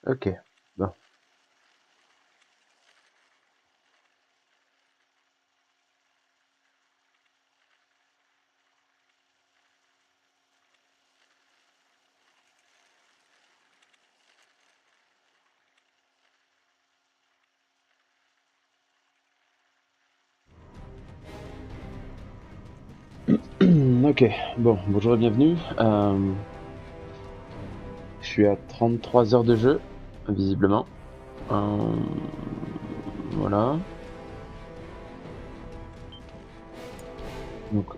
Ok, bon. Ok, bon, bonjour et bienvenue. Je suis à 33 heures de jeu, visiblement. Voilà. Donc,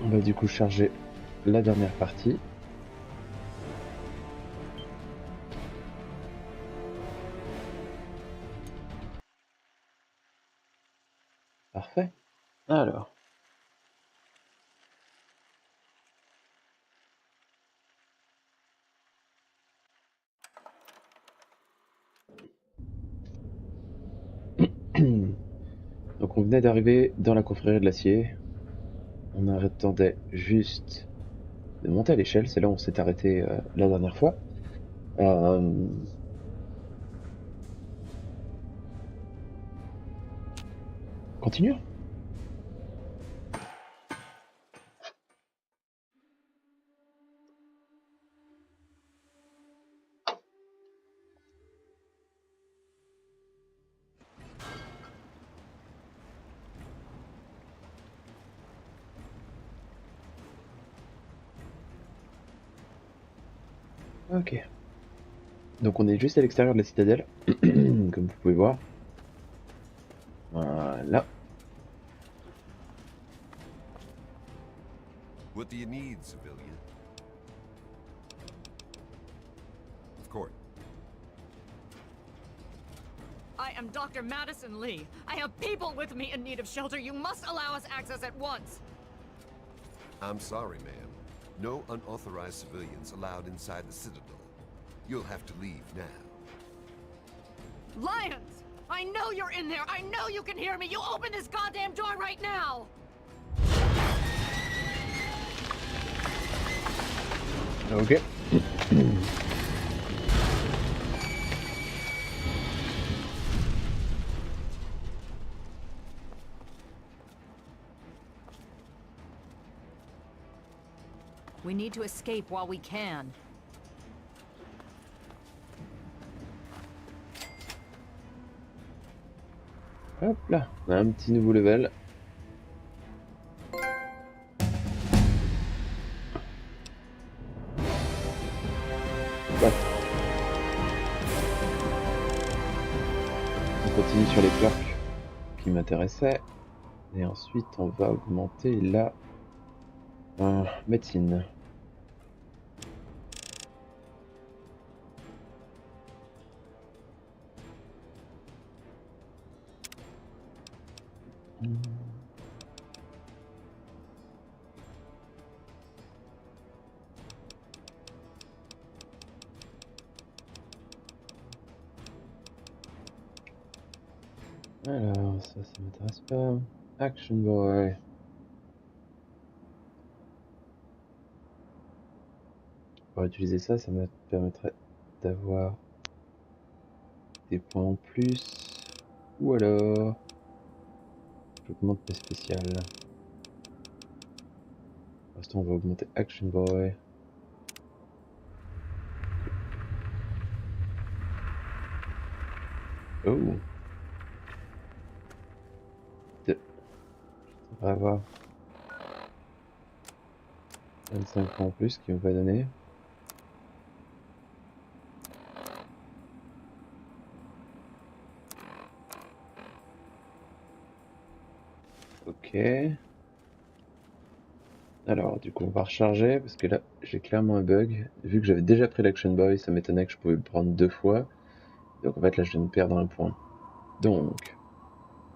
on va du coup charger la dernière partie. Parfait. Alors. Donc on venait d'arriver dans la confrérie de l'acier. On attendait juste de monter à l'échelle. C'est là où on s'est arrêté la dernière fois. Euh, Continuons. Ok. Donc on est juste à l'extérieur de la citadelle, comme vous pouvez voir. Voilà. What do you need, civilian? Of course. I am Dr. Madison Lee. I have people with me in need of shelter. You must allow us access at once. I'm sorry, ma'am. No unauthorized civilians allowed inside the Citadel. You'll have to leave now. Lions! I know you're in there. I know you can hear me. You open this goddamn door right now. Ok. We need to escape while we can. Hop là, on a un petit nouveau level. Ouais. On continue sur les perks qui m'intéressaient. Et ensuite, on va augmenter la médecine. Alors, ça m'intéresse pas. Action Boy. Pour utiliser ça, ça me permettrait d'avoir des points en plus. Ou alors, j'augmente mes spéciales. Pour l'instant, on va augmenter Action Boy. Oh. Ça va avoir 25 points en plus qui me va donner. Ok. Alors, du coup, on va recharger parce que là, j'ai clairement un bug. Vu que j'avais déjà pris l'Action Boy, ça m'étonnait que je pouvais le prendre 2 fois. Donc, en fait, là, je viens de perdre un point. Donc,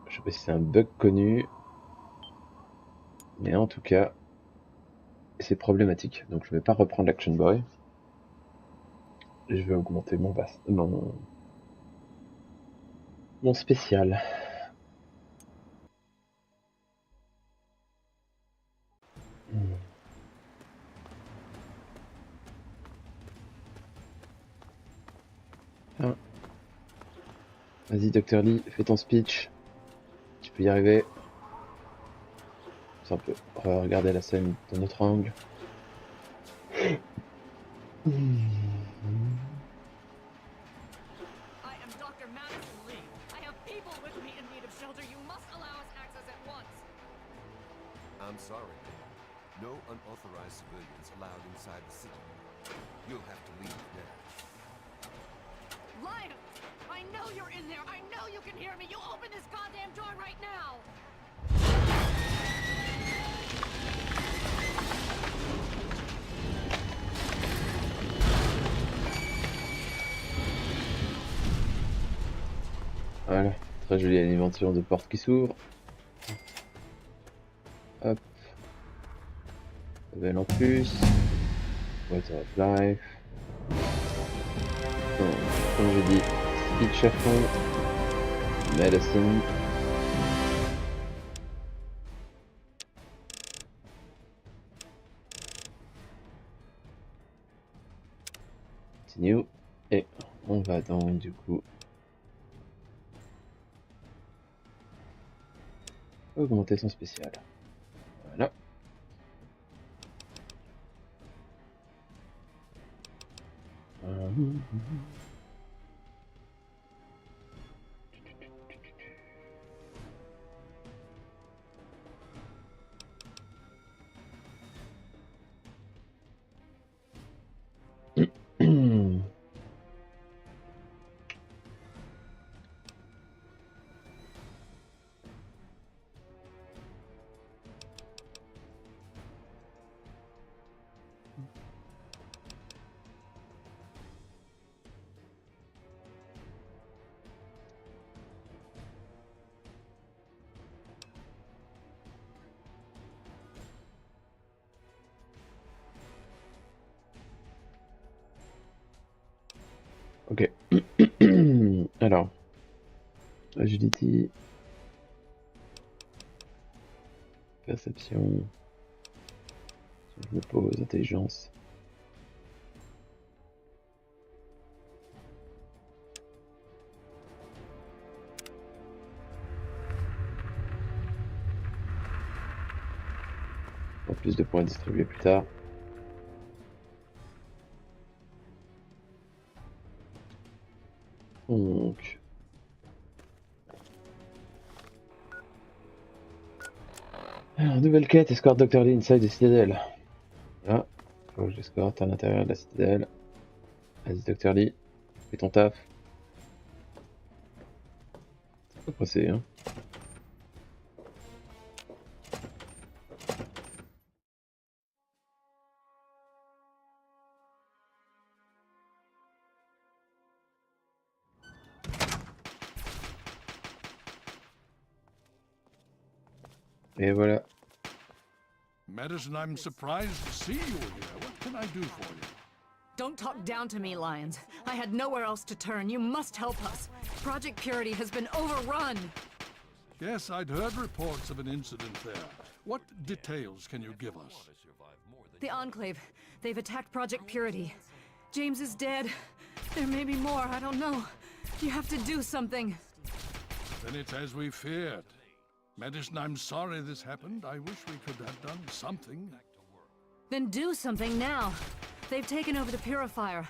je sais pas si c'est un bug connu, mais en tout cas, c'est problématique. Donc, je vais pas reprendre l'Action Boy. Je vais augmenter mon spécial. Vas-y, Dr. Lee, fais ton speech. Tu peux y arriver. Ça, on peut regarder la scène d'un autre angle. I am Dr. Madison Lee. I have people with me in need of shelter. You must allow us access at once. I'm sorry, ma'am. No unauthorized civilians allowed inside the citadel. You'll have to leave now. Lion! I know you're in there. I know you can hear me. You open this goddamn door right now. Voilà, très jolie animation de porte qui s'ouvre. Hop. Level en plus. Water of Life. Donc, comme j'ai dit, speech à fond. Medicine. Continue. Et on va donc du coup augmenter son spécial. Voilà. Ok. Alors, agility, perception, je me pose, intelligence. En plus de points distribués plus tard. Donc, alors, nouvelle quête, escorte Dr. Lee inside the Citadel. Là, faut que j'escorte à l'intérieur de la Citadelle. Vas-y, Dr. Lee, fais ton taf. C'est pas pressé, hein. Et voilà. Madison, I'm surprised to see you here. What can I do for you? Don't talk down to me, Lions. I had nowhere else to turn. You must help us. Project Purity has been overrun. Yes, I'd heard reports of an incident there. What details can you give us? The Enclave. They've attacked Project Purity. James is dead. There may be more, I don't know. You have to do something. Then it's as we feared. Madison, I'm sorry this happened. I wish we could have done something. Then do something now. They've taken over the purifier.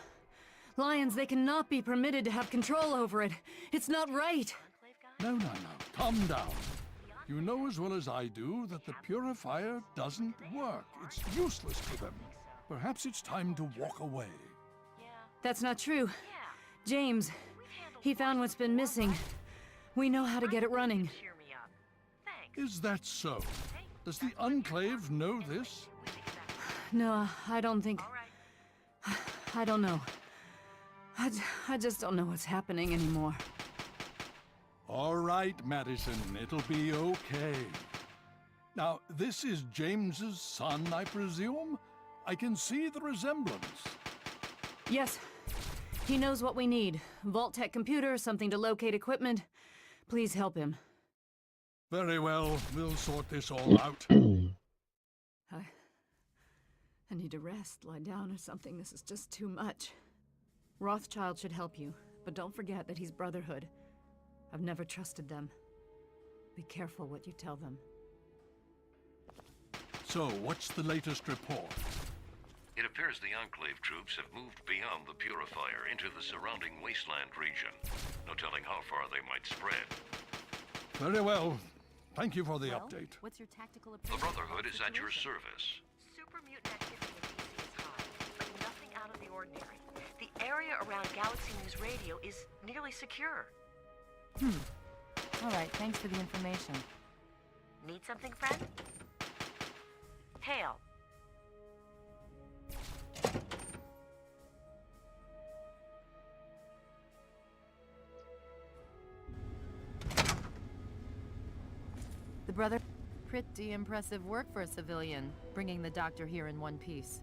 Lions, they cannot be permitted to have control over it. It's not right. No. Calm down. You know as well as I do that the purifier doesn't work. It's useless to them. Perhaps it's time to walk away. That's not true. James, he found what's been missing. We know how to get it running. Is that so? Does the Enclave know this? No, I don't think... I don't know. I just don't know what's happening anymore. All right, Madison, it'll be okay. Now, this is James's son, I presume? I can see the resemblance. Yes. He knows what we need. Vault-Tec computer, something to locate equipment. Please help him. Very well, we'll sort this all out. I need to rest, lie down or something. This is just too much. Rothschild should help you, but don't forget that he's Brotherhood. I've never trusted them. Be careful what you tell them. So, what's the latest report? It appears the Enclave troops have moved beyond the Purifier into the surrounding wasteland region. No telling how far they might spread. Very well. Thank you for the Well, update. what's your tactical The approach? Brotherhood is at your service. Super mutant activity in DC is high, but nothing out of the ordinary. The area around Galaxy News Radio is nearly secure. All right, thanks for the information. Need something, friend? Hail. The brother... Pretty impressive work for a civilian, bringing the doctor here in one piece.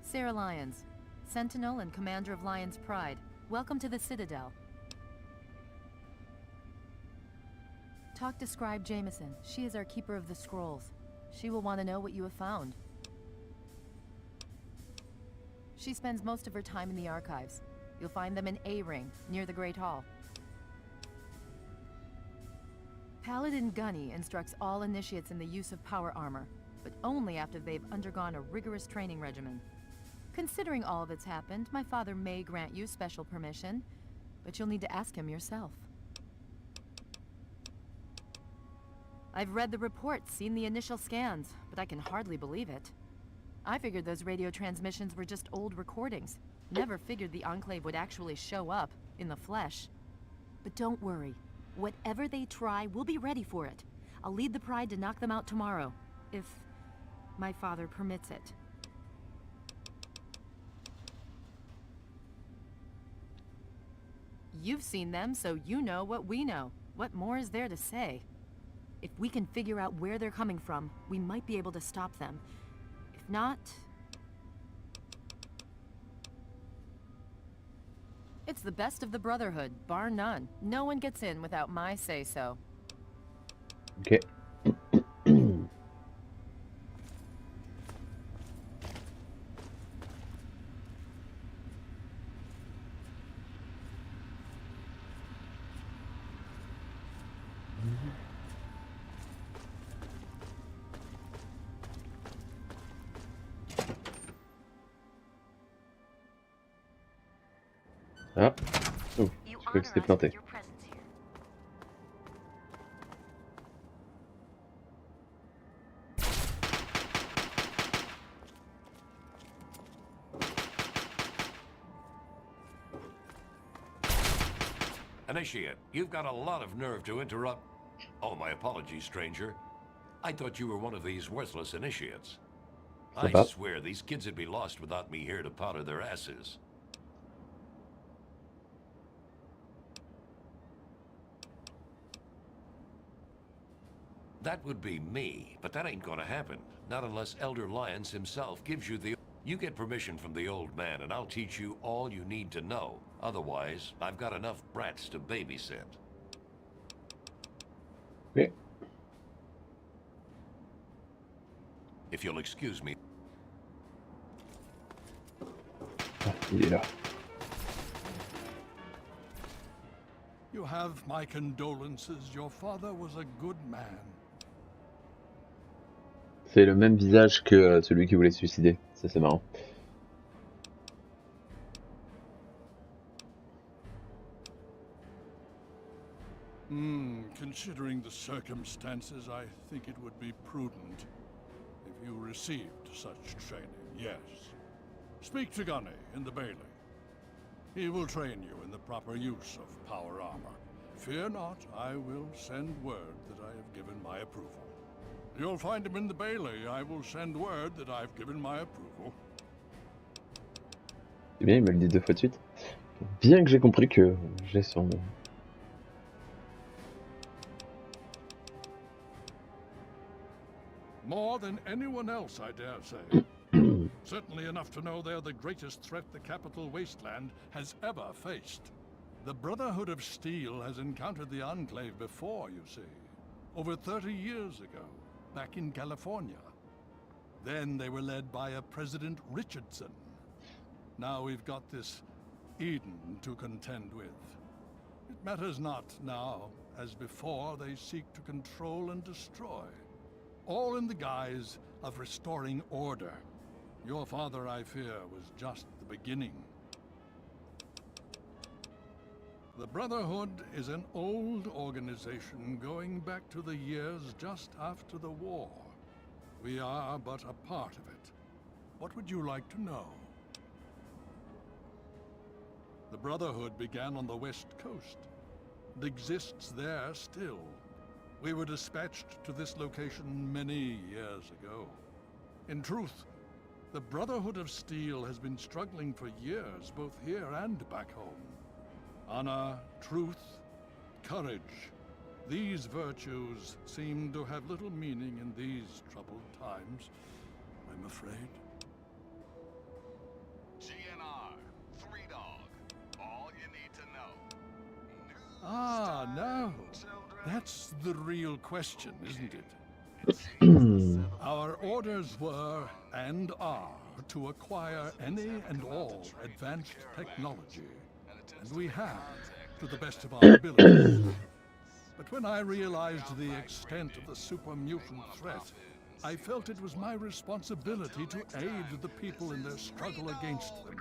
Sarah Lyons, Sentinel and Commander of Lyons Pride. Welcome to the Citadel. Talk to Scribe Jameson. She is our Keeper of the Scrolls. She will want to know what you have found. She spends most of her time in the archives. You'll find them in A-Ring, near the Great Hall. Paladin Gunny instructs all initiates in the use of power armor, but only after they've undergone a rigorous training regimen. Considering all that's happened, my father may grant you special permission, but you'll need to ask him yourself. I've read the reports, seen the initial scans, but I can hardly believe it. I figured those radio transmissions were just old recordings. Never figured the Enclave would actually show up, in the flesh. But don't worry. Whatever they try, we'll be ready for it. I'll lead the Pride to knock them out tomorrow, if my father permits it. You've seen them, so you know what we know. What more is there to say? If we can figure out where they're coming from, we might be able to stop them. If not... It's the best of the Brotherhood, bar none. No one gets in without my say-so. Ok. Ah, oh, je You crois honor que c'était us planté. with your presence here. Initiate, you've got a lot of nerve to interrupt. Oh, my apologies, stranger. I thought you were one of these worthless initiates. I va? swear these kids would be lost without me here to powder their asses. That would be me, but that ain't gonna happen. Not unless Elder Lyons himself gives you the... You get permission from the old man, and I'll teach you all you need to know. Otherwise, I've got enough brats to babysit. Ok. If you'll excuse me. Ah, il est là. You have my condolences. Your father was a good man. C'est le même visage que celui qui voulait se suicider. Ça, c'est marrant. Considering the circumstances, I think it would be prudent if you received such training, yes. Speak to Gunny in the Bailey. He will train you in the proper use of power armor. Fear not, I will send word that I have given my approval. You'll find him in the Bailey. I will send word that I've given my approval. C'est bien, il me le dit 2 fois de suite. Bien que j'ai compris que j'ai son nom. More than anyone else, I dare say. Certainly enough to know they're the greatest threat the capital wasteland has ever faced. The Brotherhood of Steel has encountered the Enclave before, you see. Over 30 years ago, back in California. Then they were led by a President Richardson. Now we've got this Eden to contend with. It matters not now. As before, they seek to control and destroy, all in the guise of restoring order. Your father, I fear, was just the beginning. The Brotherhood is an old organization going back to the years just after the war. We are but a part of it. What would you like to know? The Brotherhood began on the West Coast. It exists there still. We were dispatched to this location many years ago. In truth, the Brotherhood of Steel has been struggling for years, both here and back home. Honor, truth, courage. These virtues seem to have little meaning in these troubled times, I'm afraid. GNR, 3 Dog. All you need to know. Ah, now, that's the real question, isn't it? Our orders were, and are, to acquire any and all advanced technology. And we have, to the best of our ability. But when I realized the extent of the super mutant threat, I felt it was my responsibility to aid the people in their struggle against them.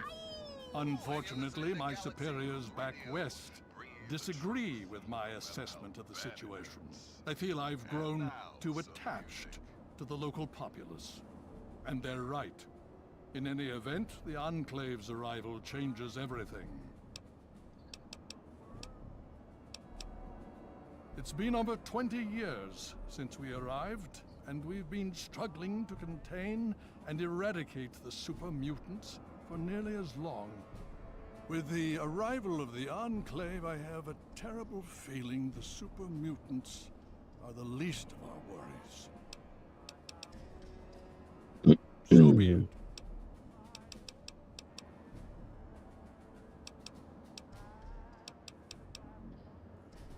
Unfortunately, my superiors back west disagree with my assessment of the situation. They feel I've grown too attached to the local populace. And they're right. In any event, the Enclave's arrival changes everything. It's been over 20 years since we arrived, and we've been struggling to contain and eradicate the super mutants for nearly as long. With the arrival of the Enclave, I have a terrible feeling the super mutants are the least of our worries. So be it.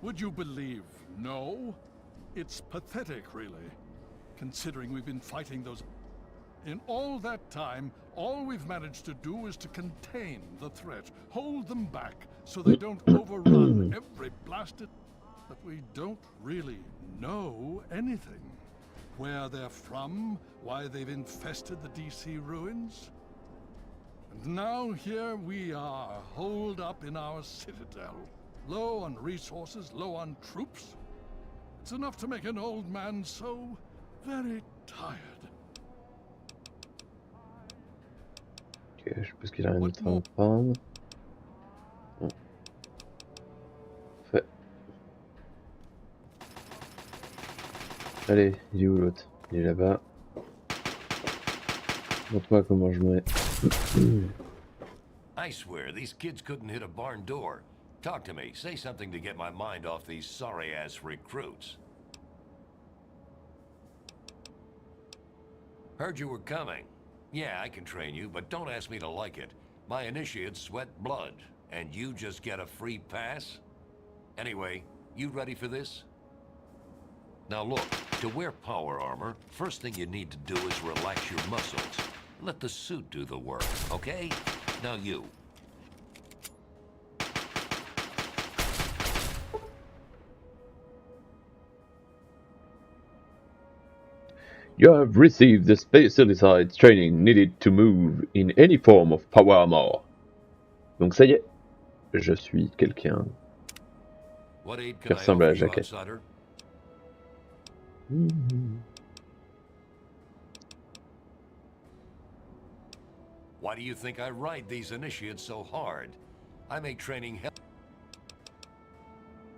Would you believe no? It's pathetic, really, considering we've been fighting those... In all that time, all we've managed to do is to contain the threat, hold them back, so they don't overrun every blasted... But we don't really know anything. Where they're from, why they've infested the DC ruins. And now here we are, holed up in our citadel. Low on resources, low on troops. It's enough to make an old man so very tired. Ok, je suppose qu'il a rien d'autre à en prendre. Bon. Fait. Allez, il est où l'autre? Il est là-bas. Montre-moi comment je mets. I swear, these kids couldn't hit a barn door. Talk to me. Say something to get my mind off these sorry-ass recruits. Heard you were coming. Yeah, I can train you, but don't ask me to like it. My initiates sweat blood, and you just get a free pass? Anyway, you ready for this? Now look, to wear power armor, first thing you need to do is relax your muscles. Let the suit do the work, okay? Now you. You have received the specialized training needed to move in any form of power armor. Donc ça y est, je suis quelqu'un qui ressemble à la jaquette. Why do you think I ride these initiates so hard? I make training hell.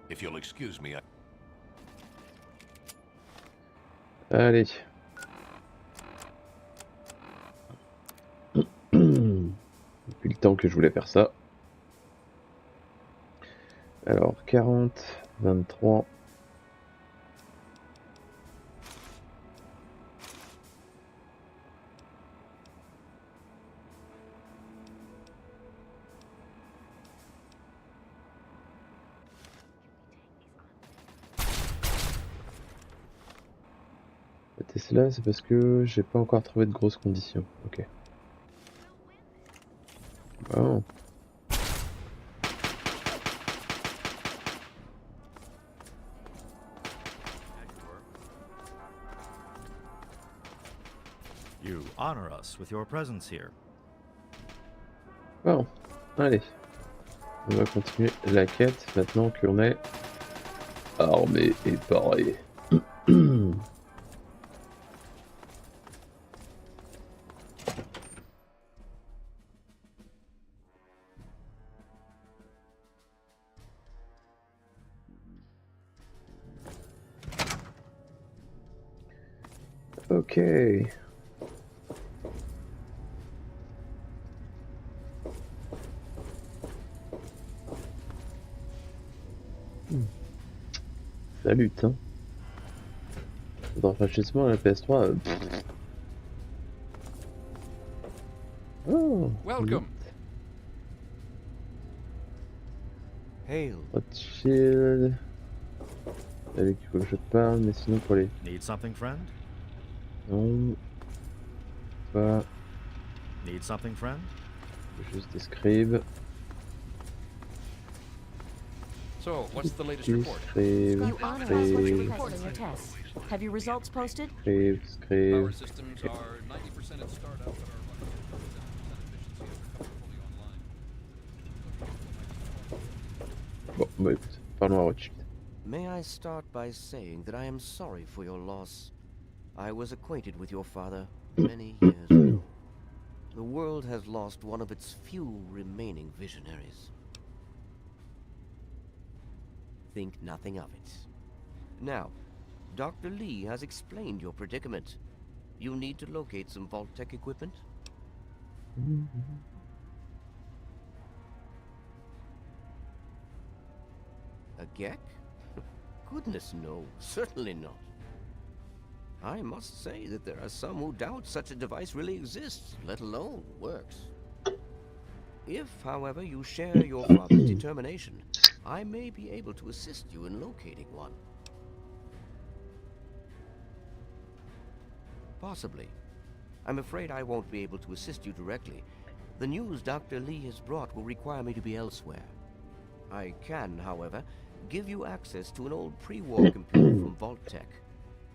If you'll excuse me, Allez. Depuis le temps que je voulais faire ça. Alors 40, 23. Tesla, c'est parce que j'ai pas encore trouvé de grosses conditions. Ok. Bon. Honor us with your presence here. Bon, allez. On va continuer la quête maintenant qu'on est armé et paré. Ok. Ça lutte, hein. Dans rafraîchissement la PS3. Oh, Welcome. Hail. Rothschild. Avec qui faut que je parle, mais sinon pour les. Need something, friend? Non. Pas. Need something, friend? Juste des scribes. So, what's the latest report? Scribe, You honor us with scribe, reporting your tests. Have your results posted? scribe, scribe. Power systems are 90% at startup, but are running at 100% efficiency after fully online. Bon, bah écoute, parlons à Rothschild. May I start by saying that I am sorry for your loss. I was acquainted with your father many years ago. The world has lost one of its few remaining visionaries. Think nothing of it. Now, Dr. Lee has explained your predicament. You need to locate some Vault-Tec equipment? A Gek? Goodness no, certainly not. I must say that there are some who doubt such a device really exists, let alone works. If, however, you share your father's determination, I may be able to assist you in locating one. Possibly. I'm afraid I won't be able to assist you directly. The news Dr. Lee has brought will require me to be elsewhere. I can, however, give you access to an old pre-war computer from Vault-Tec.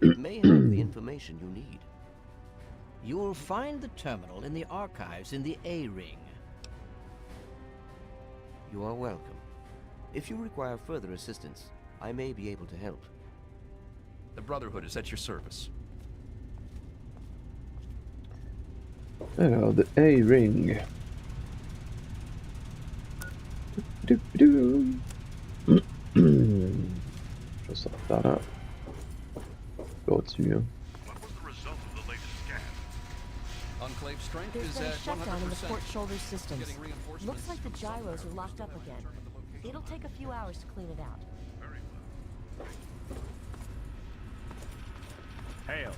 It may have the information you need. You'll find the terminal in the archives in the A-Ring. You are welcome. If you require further assistance, I may be able to help. The Brotherhood is at your service. Alors, the A-Ring. Je sors par là. Au-dessus, hein. What was the result of the latest scan? Enclave strength There's is been a at shutdown in the 100%. port shoulder systems. Getting reinforcements Looks like the from gyros somewhere. are locked up again. Determine the location. It'll take a few hours to clean it out. Very well. Hail.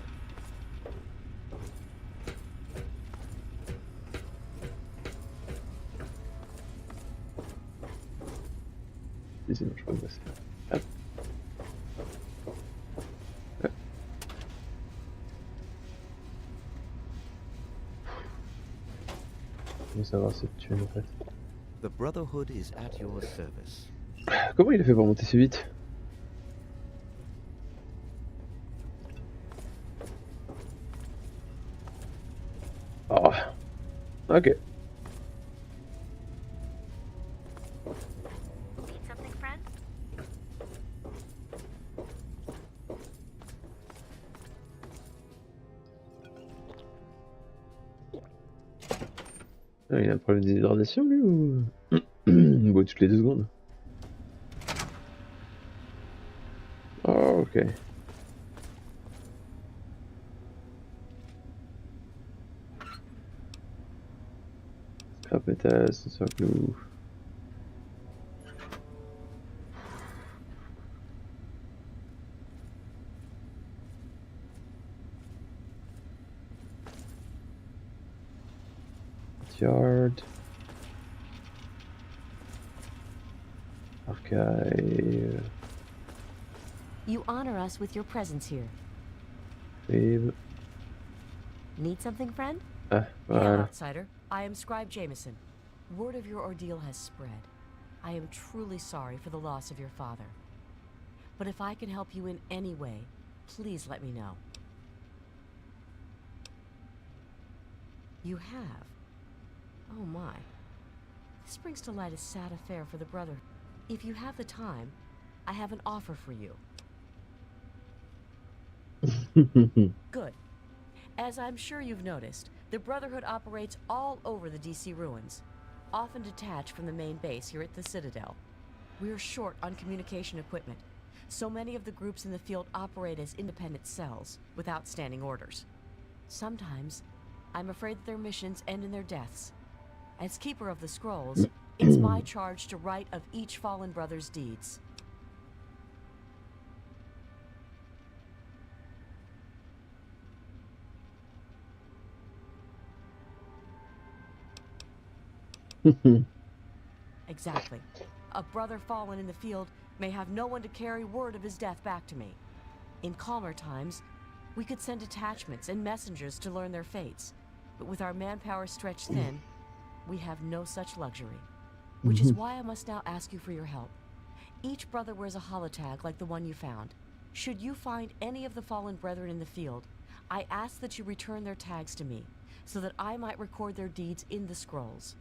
Sinon, je peux passer. Hop. Ouais. Je veux savoir cette thune en fait. The Brotherhood is at your service. Comment il a fait pour monter si vite? Oh. Ok. Need something, friend? Ah, il a un problème de déshydratation lui ou... Il boit toutes les 2 secondes. Oh, ok. Scrap métal, ce soit clou. Yard. Archive. You honor us with your presence here. Save. Need something, friend? Ah, Hail, voilà. outsider. I am Scribe Jameson. Word of your ordeal has spread. I am truly sorry for the loss of your father. But if I can help you in any way, please let me know. You have? Oh my. This brings to light a sad affair for the Brotherhood. If you have the time, I have an offer for you. Good. As I'm sure you've noticed, the Brotherhood operates all over the DC ruins, often detached from the main base here at the Citadel. We're short on communication equipment, so many of the groups in the field operate as independent cells, without standing orders. Sometimes, I'm afraid that their missions end in their deaths. As Keeper of the Scrolls, it's my charge to write of each fallen brother's deeds. Exactly. A brother fallen in the field may have no one to carry word of his death back to me. In calmer times, we could send detachments and messengers to learn their fates. But with our manpower stretched thin, we have no such luxury. Which is why I must now ask you for your help. Each brother wears a holotag like the one you found. Should you find any of the fallen brethren in the field, I ask that you return their tags to me, so that I might record their deeds in the scrolls.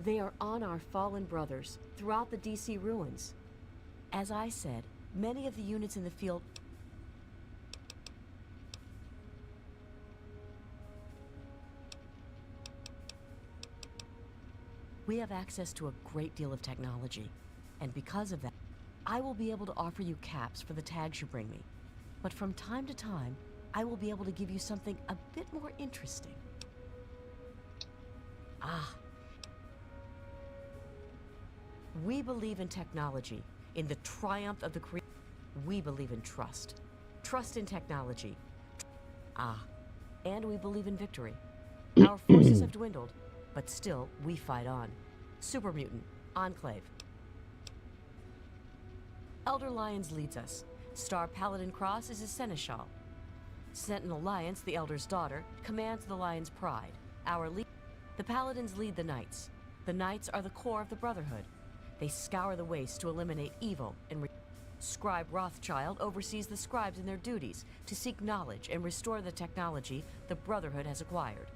They are on our fallen brothers throughout the DC ruins. As I said, many of the units in the field we have access to a great deal of technology, and because of that, I will be able to offer you caps for the tags you bring me. But from time to time, I will be able to give you something a bit more interesting. We believe in technology, in the triumph of the we believe in trust. Trust in technology. And we believe in victory. Our forces have dwindled, but still, we fight on. Super Mutant, Enclave. Elder Lyons leads us. Star Paladin Cross is his seneschal. Sentinel Lyons, the Elder's daughter, commands the Lion's Pride. The Paladins lead the Knights. The Knights are the core of the Brotherhood. They scour the waste to eliminate evil and Scribe Rothschild oversees the scribes in their duties to seek knowledge and restore the technology the Brotherhood has acquired.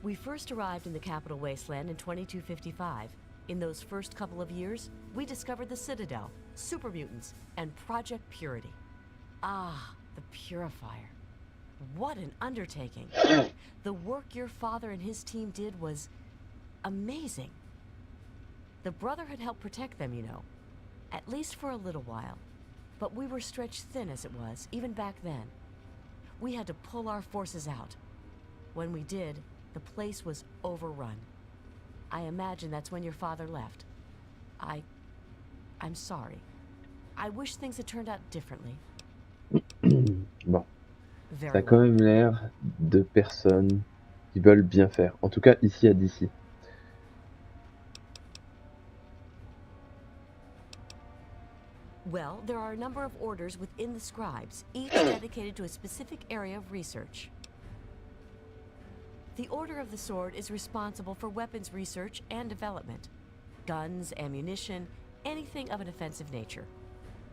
We first arrived in the Capital Wasteland in 2255. In those first couple of years, we discovered the Citadel, Super Mutants, and Project Purity. The Purifier. What an undertaking. The work your father and his team did was amazing. The Brotherhood helped protect them, you know, at least for a little while. But we were stretched thin as it was, even back then. We had to pull our forces out. When we did, the place was overrun. I imagine that's when your father left. I'm sorry. I wish things had turned out differently. Bon. Ça a quand même l'air de personnes qui veulent bien faire. En tout cas, ici à DC. Well, there are a number of orders within the scribes, each dedicated to a specific area of research. The Order of the Sword is responsible for weapons research and development. Guns, ammunition, anything of an offensive nature.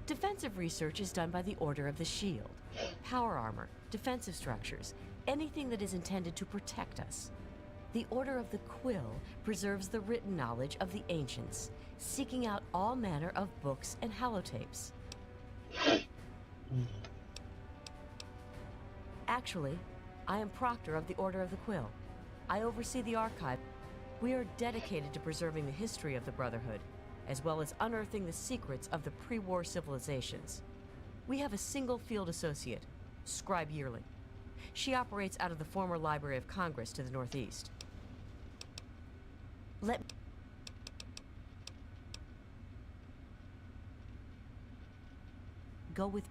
Defensive research is done by the Order of the Shield. Power armor, defensive structures, anything that is intended to protect us. The Order of the Quill preserves the written knowledge of the ancients, seeking out all manner of books and holotapes. Actually, I am Proctor of the Order of the Quill. I oversee the archive. We are dedicated to preserving the history of the Brotherhood, as well as unearthing the secrets of the pre-war civilizations. We have a single field associate, Scribe Yearling. She operates out of the former Library of Congress to the northeast. Let me go with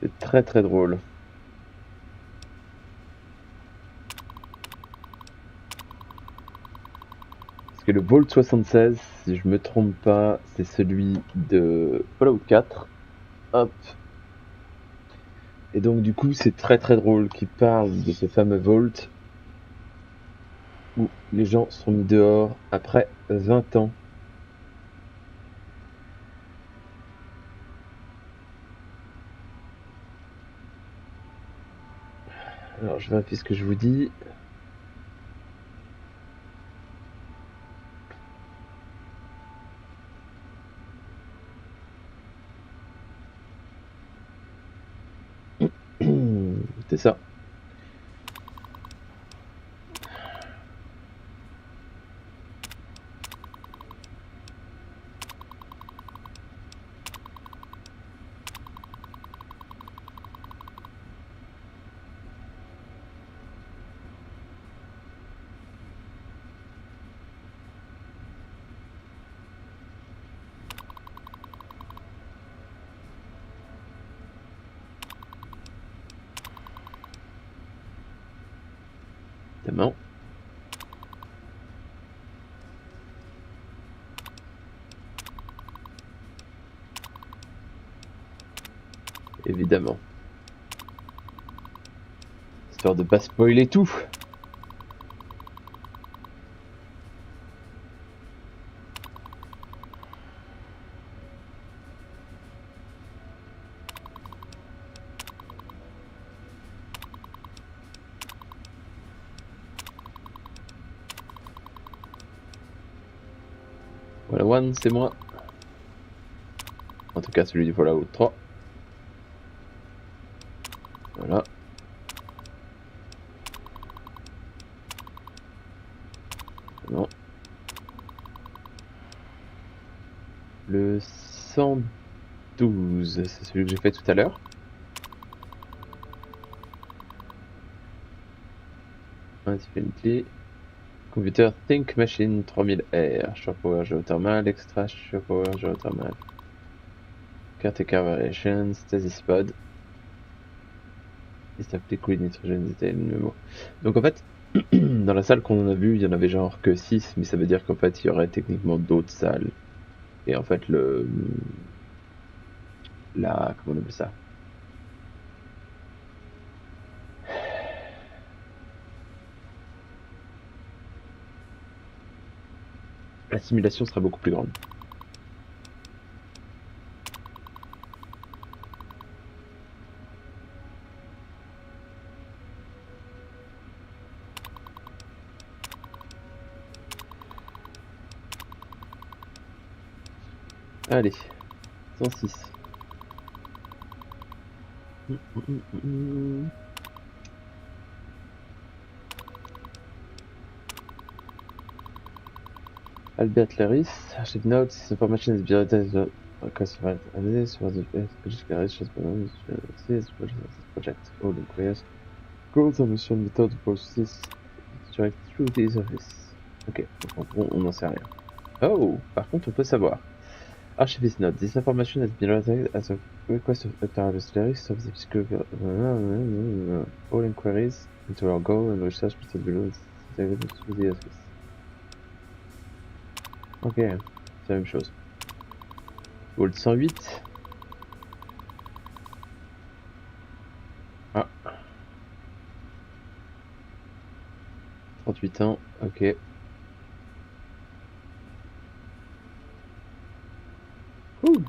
C'est très très drôle. Parce que le Vault 76, si je me trompe pas, c'est celui de Fallout 4. Hop. Et donc du coup c'est très très drôle qu'il parle de ce fameux Vault où les gens sont mis dehors après 20 ans. Alors je vérifie ce que je vous dis. C'est ça. Évidemment. Évidemment. Histoire de pas spoiler tout. Voilà, One, c'est moi. En tout cas, celui du Fallout 3. Voilà. Non. Le 112, c'est celui que j'ai fait tout à l'heure. Infinitely. Computer Think Machine 3000R. Shore Power Géothermal. Extra Shore Power Géothermal. Caretaker Variation. Stasis Pod. Liquid Nitrogen Detail Memo. Donc en fait, dans la salle qu'on a vue, il y en avait genre que 6, mais ça veut dire qu'en fait, il y aurait techniquement d'autres salles. Et en fait, comment on appelle ça? La simulation sera beaucoup plus grande. Allez, 106. Albert Laris, archive notes, this information is beyond the customer analysis for the project. All inquiries, goals and mission method processes direct through this office. Ok, donc on n'en sait rien. Oh, par contre on peut savoir. Archivist note, this information has been authorized as a request of Albert Laris of the psychological all inquiries into our goal and research method below through the office. Ok, c'est la même chose. Vault 108. Ah. 38 ans, ok. Ouh.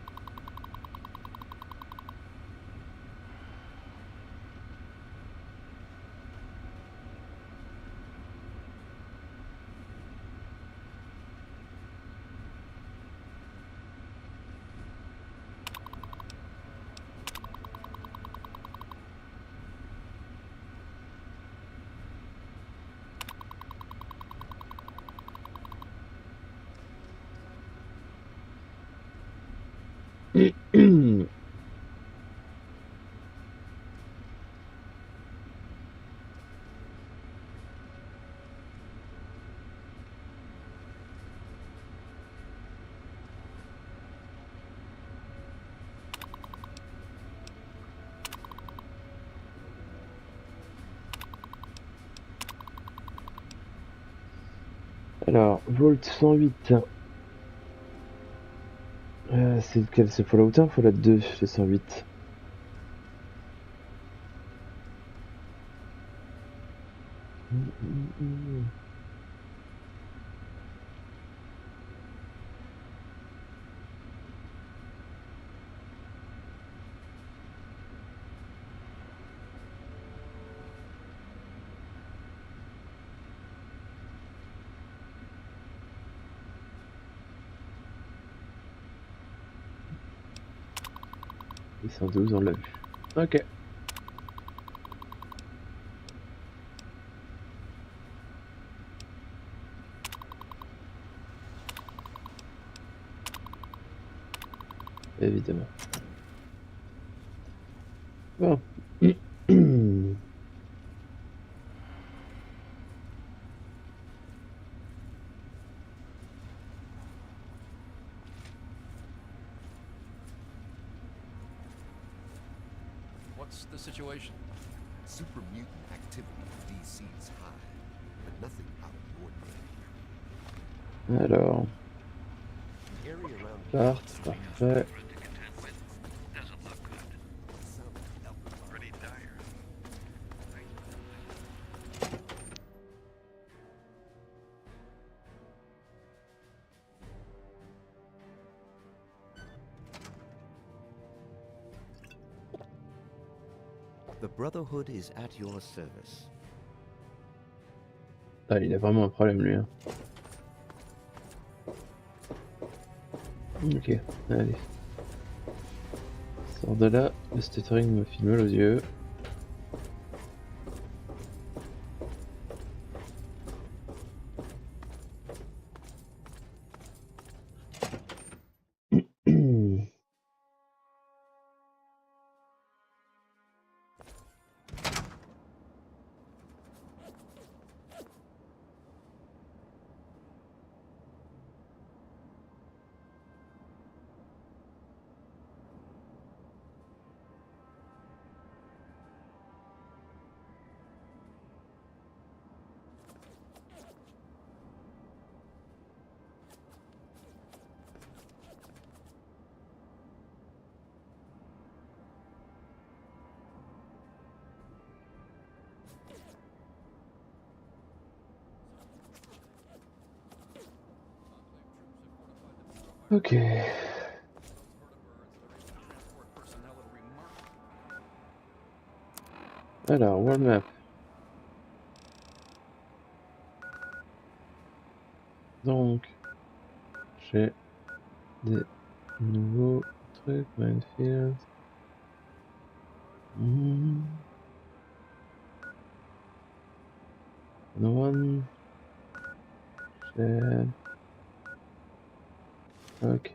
Alors, Volt 108. C'est lequel? C'est Fallout 1 ou Fallout 2, le 108? Et 112, on l'a vu. Ok. Évidemment. Bon. What's the situation? Super mutant activity in DC is high, but nothing out of the ordinary. Alors, The area around start, parfait. The Brotherhood is at your service. Ah, il a vraiment un problème lui. Hein. Ok, allez. Sors de là, le stuttering me fait mal aux yeux. Ok. Alors, world map. Donc, j'ai des nouveaux trucs, minefield. No one. Share. Ok.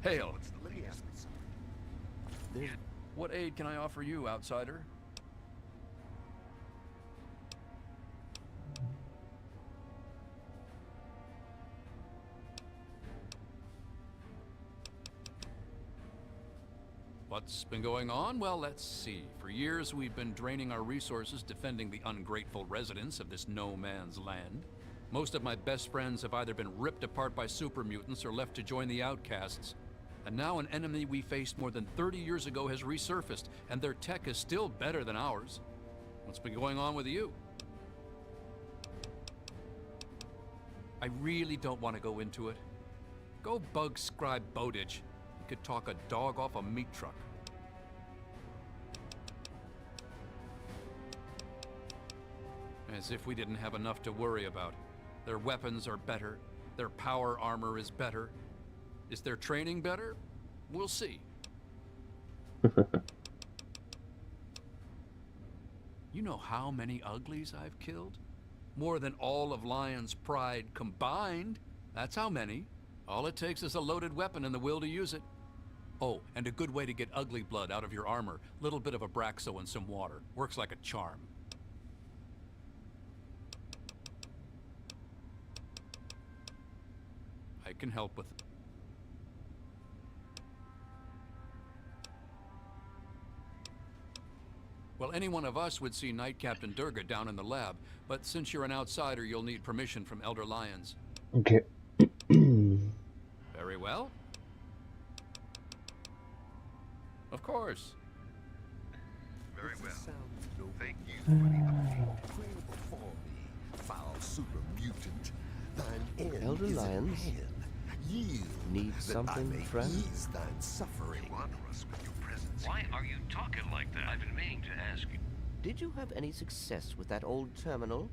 Hail. Let me ask you something. What aid can I offer you, outsider? What's been going on? Well, let's see. For years, we've been draining our resources defending the ungrateful residents of this no-man's land. Most of my best friends have either been ripped apart by super mutants or left to join the outcasts. And now an enemy we faced more than 30 years ago has resurfaced, and their tech is still better than ours. What's been going on with you? I really don't want to go into it. Go bug Scribe Bowditch. could talk a dog off a meat truck. As if we didn't have enough to worry about. Their weapons are better. Their power armor is better. Is their training better? We'll see. You know how many uglies I've killed? More than all of Lion's pride combined. That's how many. All it takes is a loaded weapon and the will to use it. Oh, and a good way to get ugly blood out of your armor. Little bit of Abraxo and some water. Works like a charm. I can help with it. Well, any one of us would see Knight Captain Durga down in the lab, but since you're an outsider, you'll need permission from Elder Lyons. Okay. Very well. Of course. Very well. Thank you. Pray before me, foul super mutant. Thine end Elder is at Lyons? hand. Yield Need that something, I may friend? ease thine suffering. You honor us with your presence. Why are you talking like that? I've been meaning to ask you. Did you have any success with that old terminal?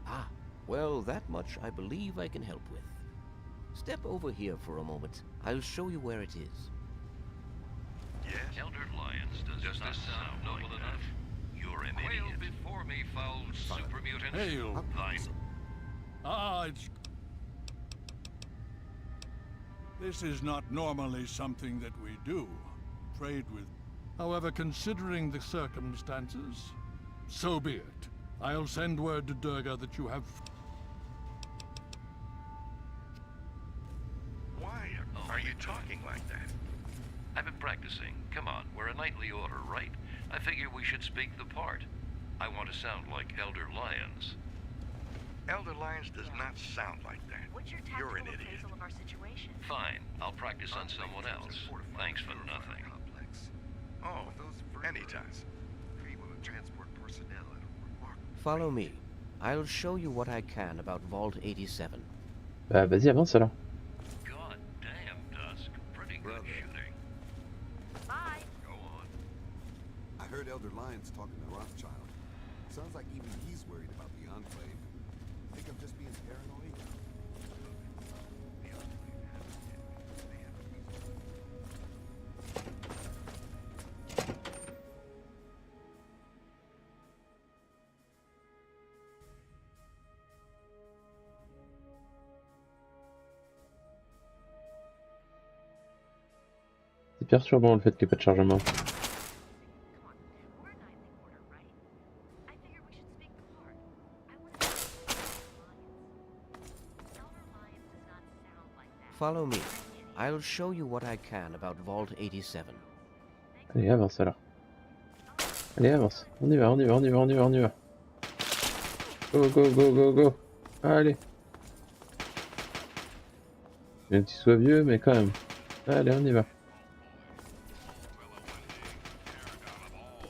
Ah, well, that much I believe I can help with. Step over here for a moment. I'll show you where it is. Yes. Elder Lyons, does this sound noble enough? You're an idiot. Before me, foul super mutant. Hail. Thine. Ah, it's... This is not normally something that we do. Trade with... However, considering the circumstances, so be it. I'll send word to Durga that you have... Why are you talking like that? I've been practicing. Come on, we're a knightly order, right? I figure we should speak the part. I want to sound like Elder Lyons. Elder Lyons does not sound like that. You're an idiot. Of our situation? Fine, I'll practice on someone else. Thanks for nothing. Oh, anytime. Follow me. I'll show you what I can about Vault 87. Bah vas-y, avance alors. God damn, Dusk. Pretty good Brother. shooting. Bye. Go on. I heard Elder Lyons talking to Rothschild. Sounds like even he's worried about the Enclave. Think I'm just being paranoid? C'est perturbant le fait qu'il n'y ait pas de chargement. Come on. We're a knightly order, right? I figure we should speak the part. I want to Elder Lyons does not sound like that. Follow me. I'll show you what I can about Vault 87. Allez, avance alors. Allez, avance. On y va, on y va, on y va, on y va, on y va. Go, go, go, go, go. Allez. Bien que tu sois vieux, mais quand même. Allez, on y va.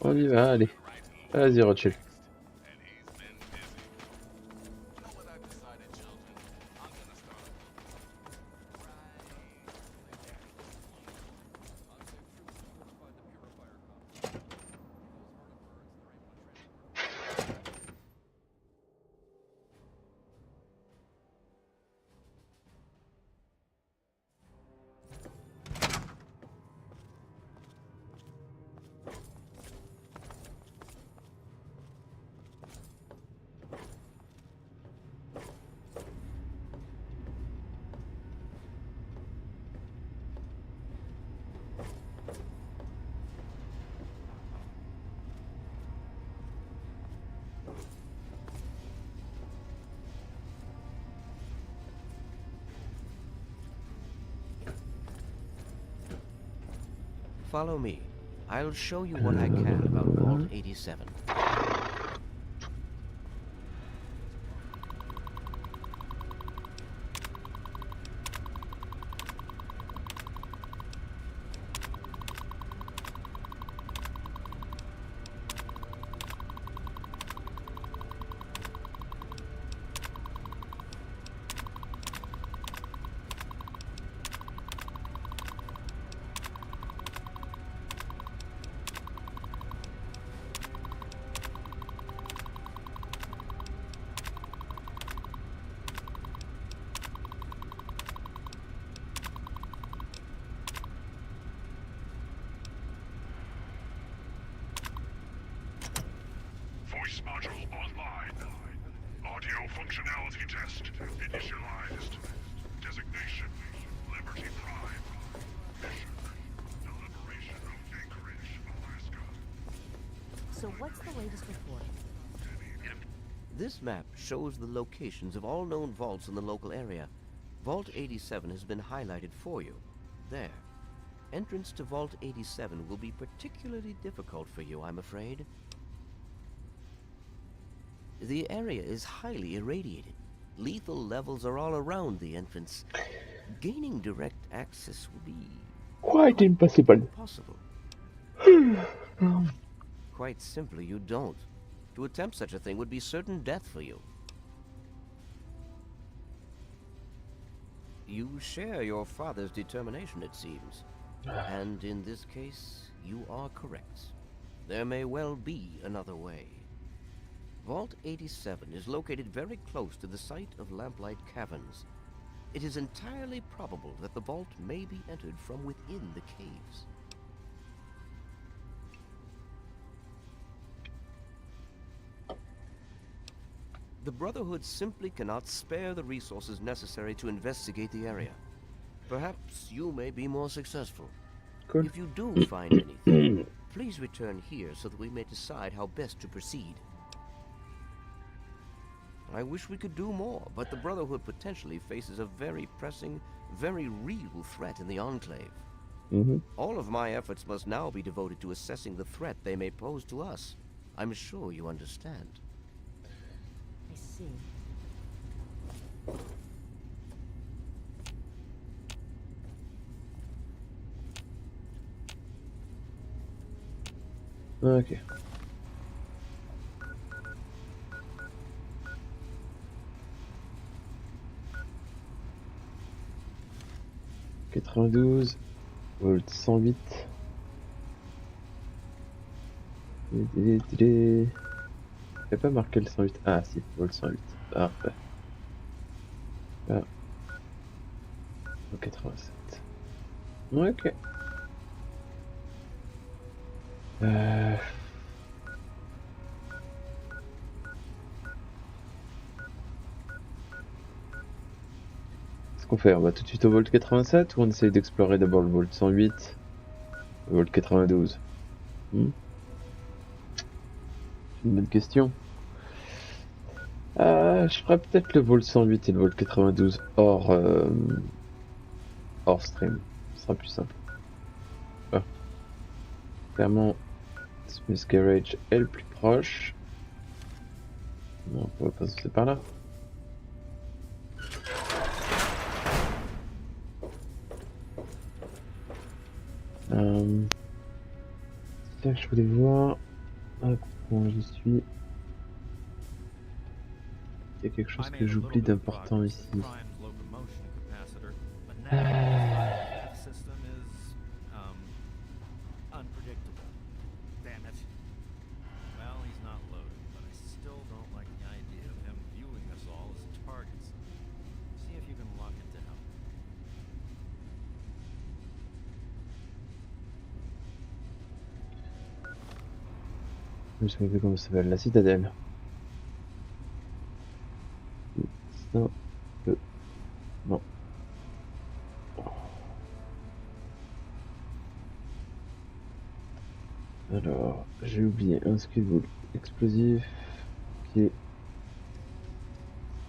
On y va, allez. Vas-y, Rothschild. Follow me. I'll show you what I can about Vault 87. Initialized. Designation, Liberty Prime. Mission, the liberation of Anchorage, Alaska. So what's the latest report? This map shows the locations of all known vaults in the local area. Vault 87 has been highlighted for you. There. Entrance to Vault 87 will be particularly difficult for you, I'm afraid. The area is highly irradiated. Lethal levels are all around the entrance. Gaining direct access will be quite impossible. Possible. Quite simply, you don't. To attempt such a thing would be certain death for you. You share your father's determination, it seems. And in this case, you are correct. There may well be another way. Vault 87 is located very close to the site of Lamplight Caverns. It is entirely probable that the vault may be entered from within the caves. The Brotherhood simply cannot spare the resources necessary to investigate the area. Perhaps you may be more successful. Cool. If you do find anything, please return here so that we may decide how best to proceed. I wish we could do more, but the Brotherhood potentially faces a very pressing, very real threat in the Enclave. All of my efforts must now be devoted to assessing the threat they may pose to us. I'm sure you understand. I see. Ok. « 92, volt 108. Il n'y a pas marqué le 108. Ah si, volt 108. Parfait. Ah. 87. Ok. Qu'est-ce qu'on fait? On va tout de suite au volt 87 ou on essaye d'explorer d'abord le volt 108, le volt 92? C'est une bonne question. Je ferais peut-être le volt 108 et le volt 92 hors stream. Ce sera plus simple. Ah. Clairement, Smith Garage est le plus proche. Non, on va passer par là. C'est ça que je voulais voir. Hop, comment j'y suis. Il y a quelque chose que j'oublie d'important ici. Je me souviens plus comment ça s'appelle, la citadelle. Ça, non. Alors, j'ai oublié un skill explosif qui est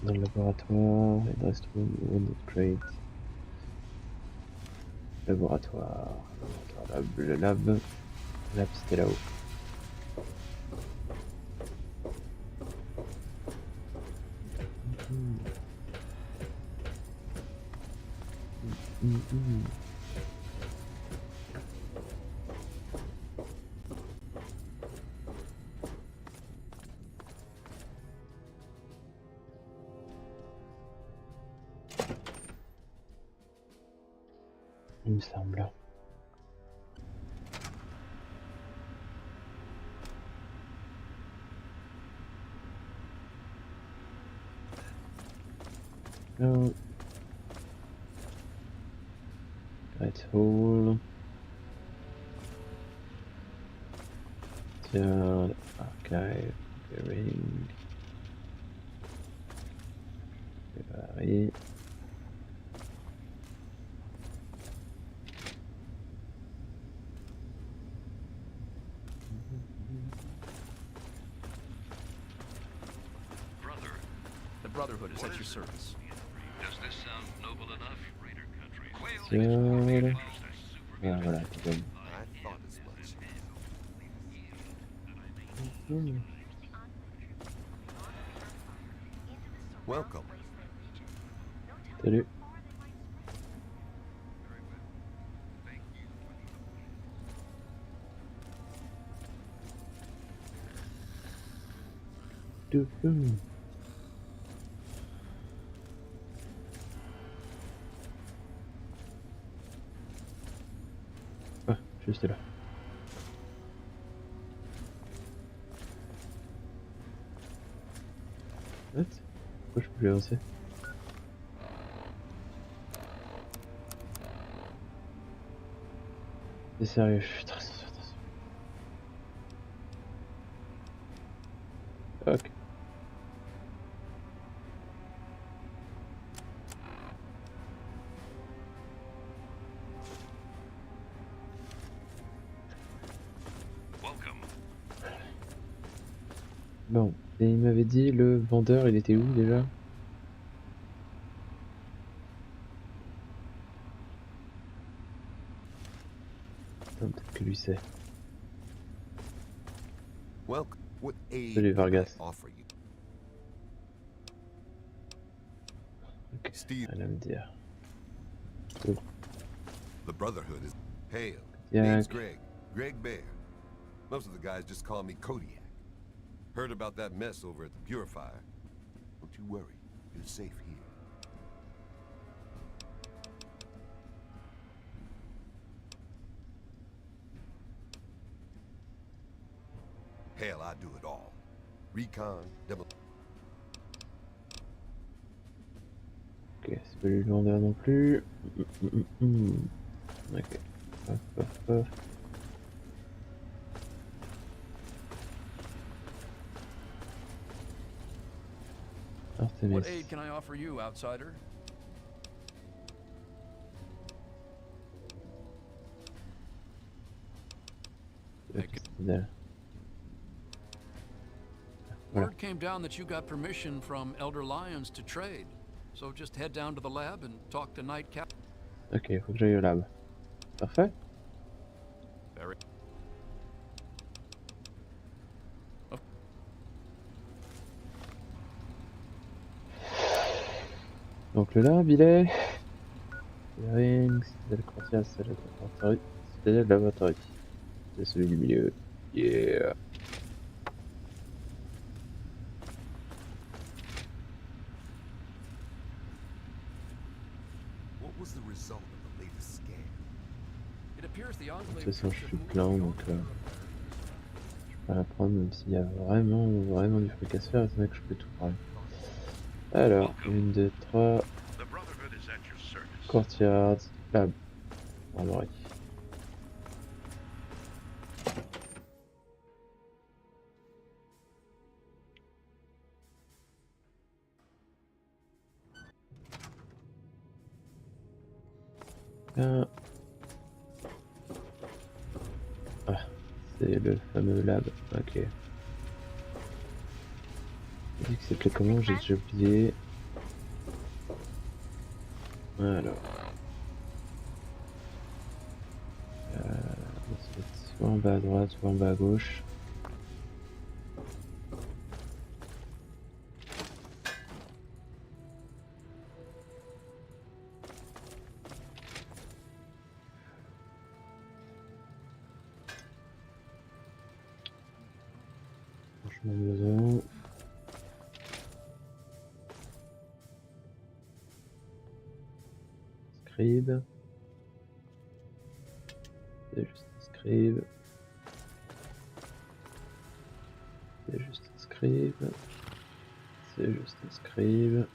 dans le laboratoire. Il reste one crate. Laboratoire, le lab c'était là-haut. Il me semble. No. Right hole. Tiens, archive, bearing. Et là. Pareil. The Brotherhood is at your service. Does this sound noble enough? Seul. Ah, voilà, c'est bon. I thought as much. Welcome. Salut. Ah, juste là. What? Pourquoi je peux plus avancer? C'est sérieux, attention. Ok. Bon, et il m'avait dit le vendeur, il était où déjà? Attends, peut-être que lui sait. Welcome. What aid Salut can I Vargas. offer you? Ok, Steve. elle va me dire. Oh, The Brotherhood is... Hail. Kodiak. Name's Greg Bear. Most of the guys just call me Kodiak. Heard about that mess over at the Purifier. Don't you worry, you're safe here. Hell, I do it all. Recon, demo... Ok, c'est pas lui le vendeur non plus. Ok. Hop. Artemis. What aid can I offer you, outsider? Voilà. Word came down that you got permission from Elder Lyons to trade. So just head down to the lab and talk to Knight Cap. Ok, faut que j'aille au lab. Parfait. Very. Donc le lab, il est... Clearing, citadelle quartier, citadelle laboratory. Citadelle laboratory. C'est celui du milieu. Yeah. What was the result of the latest scan? It appears the De Enclave toute façon, je troops suis have plein, moved donc beyond je vais pas la prendre, même s'il y a vraiment du fric à se faire, c'est vrai que je peux tout prendre. Alors, 1, 2, 3, The Brotherhood is at your service. courtyard, lab. Armory. Ah, c'est le fameux lab. Ok. Il dit que c'était comment? J'ai déjà oublié. Alors. C'est soit en bas à droite, soit en bas à gauche. Franchement besoin. Scribe. C'est juste un scribe. C'est juste un scribe. C'est juste un scribe.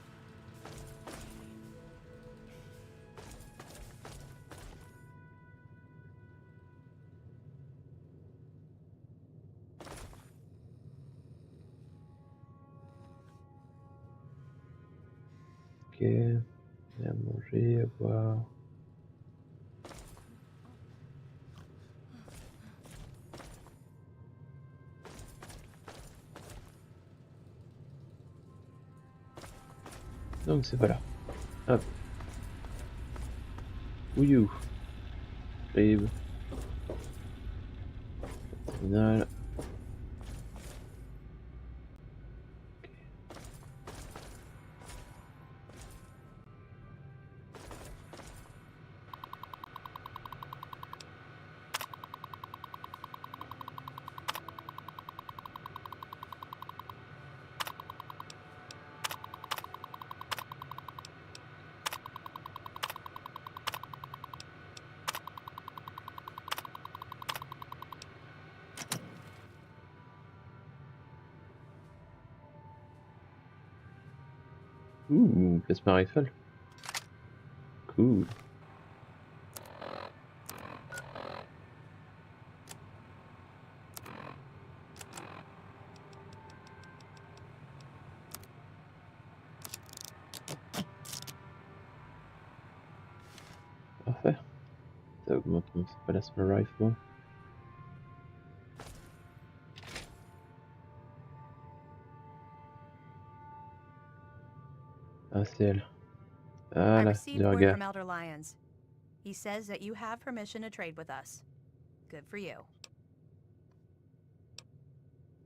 Ok. Et à manger, à boire. Donc c'est pas là. Hop. Ouillou. J'arrive. Terminal. Ouh, plasma rifle. Cool. Parfait. Ça augmente mon plasma rifle. Ah, c'est elle. Ah I là, received du word regard. from Elder Lyons. He says that you have permission to trade with us. Good for you.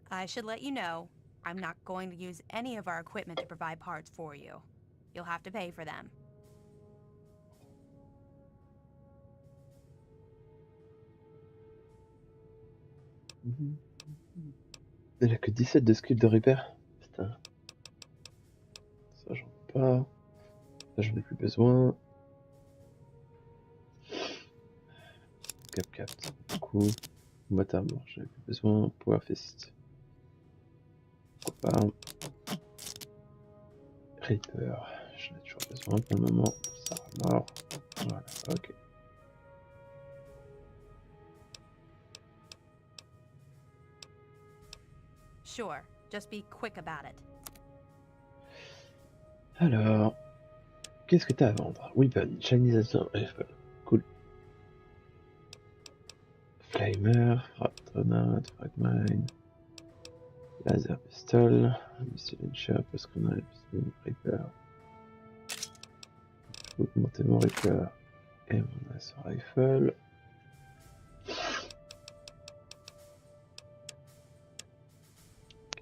I should let you know, I'm not going to use any of our equipment to provide parts for you. You'll have to pay for them. Elle a que 17 de skill de repair. Putain. Ça j'en ai pas. Ça j'en ai plus besoin. Cap, cool. Combat armor, j'en ai plus besoin. Power fist. Pourquoi pas. Reaper, j'en ai toujours besoin pour le moment. Ça armor. Voilà, ok. Sure, just be quick about it. Alors, qu'est-ce que t'as à vendre? Weapon, Chinese rifle. Cool. Flamer, frag grenade, frag mine. Laser pistol, missile launcher, post grenade, pistol reaper. Je peux augmenter mon reaper et mon assaut rifle.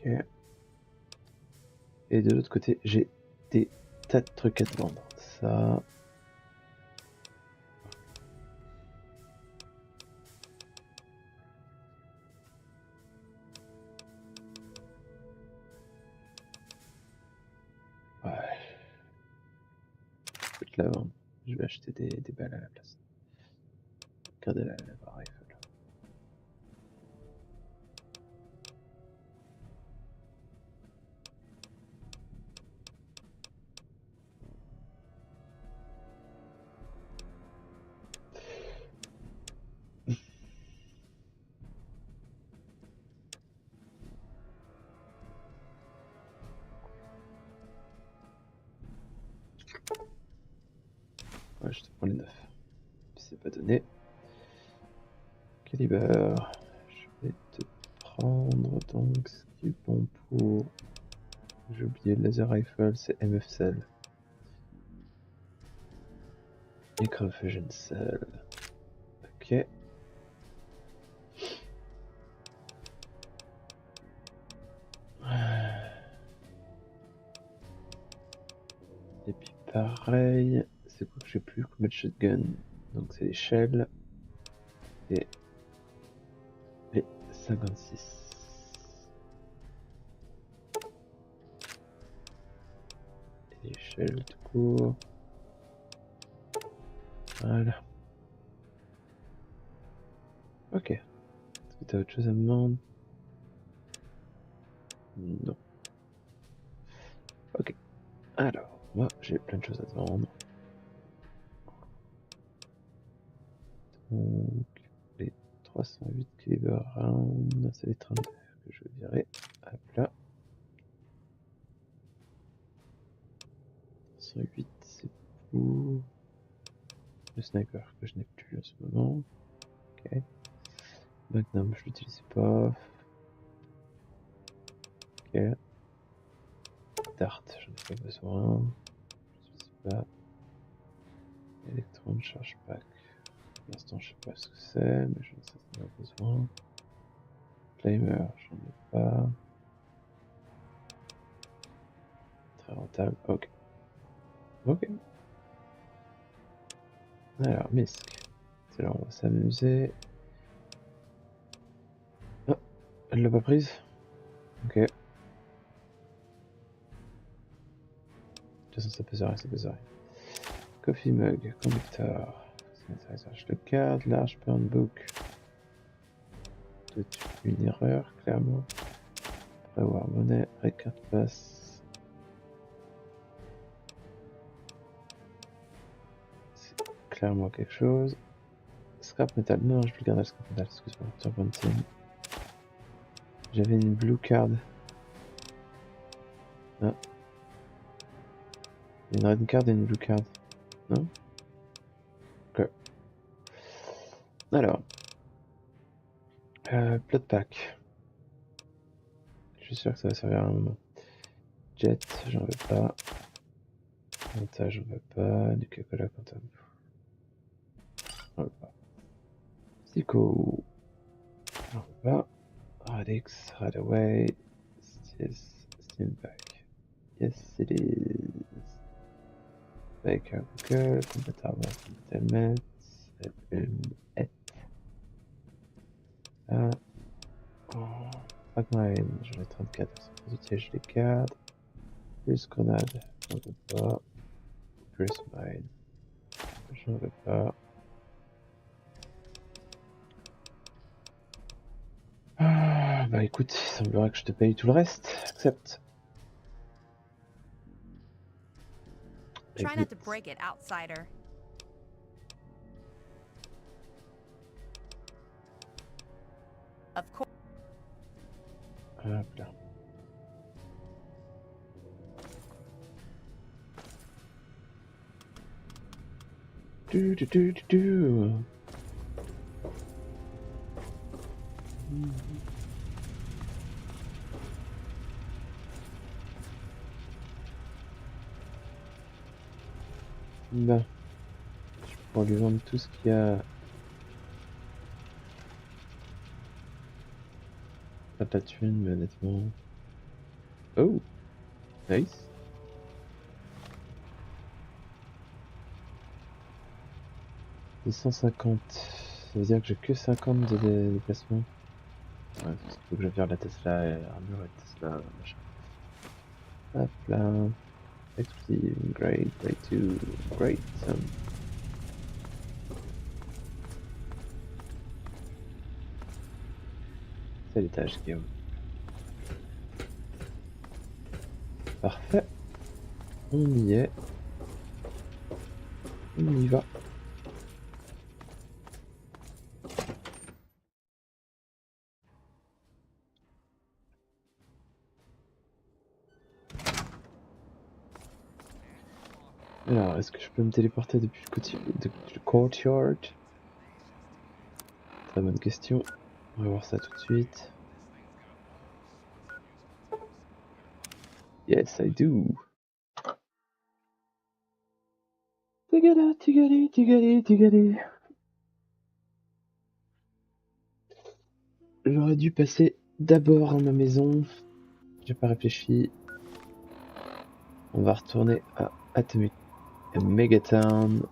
Ok. Et de l'autre côté, j'ai des tas de trucs à te vendre. Ça. Ouais. Je peux te la vendre. Je vais acheter des balles à la place. Regardez la rifle. Ouais, je te prends les 9. C'est pas donné. Caliber. Je vais te prendre donc ce qui est bon pour. J'ai oublié le laser rifle, c'est MF Cell. Microfusion Cell. Ok. Et puis pareil, c'est quoi que j'ai plus comme de shotgun? Donc c'est les shells et les 56. Et les shells tout court. Voilà. Ok. Est-ce que tu as autre chose à me vendre? Non. Ok. Alors, moi j'ai plein de choses à te vendre. Donc, les 308 caliber round, c'est les 32 que je vais virer. Hop là. 208, c'est pour le sniper que je n'ai plus en ce moment. Ok. Magnum, je l'utilise pas. Ok. Dart, j'en ai pas besoin. Je l'utilise pas. Electron Charge Pack. Pour l'instant, je sais pas ce que c'est, mais je sais qu'on a besoin. Flamer, j'en ai pas. Très rentable. Ok. Ok. Alors, Misk. C'est là, on va s'amuser. Oh, elle l'a pas prise? Ok. De toute façon, ça pèse rien, ça pèse rien. Coffee mug, conducteur. Je le garde, large burn book. Une erreur, clairement. Prévoir monnaie, carte passe. C'est clairement quelque chose. Scrap metal, non, je vais garder le scrap metal, excuse-moi. Turpentine. J'avais une blue card. Ah. Une red card et une blue card. Non? Ok. Alors. Plot pack. Je suis sûr que ça va servir à un moment. Jet, j'en veux pas. Montage, j'en veux pas. Du Coca-Cola Quantum. J'en veux pas. Psycho. J'en veux pas. Radix, Radaway. Yes, Steam pack. Yes, it is. Baker, Google. Commentaire, commentaire, et. Ah. Oh. Fragmine, j'en ai 34. Positif, je les garde. Plus grenade, j'en veux pas. Plus mine, j'en veux pas. Ah, bah écoute, il semblerait que je te paye tout le reste. Accepte. Try not to break it, outsider. Of course. Hop là. Du. Bah, je pourrais lui vendre tout ce qu'il y a. Pas de la thune, mais honnêtement. Oh, nice. Et 150. Ça veut dire que j'ai que 50 de déplacement. Ouais, il faut que je vire la Tesla et l'armure et Tesla, machin. Hop là. Exclusive, great, great too, great. C'est l'étage, Guillaume. Parfait. On y est. On y va. Alors, est-ce que je peux me téléporter depuis le courtyard? Très bonne question. On va voir ça tout de suite. Yes, I do. Tigadi. J'aurais dû passer d'abord à ma maison. J'ai pas réfléchi. On va retourner à Atomic Megatown.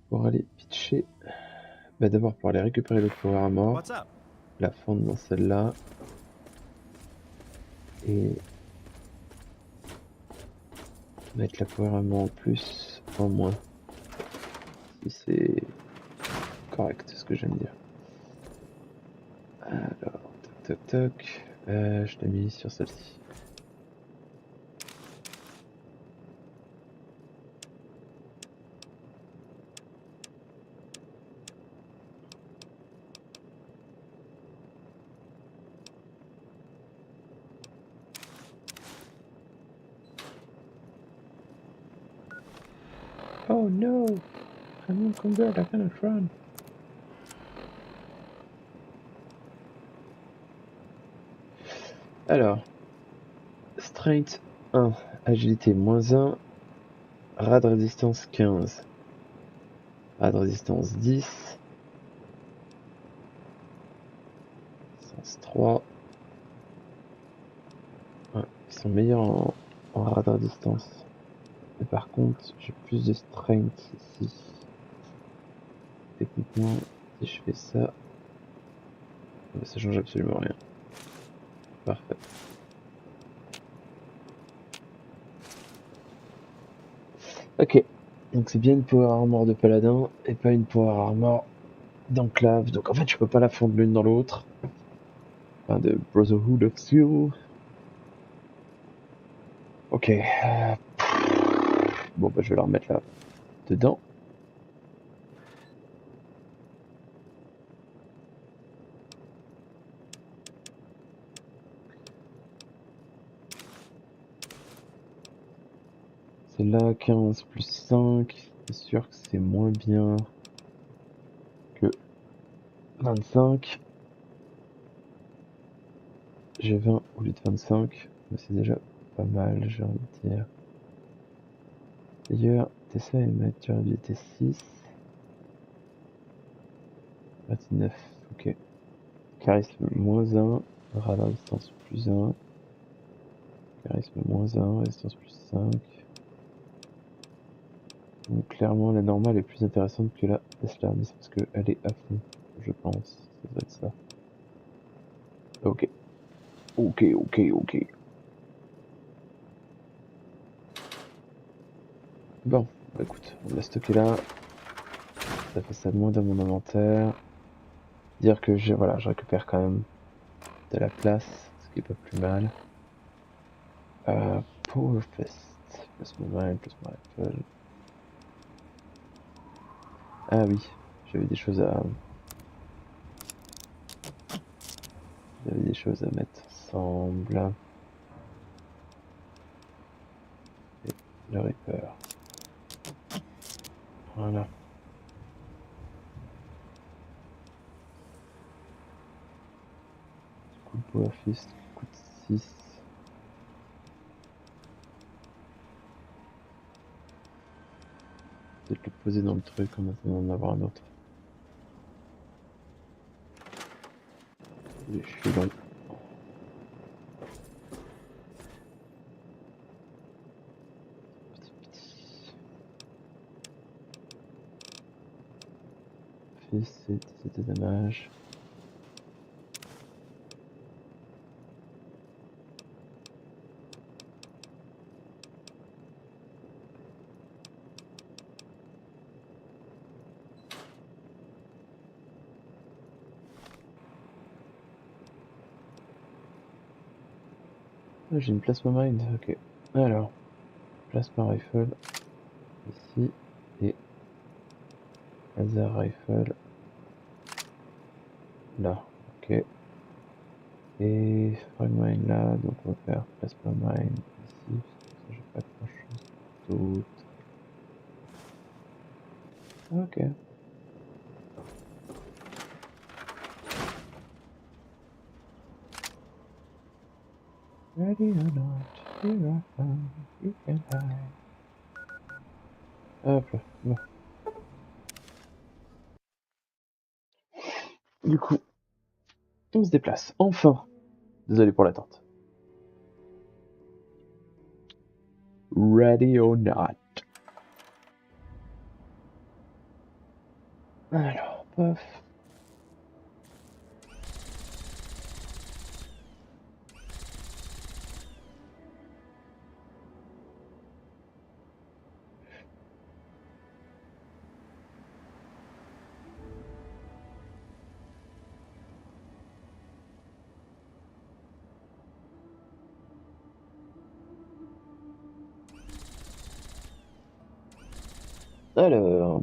Pour aller pitcher. Bah d'abord pour aller récupérer le power armor. La fendre dans celle-là. Et mettre la power armor en plus, en moins. Si c'est correct ce que j'aime dire. Alors, toc. Je l'ai mis sur celle-ci. Oh no! I'm not convert, I cannot run. Alors, strength 1, agilité -1, rad résistance 15, rad résistance 10, sens 3. Ouais, ils sont meilleurs en rad résistance. Mais par contre, j'ai plus de strength ici. Techniquement, si je fais ça, ça change absolument rien. Parfait. Ok, donc c'est bien une power armor de paladin et pas une power armor d'enclave. Donc en fait, je peux pas la fondre l'une dans l'autre. Enfin, de Brotherhood of Steel. Ok. Bon, bah je vais la remettre là dedans. Celle-là, 15 plus 5, c'est sûr que c'est moins bien que 25. J'ai 20 au lieu de 25, mais c'est déjà pas mal, j'ai envie de dire. D'ailleurs, Tessa et mettre durabilité 6. 29, ok. Charisme -1, radar distance +1. Charisme -1, résistance +5. Donc clairement la normale est plus intéressante que la Tesla, mais c'est parce qu'elle est à fond, je pense. Ça doit être ça. Ok. Ok. Bon, bah écoute, on va stocker là. Ça fait ça de moins dans mon inventaire. Dire que je récupère quand même de la place, ce qui est pas plus mal. Power Fest, plasma rifle. Ah oui, j'avais des choses à mettre ensemble. Et le Reaper. Voilà. Du coup, le Power Fist qui coûte 6. Peut-être le poser dans le truc en attendant d'en avoir un autre. Je suis long. Fils, c'est 17 de dommage. Ah, j'ai une plasma mine, ok. Alors, plasma rifle ici et laser rifle là, ok. Et frag mine là, donc on va faire plasma mine ici, parce que j'ai pas grand chose d'autre. Ok. Ready or not, here I come, you can hide. Hop là, bon. Du coup, on se déplace, enfin. Désolé pour l'attente. Ready or not. Alors, paf. Alors.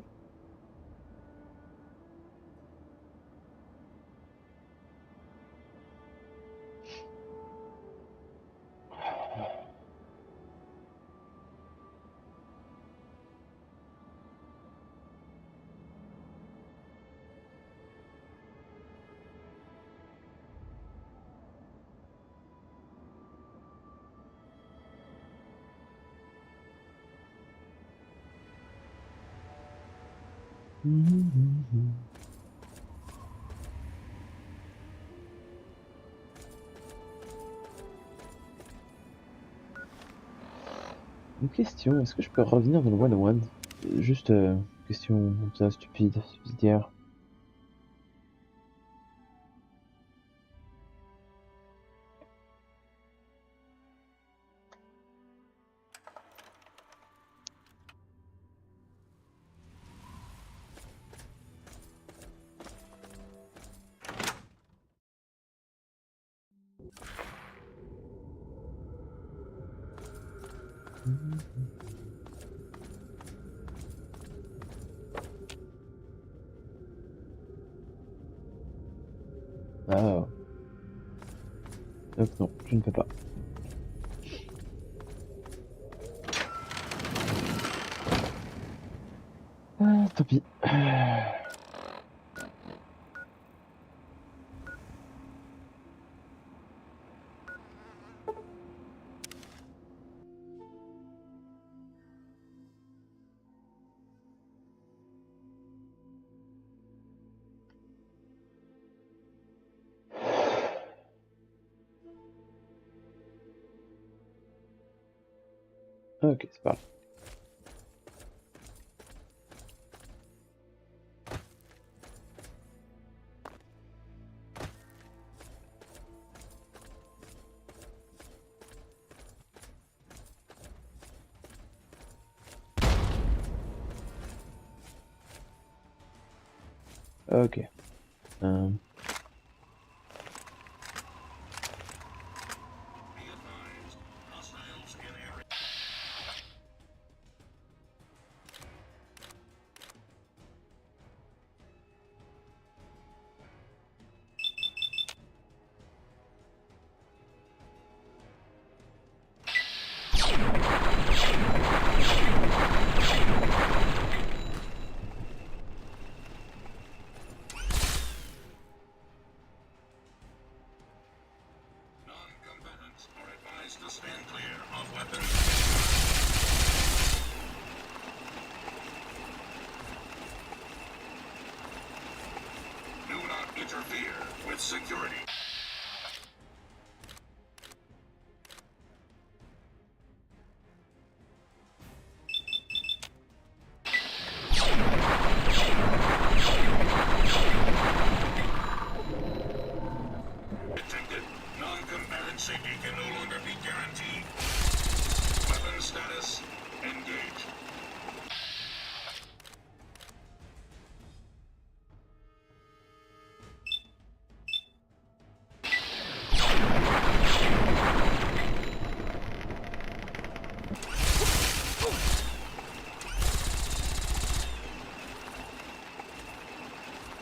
Une question, est-ce que je peux revenir dans le one-on-one? Juste question comme ça, stupide, subsidiaire. Ah. Donc non, je ne peux pas. Ah, tant pis. Ok, c'est pas grave. Ok. Interfere with security. Detected. Non-combatant safety can no longer be guaranteed. Weapon status engaged.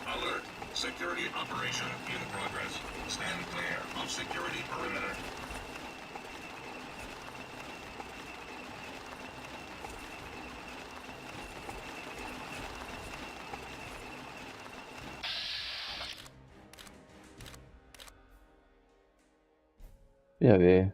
Alert. Security operation in progress. Stand clear of security perimeter. Il y avait...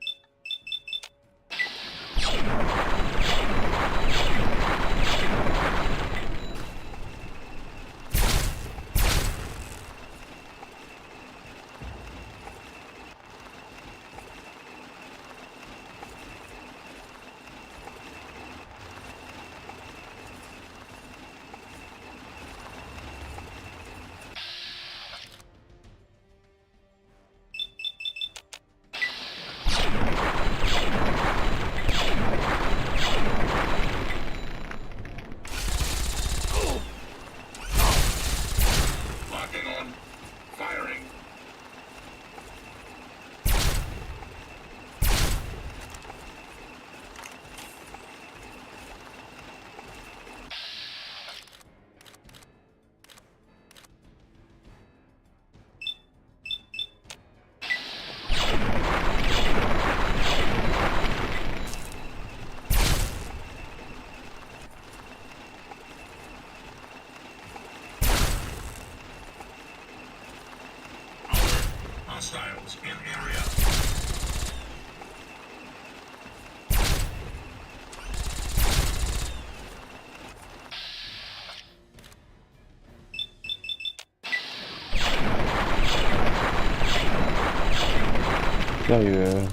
Sérieux.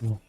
Non.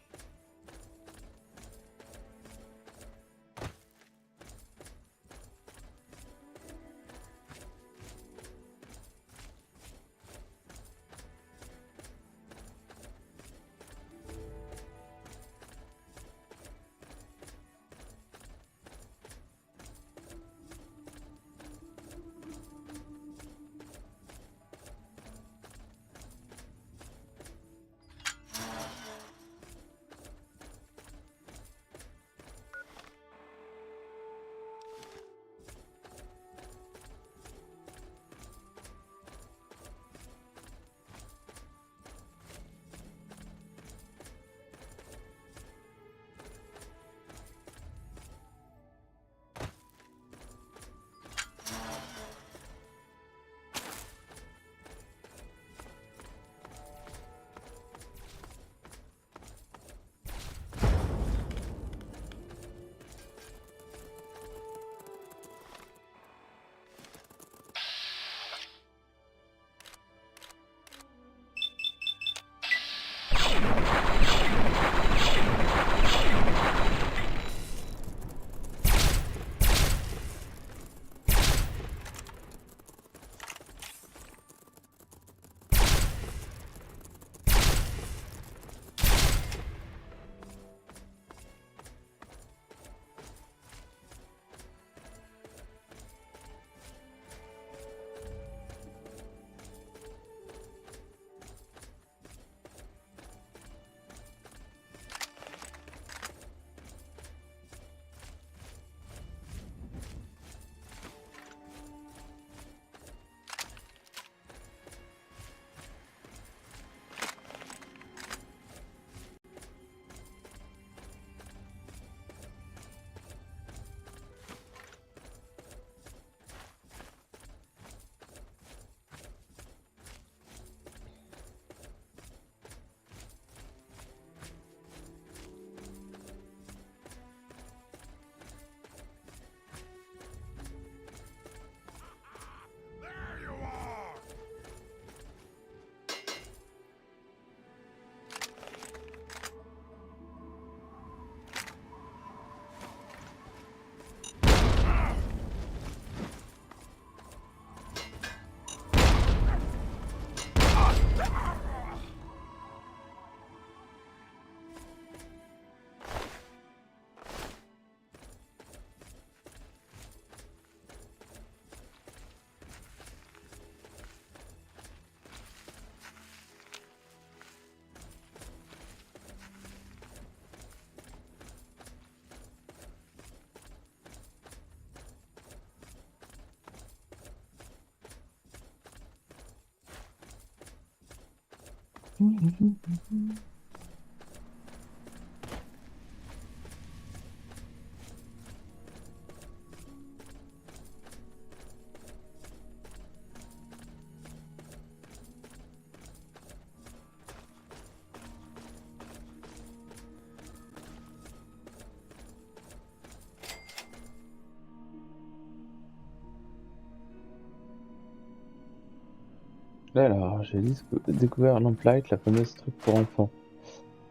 Alors, j'ai découvert Lamplight, la fameuse truc pour enfants.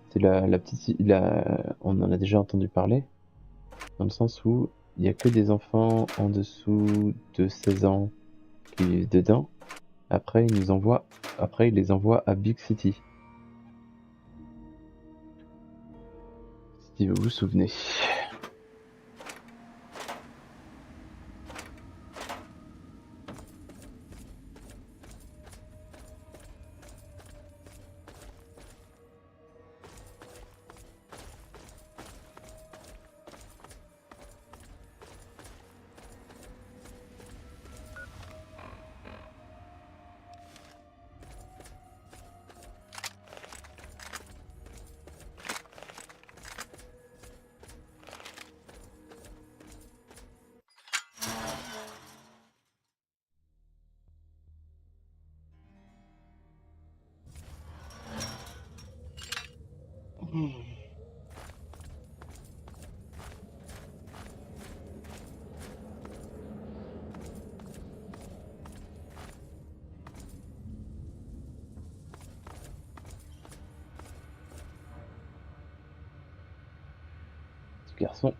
C'est la petite... on en a déjà entendu parler, dans le sens où il n'y a que des enfants en dessous de 16 ans qui vivent dedans. Après, ils les envoient à Big City. Si vous vous souvenez. Ce garçon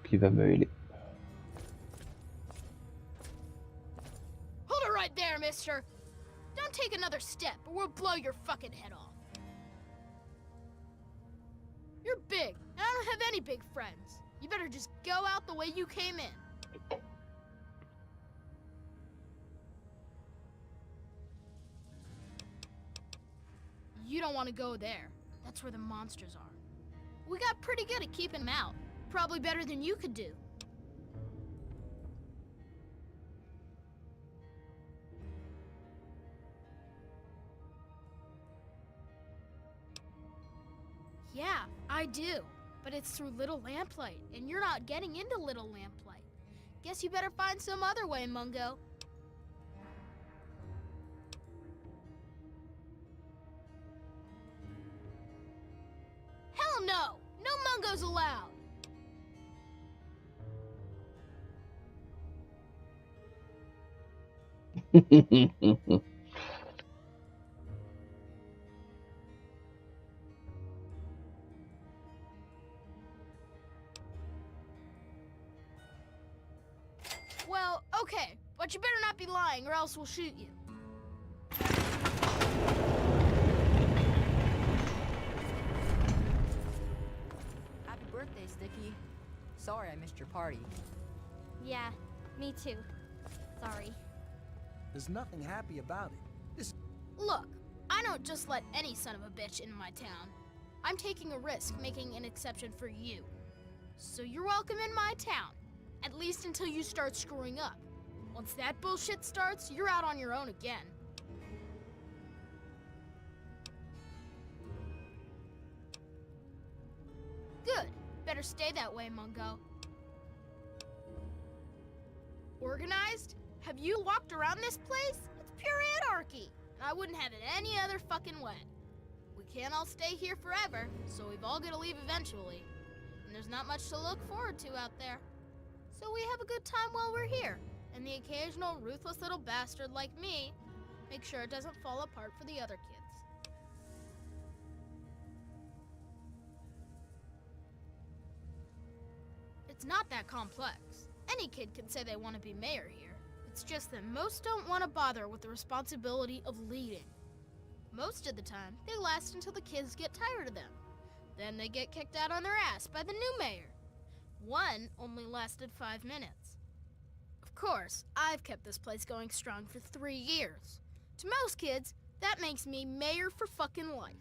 qui va me héler. Hold it right there, mister. Don't take another step or we'll blow your fucking head off. You're big, and I don't have any big friends. You better just go out the way you came in. You don't want to go there. That's where the monsters are. We got pretty good at keeping them out. Probably better than you could do. Yeah, I do. But it's through Little Lamplight, and you're not getting into Little Lamplight. Guess you better find some other way, Mungo. Hell no! No Mungos allowed! Well, okay, but you better not be lying or else we'll shoot you. Happy birthday, Sticky. Sorry I missed your party. Yeah, me too. Sorry. There's nothing happy about it. Look, I don't just let any son of a bitch in my town. I'm taking a risk making an exception for you. So you're welcome in my town, at least until you start screwing up. Once that bullshit starts, you're out on your own again. Good. Better stay that way, Mungo. Organized? Have you walked around this place? It's pure anarchy. And I wouldn't have it any other fucking way. We can't all stay here forever, so we've all got to leave eventually. And there's not much to look forward to out there. So we have a good time while we're here. And the occasional ruthless little bastard like me make sure it doesn't fall apart for the other kids. It's not that complex. Any kid can say they want to be mayor here. It's just that most don't want to bother with the responsibility of leading. Most of the time, they last until the kids get tired of them. Then they get kicked out on their ass by the new mayor. One only lasted 5 minutes. Of course, I've kept this place going strong for 3 years. To most kids, that makes me mayor for fucking life.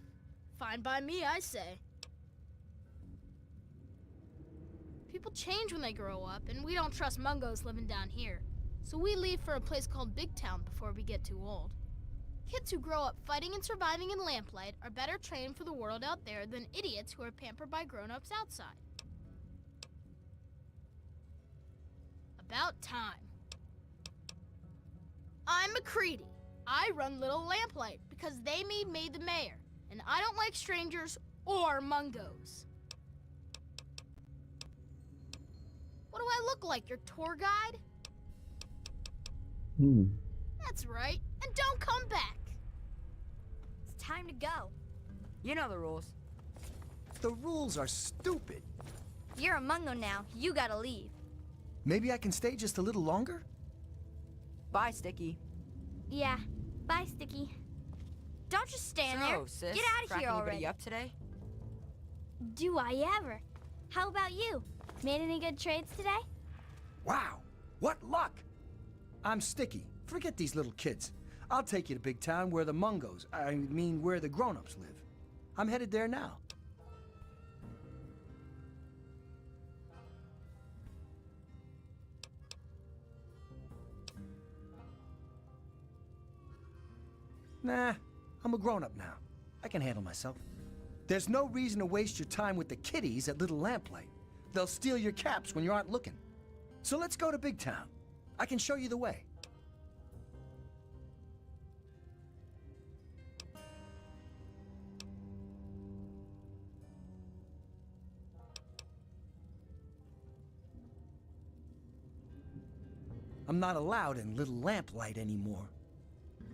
Fine by me, I say. People change when they grow up, and we don't trust Mungos living down here. So we leave for a place called Big Town before we get too old. Kids who grow up fighting and surviving in Lamplight are better trained for the world out there than idiots who are pampered by grown-ups outside. About time. I'm McCready. I run Little Lamplight because they made me the mayor, and I don't like strangers or Mungos. What do I look like, your tour guide? That's right, and don't come back. It's time to go. You know the rules. The rules are stupid. You're a Mungo now. You gotta leave. Maybe I can stay just a little longer? Bye, Sticky. Yeah. Bye, Sticky. Don't just stand there. Sis, Get out of here already. Anybody up today? Do I ever? How about you? Made any good trades today? Wow, what luck! I'm Sticky. Forget these little kids. I'll take you to Big Town where the Mungos, where the grown-ups live. I'm headed there now. Nah, I'm a grown-up now. I can handle myself. There's no reason to waste your time with the kiddies at Little Lamplight. They'll steal your caps when you aren't looking. So let's go to Big Town. I can show you the way. I'm not allowed in Little Lamplight anymore.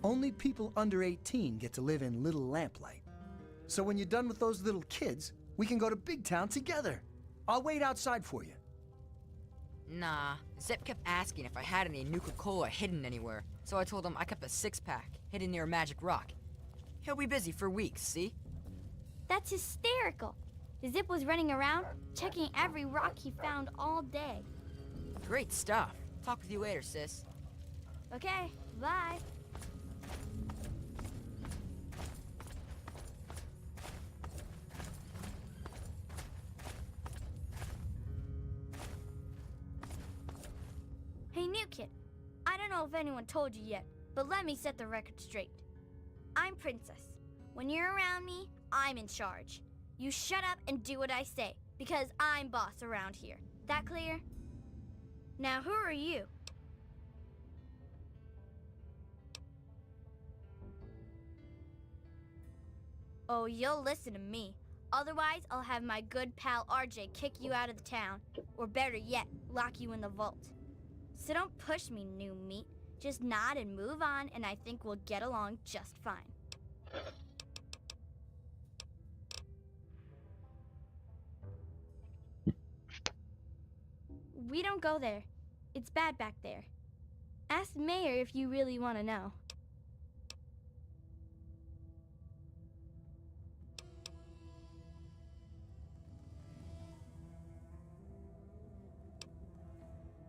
Only people under 18 get to live in Little Lamplight. So when you're done with those little kids, we can go to Big Town together. I'll wait outside for you. Nah, Zip kept asking if I had any Nuka-Cola hidden anywhere, so I told him I kept a six-pack hidden near a magic rock. He'll be busy for weeks, see? That's hysterical. Zip was running around, checking every rock he found all day. Great stuff. Talk with you later, sis. Okay, bye. Hey, new kid. I don't know if anyone told you yet, but let me set the record straight. I'm Princess. When you're around me, I'm in charge. You shut up and do what I say, because I'm boss around here. That clear? Now, who are you? Oh, you'll listen to me. Otherwise, I'll have my good pal RJ kick you out of the town, or better yet, lock you in the vault. So don't push me, new meat. Just nod and move on, and I think we'll get along just fine. We don't go there. It's bad back there. Ask Mayor if you really want to know.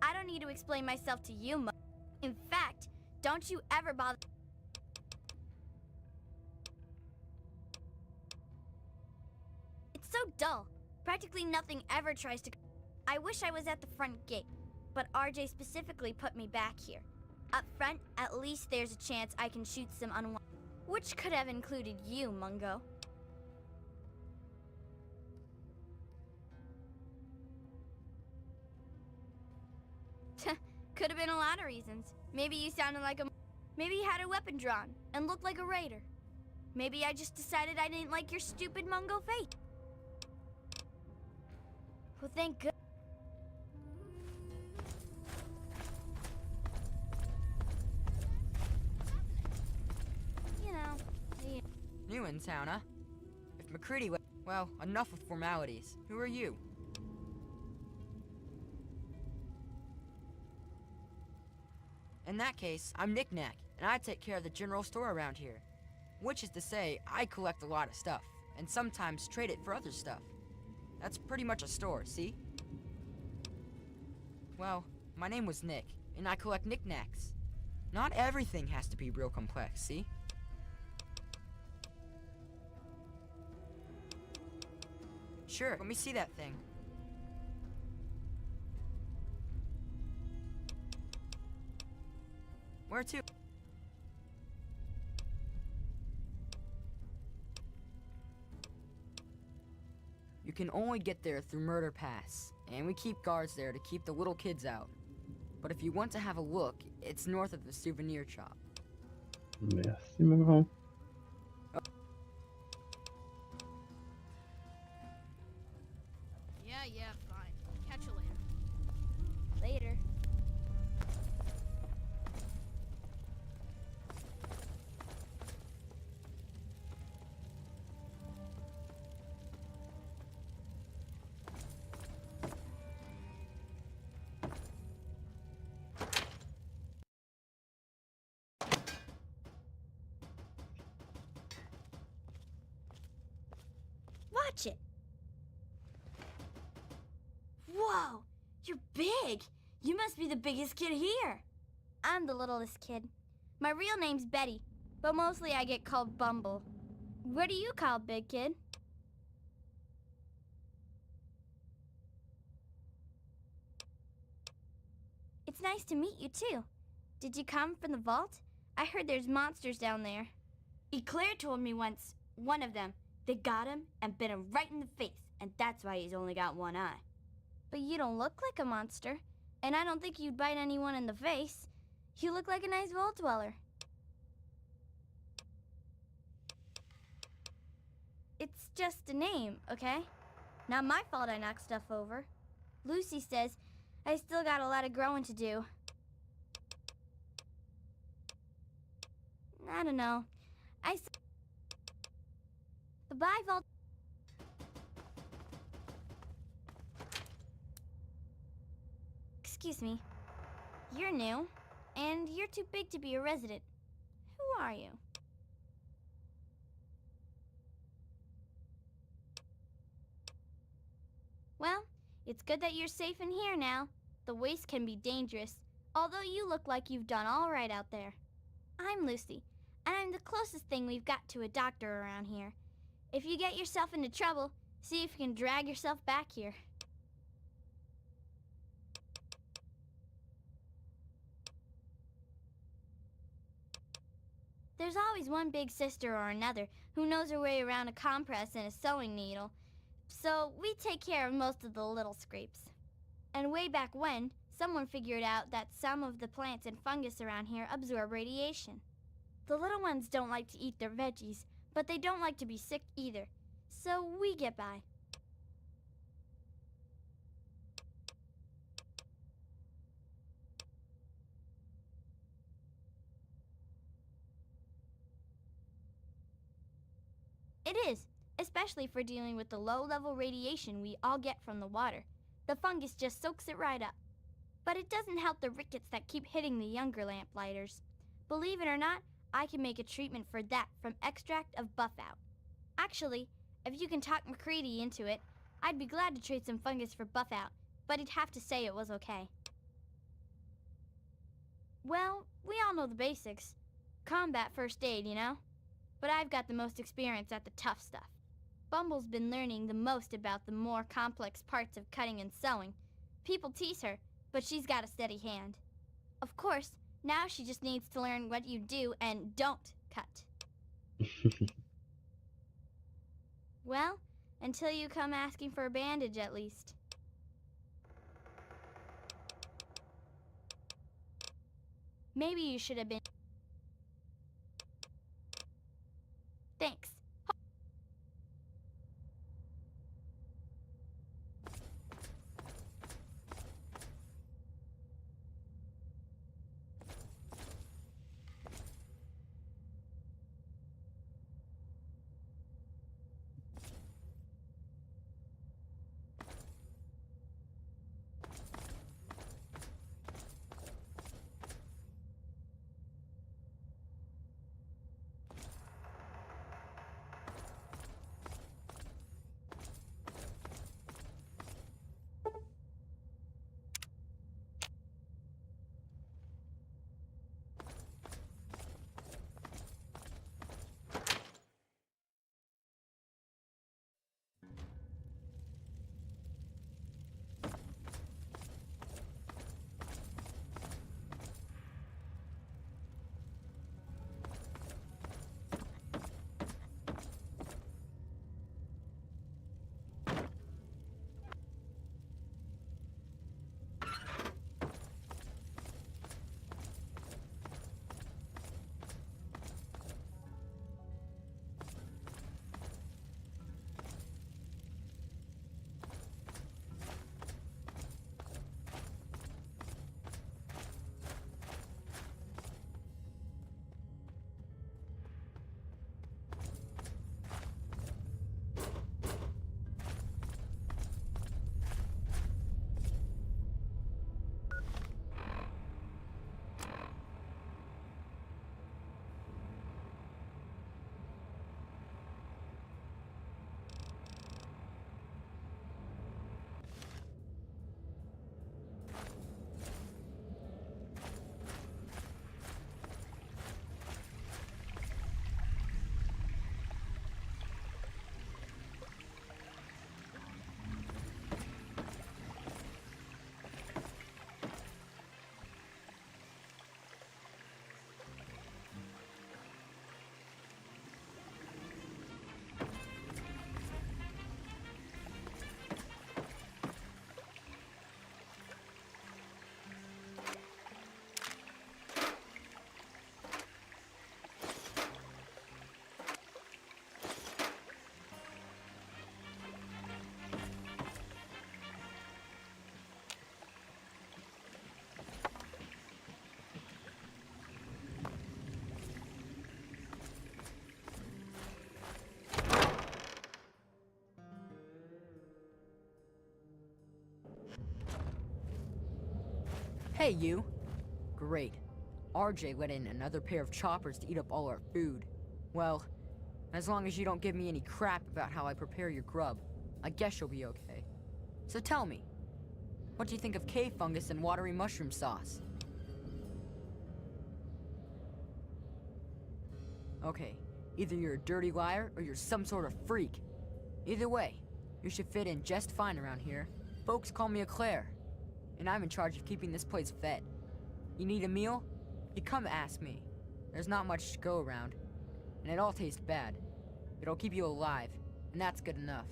I don't need to explain myself to you, Mo. In fact, don't you ever bother. It's so dull. Practically nothing ever tries to. I wish I was at the front gate, but RJ specifically put me back here. Up front, at least there's a chance I can shoot some unwanted. Which could have included you, Mungo. Could have been a lot of reasons. Maybe you sounded like a... Maybe you had a weapon drawn and looked like a raider. Maybe I just decided I didn't like your stupid Mungo fate. Well, thank goodness. You know, New in town, huh? If McCready well, enough with formalities. Who are you? In that case, I'm Knick-Knack, and I take care of the general store around here. Which is to say, I collect a lot of stuff, and sometimes trade it for other stuff. That's pretty much a store, see? Well, my name was Nick, and I collect knickknacks. Not everything has to be real complex, see? Sure, let me see that thing. Where to? You can only get there through Murder Pass, and we keep guards there to keep the little kids out. But if you want to have a look, it's north of the souvenir shop. Merci, mon grand. Yeah, fine. Catch you later. Later. Watch it. Whoa, you're big. You must be the biggest kid here. I'm the littlest kid. My real name's Betty, but mostly I get called Bumble. What are you called, big kid? It's nice to meet you, too. Did you come from the vault? I heard there's monsters down there. Eclair told me once, one of them, they got him and bit him right in the face, and that's why he's only got one eye. But you don't look like a monster, and I don't think you'd bite anyone in the face. You look like a nice vault dweller. It's just a name, okay? Not my fault I knocked stuff over. Lucy says I still got a lot of growing to do. I don't know. The bivault... Excuse me. You're new, and you're too big to be a resident. Who are you? Well, it's good that you're safe in here now. The waste can be dangerous, although you look like you've done all right out there. I'm Lucy, and I'm the closest thing we've got to a doctor around here. If you get yourself into trouble, see if you can drag yourself back here. There's always one big sister or another who knows her way around a compress and a sewing needle, so we take care of most of the little scrapes. And way back when, someone figured out that some of the plants and fungus around here absorb radiation. The little ones don't like to eat their veggies, but they don't like to be sick either, so we get by. It is, especially for dealing with the low-level radiation we all get from the water. The fungus just soaks it right up. But it doesn't help the rickets that keep hitting the younger lamplighters. Believe it or not, I can make a treatment for that from extract of buffout. Actually, if you can talk McCready into it, I'd be glad to trade some fungus for buffout, but he'd have to say it was okay. Well, we all know the basics. Combat first aid, you know? But I've got the most experience at the tough stuff. Bumble's been learning the most about the more complex parts of cutting and sewing. People tease her, but she's got a steady hand. Of course, now she just needs to learn what you do and don't cut. Well, until you come asking for a bandage at least. Maybe you should have been... Thanks. Hey, you. Great. RJ let in another pair of choppers to eat up all our food. Well, as long as you don't give me any crap about how I prepare your grub, I guess you'll be okay. So tell me, what do you think of cave fungus and watery mushroom sauce? Okay, either you're a dirty liar or you're some sort of freak. Either way, you should fit in just fine around here. Folks call me Eclair, and I'm in charge of keeping this place fed. You need a meal? You come ask me. There's not much to go around, and it all tastes bad. But it'll keep you alive, and that's good enough.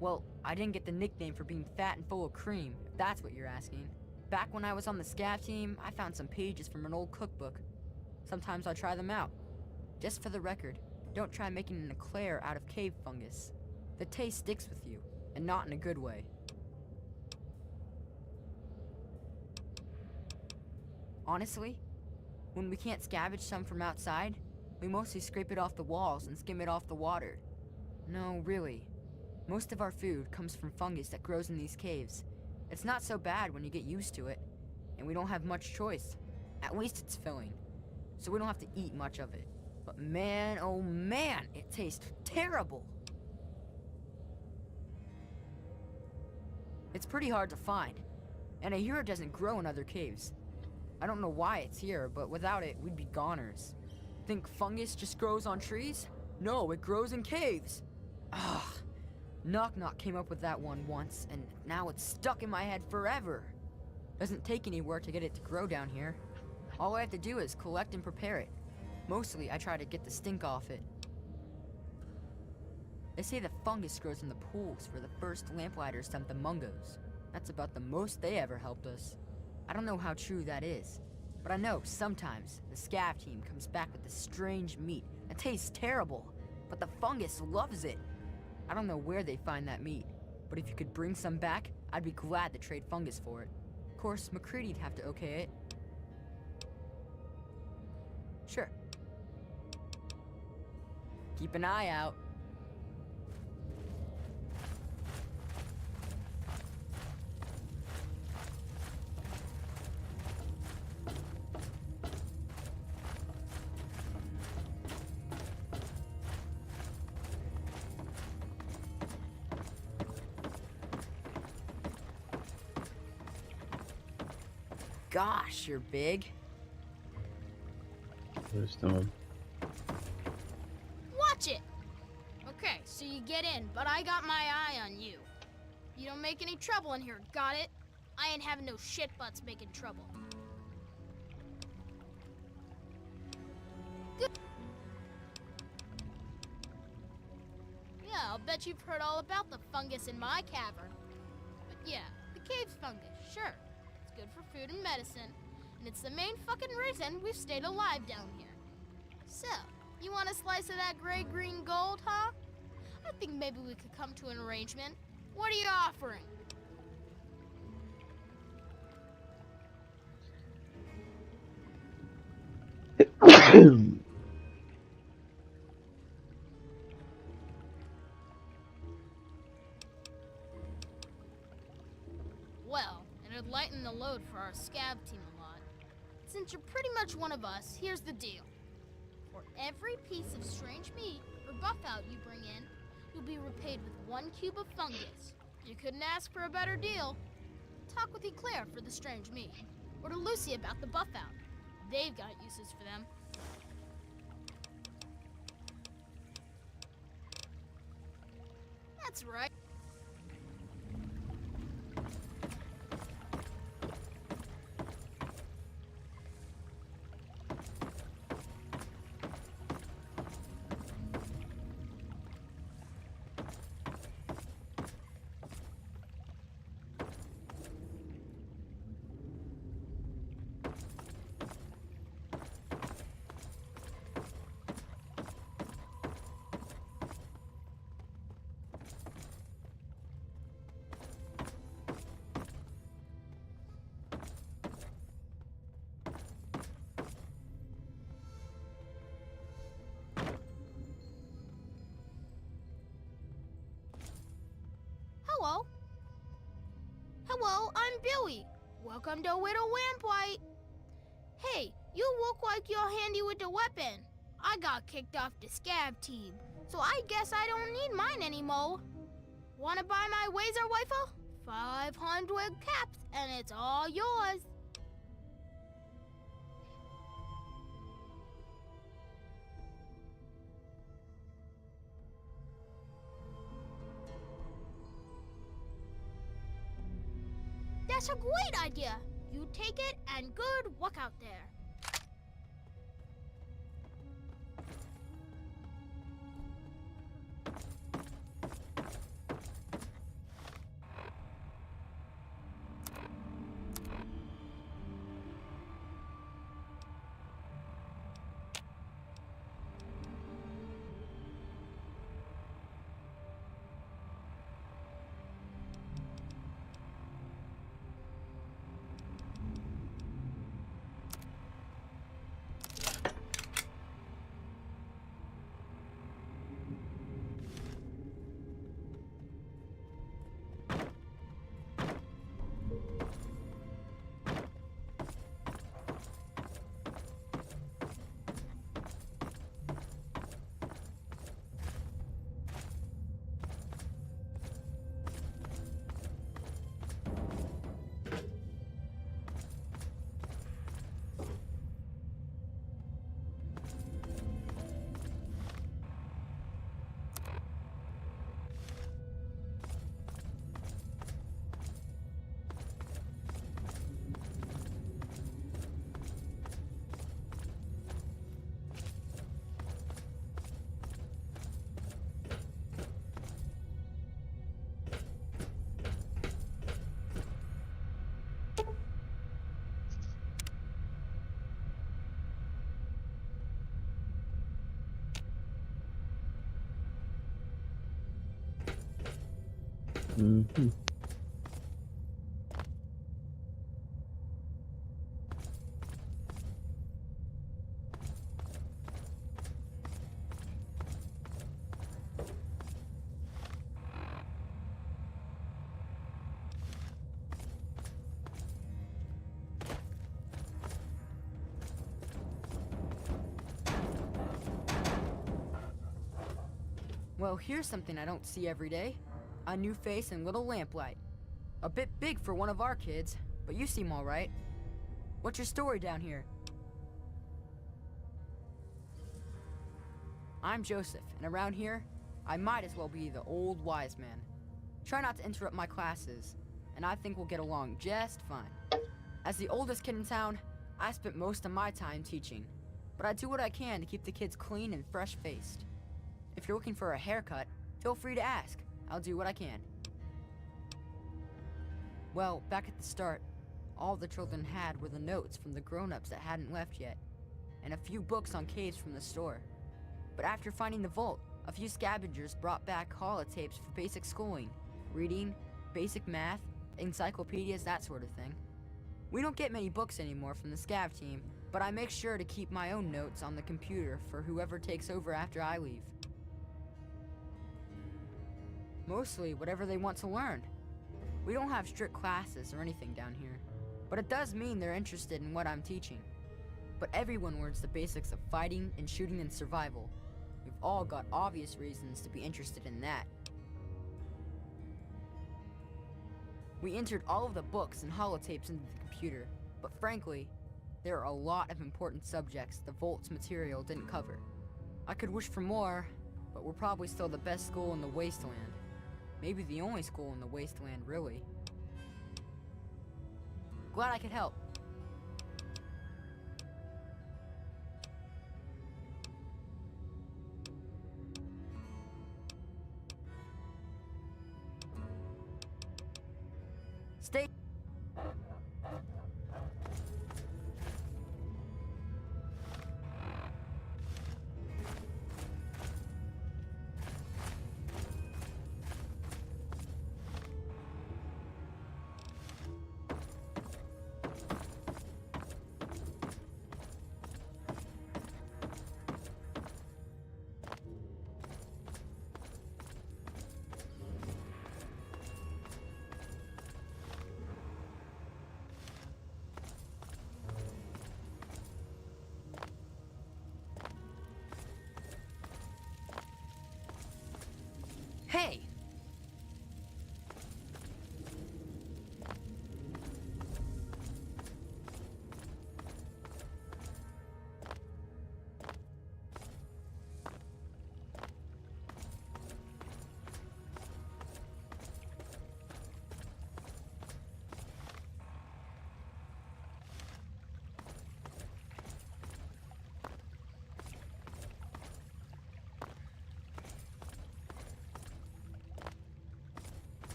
Well, I didn't get the nickname for being fat and full of cream, if that's what you're asking. Back when I was on the scav team, I found some pages from an old cookbook. Sometimes I try them out. Just for the record, don't try making an eclair out of cave fungus. The taste sticks with you, and not in a good way. Honestly, when we can't scavenge some from outside, we mostly scrape it off the walls and skim it off the water. No, really. Most of our food comes from fungus that grows in these caves. It's not so bad when you get used to it, and we don't have much choice. At least it's filling, so we don't have to eat much of it. But man, oh man, it tastes terrible! It's pretty hard to find, and I hear it doesn't grow in other caves. I don't know why it's here, but without it, we'd be goners. Think fungus just grows on trees? No, it grows in caves! Ugh. Knock Knock came up with that one once, and now it's stuck in my head forever. Doesn't take any work to get it to grow down here. All I have to do is collect and prepare it. Mostly, I try to get the stink off it. They say the fungus grows in the pools where the first lamplighters dumped the mungos. That's about the most they ever helped us. I don't know how true that is, but I know sometimes the scav team comes back with this strange meat that tastes terrible, but the fungus loves it. I don't know where they find that meat, but if you could bring some back, I'd be glad to trade fungus for it. Of course, McCready'd have to okay it. Sure. Keep an eye out. Gosh, you're big. Watch it! Okay, so you get in, but I got my eye on you. You don't make any trouble in here, got it? I ain't having no shit butts making trouble. Good. Yeah, I'll bet you've heard all about the fungus in my cavern. But yeah, the cave's fungus, sure. It's good for food and medicine, and it's the main fucking reason we've stayed alive down here. So, you want a slice of that gray-green gold, huh? I think maybe we could come to an arrangement. What are you offering? Well, it'd lighten the load for our scav team a lot. Since you're pretty much one of us, here's the deal. For every piece of strange meat or buff out you bring in, you'll be repaid with 1 cube of fungus. You couldn't ask for a better deal. Talk with Eclair for the strange meat, or to Lucy about the buff out. They've got uses for them. That's right. Hello, I'm Billy. Welcome to Widow Lamplight. Hey, you look like you're handy with the weapon. I got kicked off the scav team, so I guess I don't need mine anymore. Wanna buy my laser rifle? 500 caps, and it's all yours. That's a great idea. You take it, and good luck out there. Mm-hmm. Well, here's something I don't see every day. A new face and little lamplight. A bit big for one of our kids, but you seem all right. What's your story down here? I'm Joseph, and around here, I might as well be the old wise man. Try not to interrupt my classes, and I think we'll get along just fine. As the oldest kid in town, I spent most of my time teaching, but I do what I can to keep the kids clean and fresh-faced. If you're looking for a haircut, feel free to ask. I'll do what I can. Well, back at the start, all the children had were the notes from the grown-ups that hadn't left yet, and a few books on caves from the store. But after finding the vault, a few scavengers brought back holotapes for basic schooling, reading, basic math, encyclopedias, that sort of thing. We don't get many books anymore from the scav team, but I make sure to keep my own notes on the computer for whoever takes over after I leave. Mostly whatever they want to learn. We don't have strict classes or anything down here, but it does mean they're interested in what I'm teaching. But everyone learns the basics of fighting and shooting and survival. We've all got obvious reasons to be interested in that. We entered all of the books and holotapes into the computer, but frankly, there are a lot of important subjects the Vault's material didn't cover. I could wish for more, but we're probably still the best school in the Wasteland. Maybe the only school in the Wasteland, really. Glad I could help. Stay.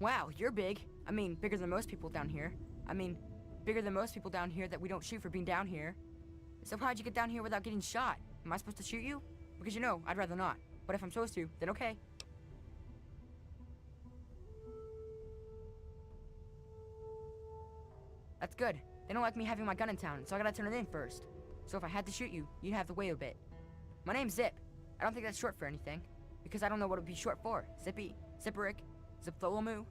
Wow, you're big. I mean, bigger than most people down here. I mean, bigger than most people down here that we don't shoot for being down here. So how'd you get down here without getting shot? Am I supposed to shoot you? Because you know, I'd rather not. But if I'm supposed to, then okay. That's good. They don't like me having my gun in town, so I gotta turn it in first. So if I had to shoot you, you'd have to wait a bit. My name's Zip. I don't think that's short for anything, because I don't know what it would be short for. Zippy, Zipperick, Ziptholomu.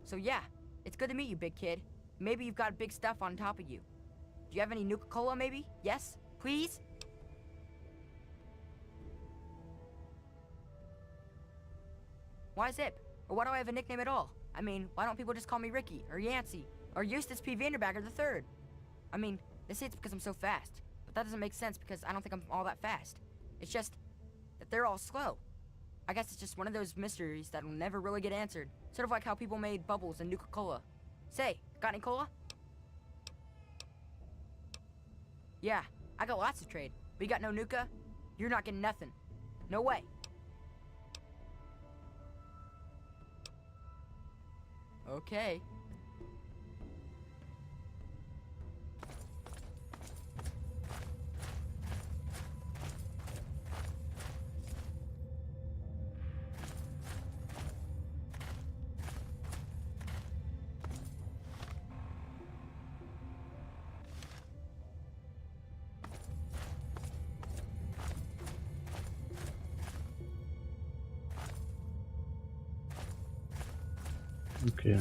So yeah, it's good to meet you, big kid. Maybe you've got big stuff on top of you. Do you have any Nuka-Cola, maybe? Yes? Please? Why Zip? Or why do I have a nickname at all? I mean, why don't people just call me Ricky, or Yancey, or Eustace P. Vanderbagger III? I mean, they say it's because I'm so fast, but that doesn't make sense because I don't think I'm all that fast. It's just that they're all slow. I guess it's just one of those mysteries that'll never really get answered. Sort of like how people made bubbles and Nuka-Cola. Say, got any cola? Yeah, I got lots of trade. But you got no Nuka? You're not getting nothing. No way. Okay. Ok.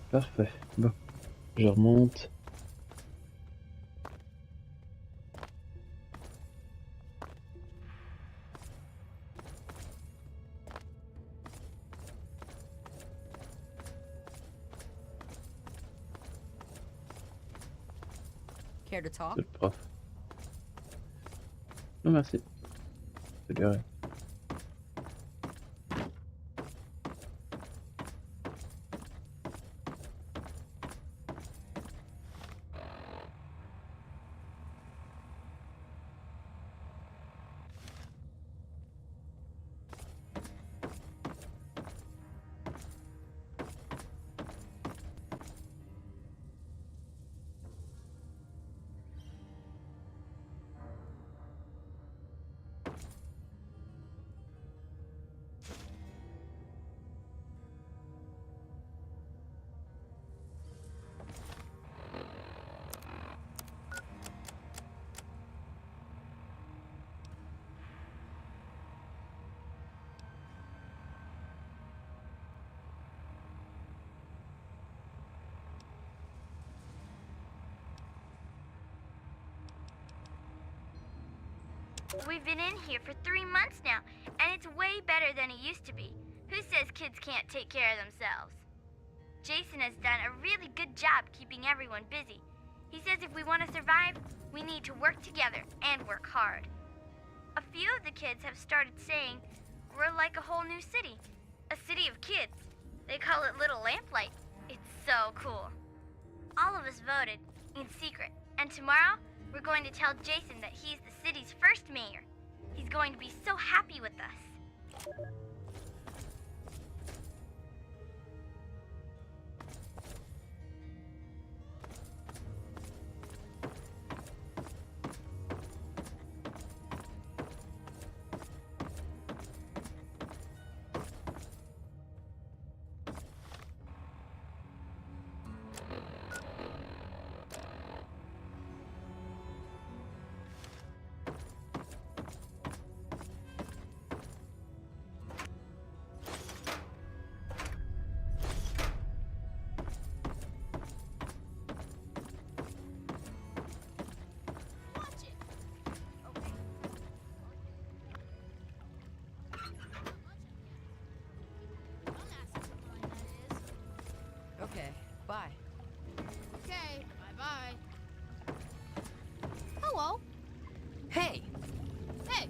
Parfait. Bon, je remonte. Care to talk? C'est le prof. Non, merci. C'est bien. We've been in here for 3 months now, and it's way better than it used to be. Who says kids can't take care of themselves? Jason has done a really good job keeping everyone busy. He says if we want to survive, we need to work together and work hard. A few of the kids have started saying we're like a whole new city. A city of kids. They call it Little Lamplight. It's so cool. All of us voted, in secret, and tomorrow, we're going to tell Jason that he's the city's first mayor. He's going to be so happy with us. Okay, bye. Okay, bye-bye. Hello. Hey! Hey!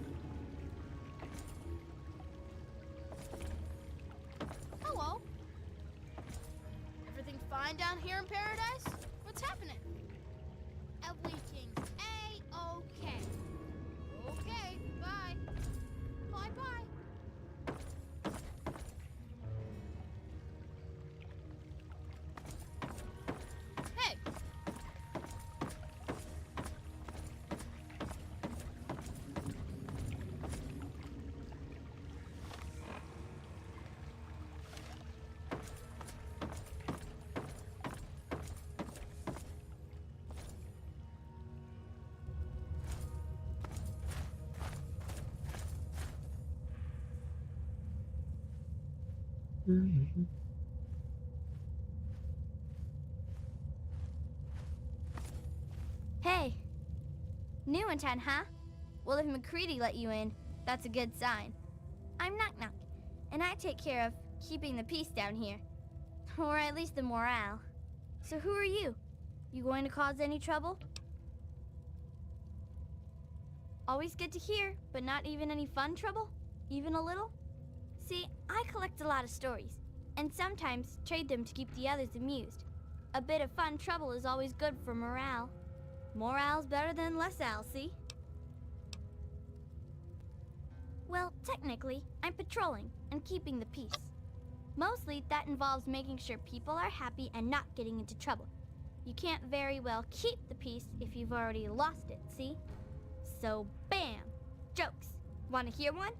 Hello. Everything fine down here in paradise? What's happening? Hey! New in town, huh? Well, if McCready let you in, that's a good sign. I'm Knock Knock, and I take care of keeping the peace down here. Or at least the morale. So who are you? You going to cause any trouble? Always good to hear, but not even any fun trouble? Even a little? See, I collect a lot of stories, and sometimes trade them to keep the others amused. A bit of fun trouble is always good for morale. Morale's better than less al, see? Well, technically, I'm patrolling and keeping the peace. Mostly, that involves making sure people are happy and not getting into trouble. You can't very well keep the peace if you've already lost it, see? So, bam! Jokes. Want to hear one?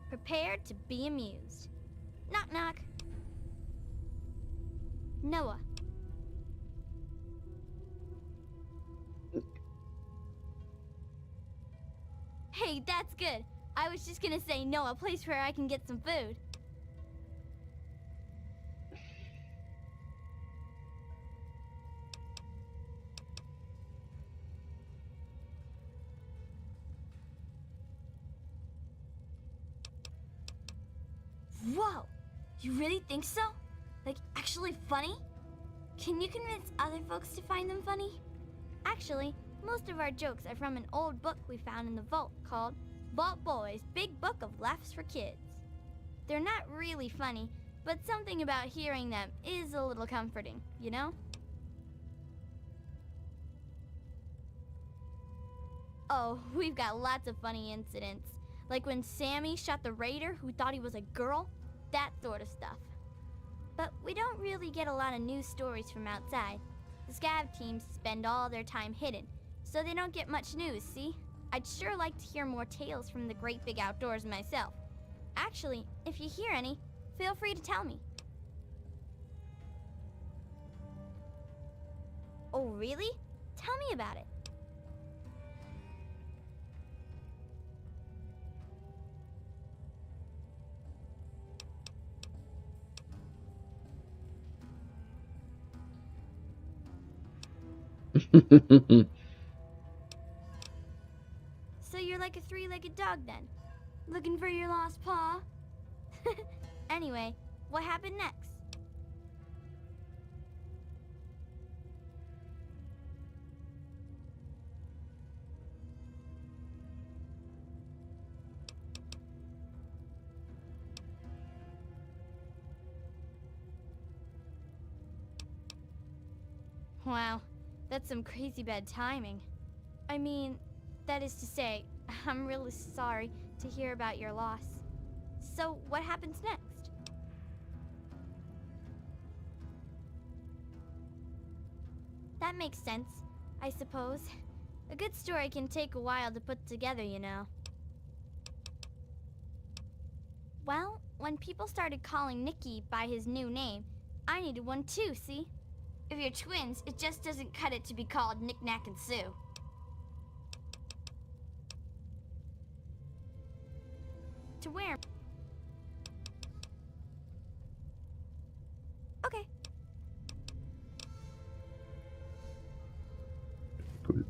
Prepared to be amused. Knock knock. Noah. Hey, that's good. I was just gonna say Noah, a place where I can get some food. Whoa! You really think so? Like, actually funny? Can you convince other folks to find them funny? Actually, most of our jokes are from an old book we found in the vault called Vault Boy's Big Book of Laughs for Kids. They're not really funny, but something about hearing them is a little comforting, you know? Oh, we've got lots of funny incidents. Like when Sammy shot the raider who thought he was a girl, that sort of stuff. But we don't really get a lot of news stories from outside. The scav teams spend all their time hidden, so they don't get much news, see? I'd sure like to hear more tales from the great big outdoors myself. Actually, if you hear any, feel free to tell me. Oh, really? Tell me about it. So you're like a three-legged dog then? Looking for your lost paw? Anyway, what happened next? Wow, that's some crazy bad timing. I mean, that is to say, I'm really sorry to hear about your loss. So, what happens next? That makes sense, I suppose. A good story can take a while to put together, you know. Well, when people started calling Nicky by his new name, I needed one too, see? If you're twins, it just doesn't cut it to be called Knick Knack and Sue. To wear. Okay. Cool.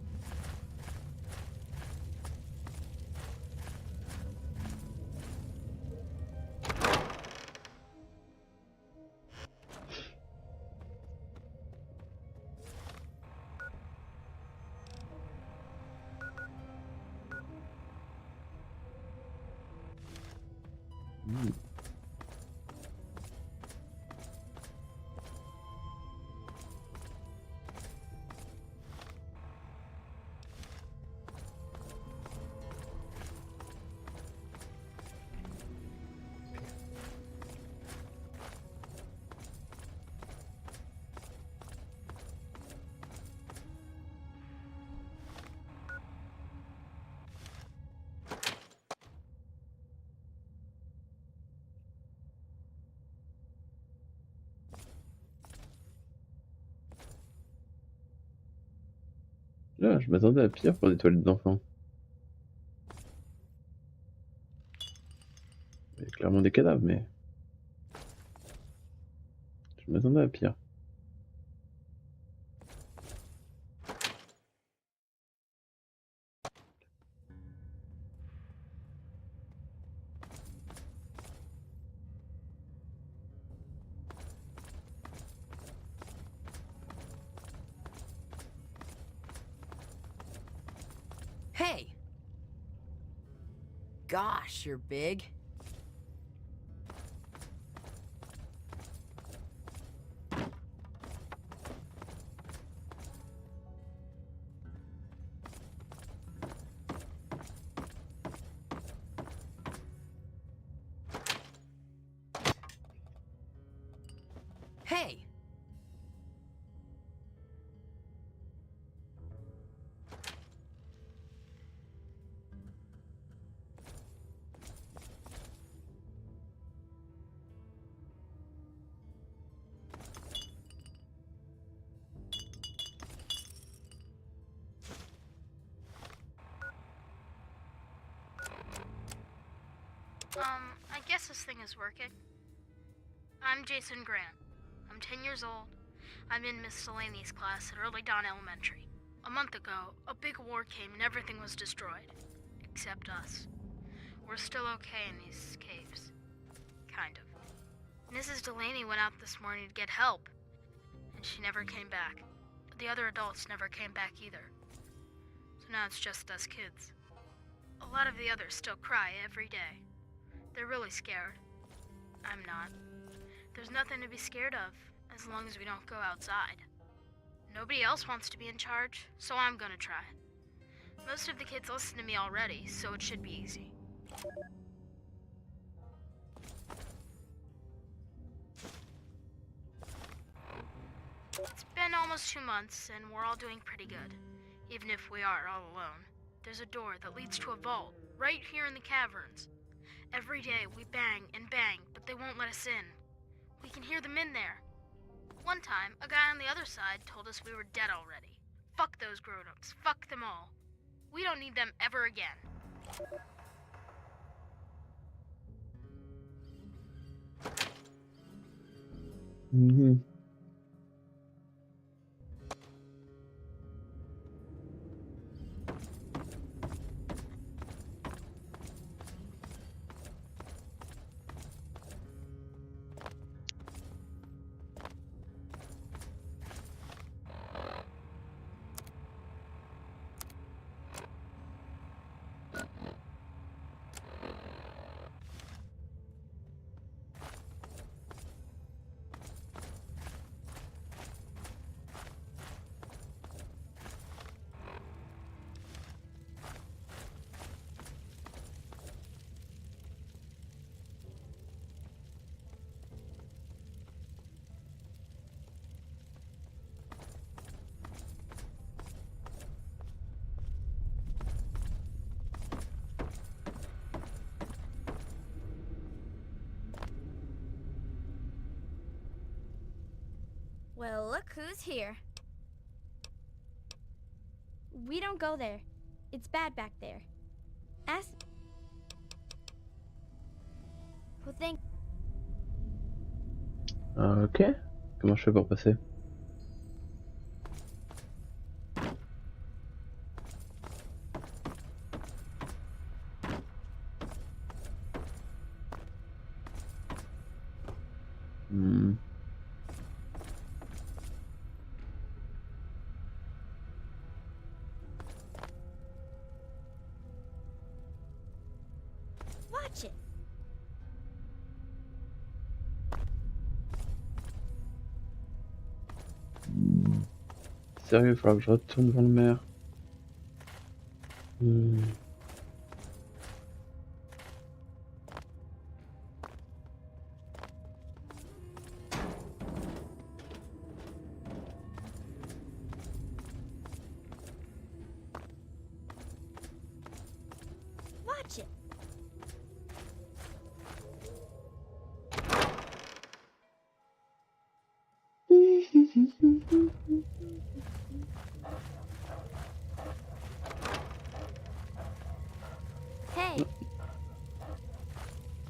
Là, je m'attendais à pire pour des toilettes d'enfants. Il y a clairement des cadavres, mais... Je m'attendais à pire. Hey! Gosh, you're big. Hey! I guess this thing is working. I'm Jason Grant. I'm 10 years old. I'm in Miss Delaney's class at Early Dawn Elementary. A month ago, a big war came and everything was destroyed. Except us. We're still okay in these caves. Kind of. Mrs. Delaney went out this morning to get help, and she never came back. The other adults never came back either. So now it's just us kids. A lot of the others still cry every day. They're really scared. I'm not. There's nothing to be scared of, as long as we don't go outside. Nobody else wants to be in charge, so I'm gonna try. Most of the kids listen to me already, so it should be easy. It's been almost 2 months, and we're all doing pretty good. Even if we are all alone. There's a door that leads to a vault, right here in the caverns. Every day we bang and bang, but they won't let us in. We can hear them in there. One time, a guy on the other side told us we were dead already. Fuck those grown-ups. Fuck them all. We don't need them ever again. Mm-hmm. Well, look who's here. We don't go there. It's bad back there. Ask... Well, thank... Ok. Comment je fais pour passer? Watch it. Sérieux, il va falloir que je retourne devant le maire. Watch it.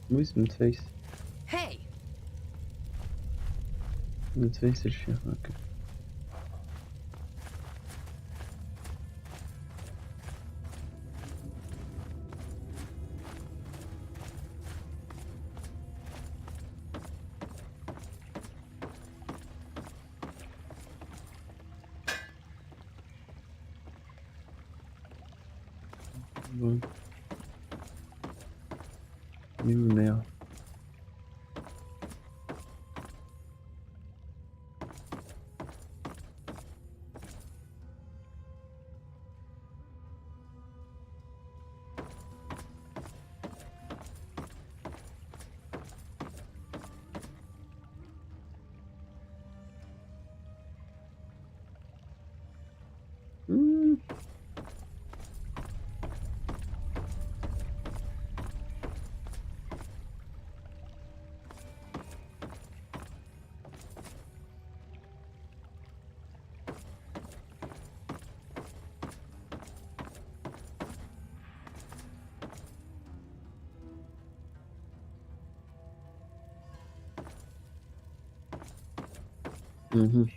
Oui, Smoothface. Hey! Smoothface, c'est le chien. Ok. Bon. Et où merde. Mhm.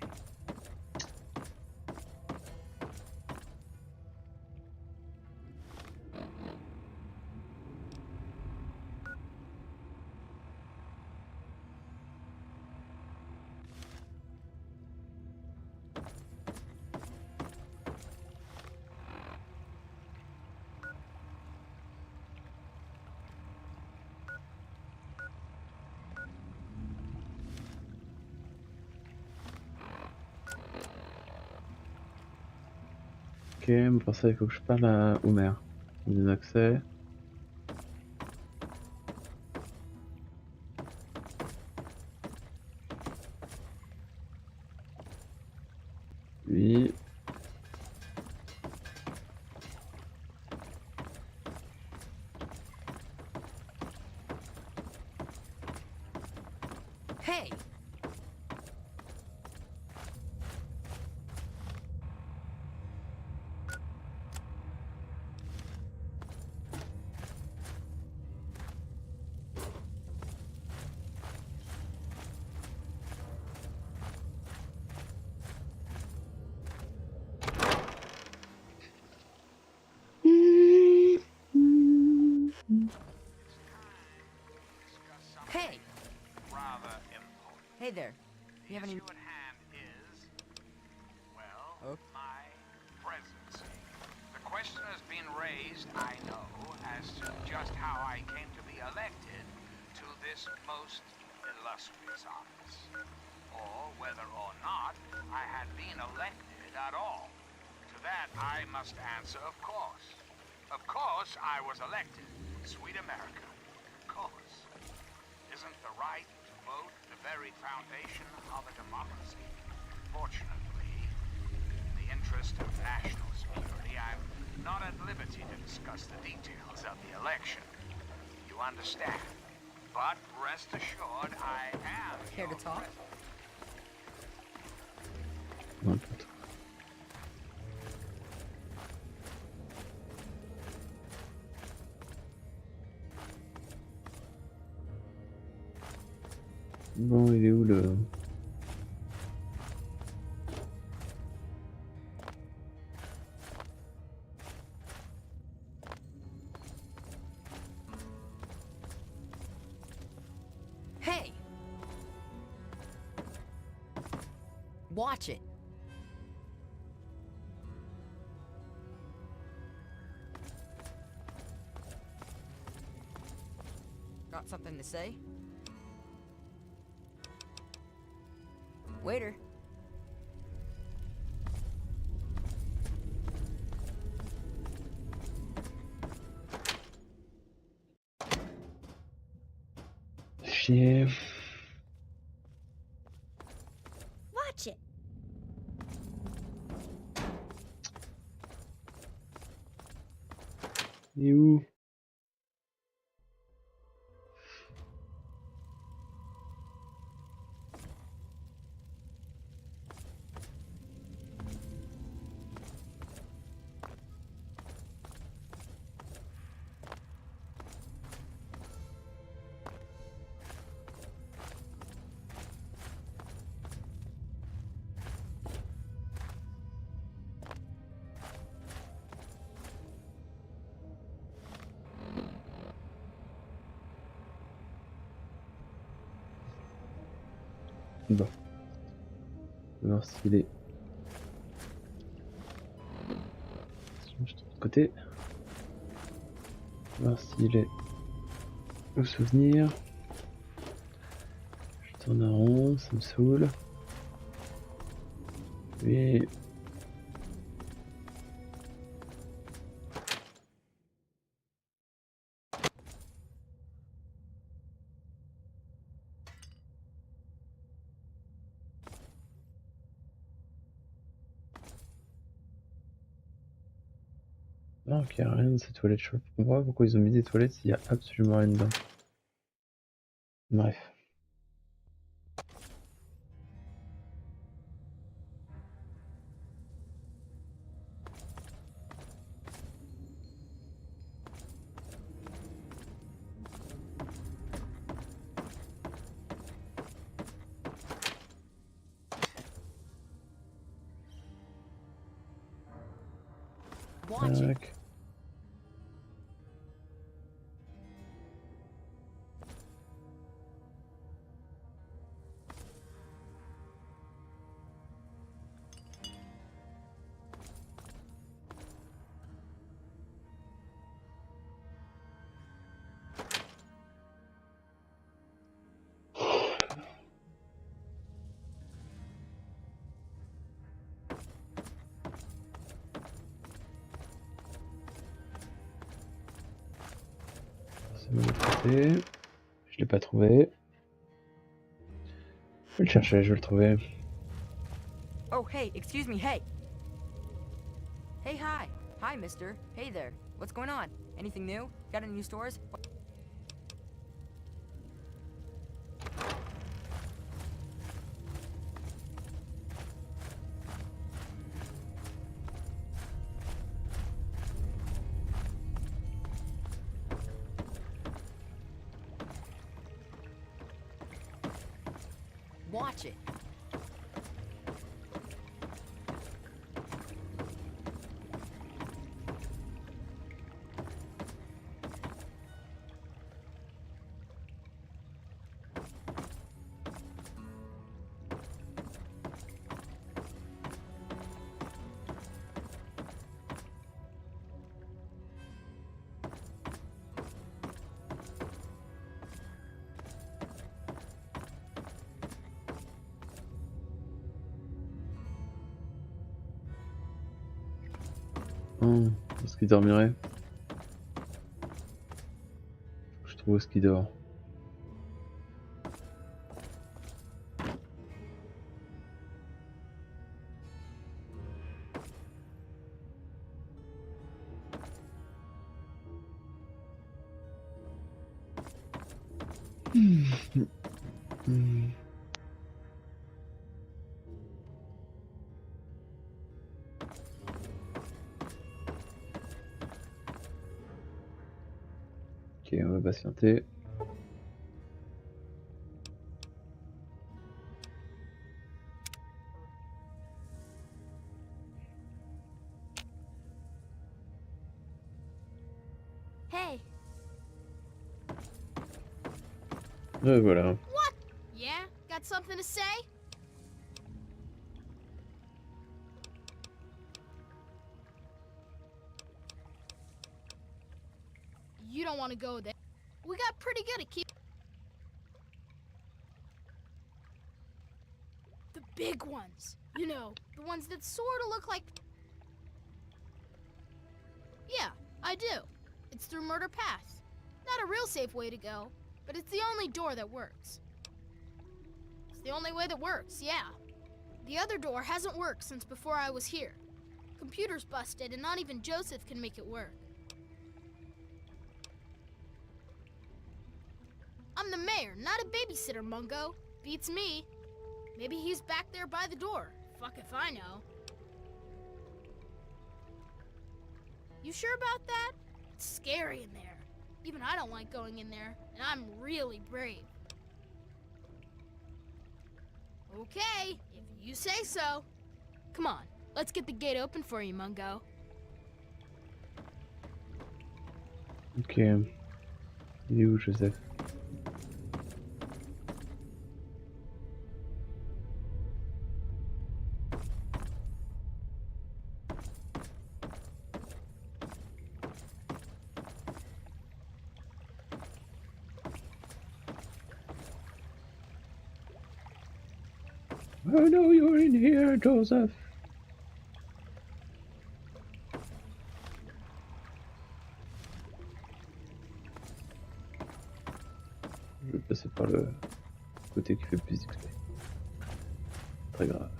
Ok, mais pour ça il faut que je parle à Homer. Des accès. Lui. Hey! Hey! Rather important. Hey there. You have any... issue at hand is, well, my presidency. The question has been raised, I know, as to just how I came to be elected to this most illustrious office, or whether or not I had been elected at all. To that I must answer, of course. Of course I was elected. Sweet America. Of course. Isn't the right to vote the very foundation of a democracy? Fortunately, in the interest of national security, I'm not at liberty to discuss the details of the election. You understand? But rest assured, I am. Care to talk? Non, pas trop. Bon, il est où le... Hey! Watch it. Got something to say? Waiter. Chier. Watch it. Il est où? Bon. On va voir s'il est... Si je de côté. On va voir s'il est au souvenir. Je tourne en rond, ça me saoule. Oui. Non, ok, rien de ces toilettes. Je comprends pas pourquoi ils ont mis des toilettes s'il y a absolument rien dedans. Bref. Tac. C'est de l'autre côté. Je l'ai pas trouvé. Je vais le chercher, je vais le trouver. Oh, hey, excuse me, hey! Hey, hi! Hi, mister. Hey there. What's going on? Anything new? Got any new stores? Watch it. Oh, est-ce qu'il dormirait? Faut que je trouve où est-ce qu'il dort. Ok, on va patienter. Hey. Et voilà. What? Yeah? Got something to say? You don't want to go there. We got pretty good at keep the big ones. You know, the ones that sort of look like... Yeah, I do. It's through Murder Pass. Not a real safe way to go, but it's the only door that works. It's the only way that works, yeah. The other door hasn't worked since before I was here. Computer's busted and not even Joseph can make it work. I'm the mayor, not a babysitter, Mungo. Beats me. Maybe he's back there by the door. Fuck if I know. You sure about that? It's scary in there. Even I don't like going in there, and I'm really brave. Okay, if you say so. Come on, let's get the gate open for you, Mungo. Ok. Il est où, Joseph? I know you're in here, Joseph. Je vais passer par le côté qui fait plus d'XP. Très grave.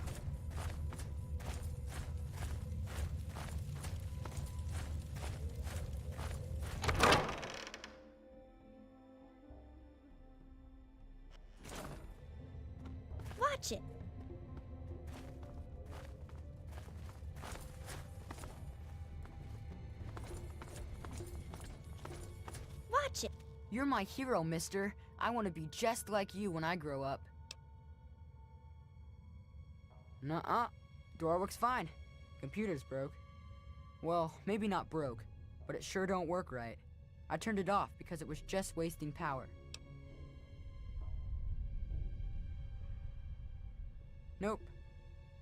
Watch it. Watch it. You're my hero, mister. I want to be just like you when I grow up. Nuh-uh. Door looks fine. Computer's broke. Well, maybe not broke, but it sure don't work right. I turned it off because it was just wasting power. Nope.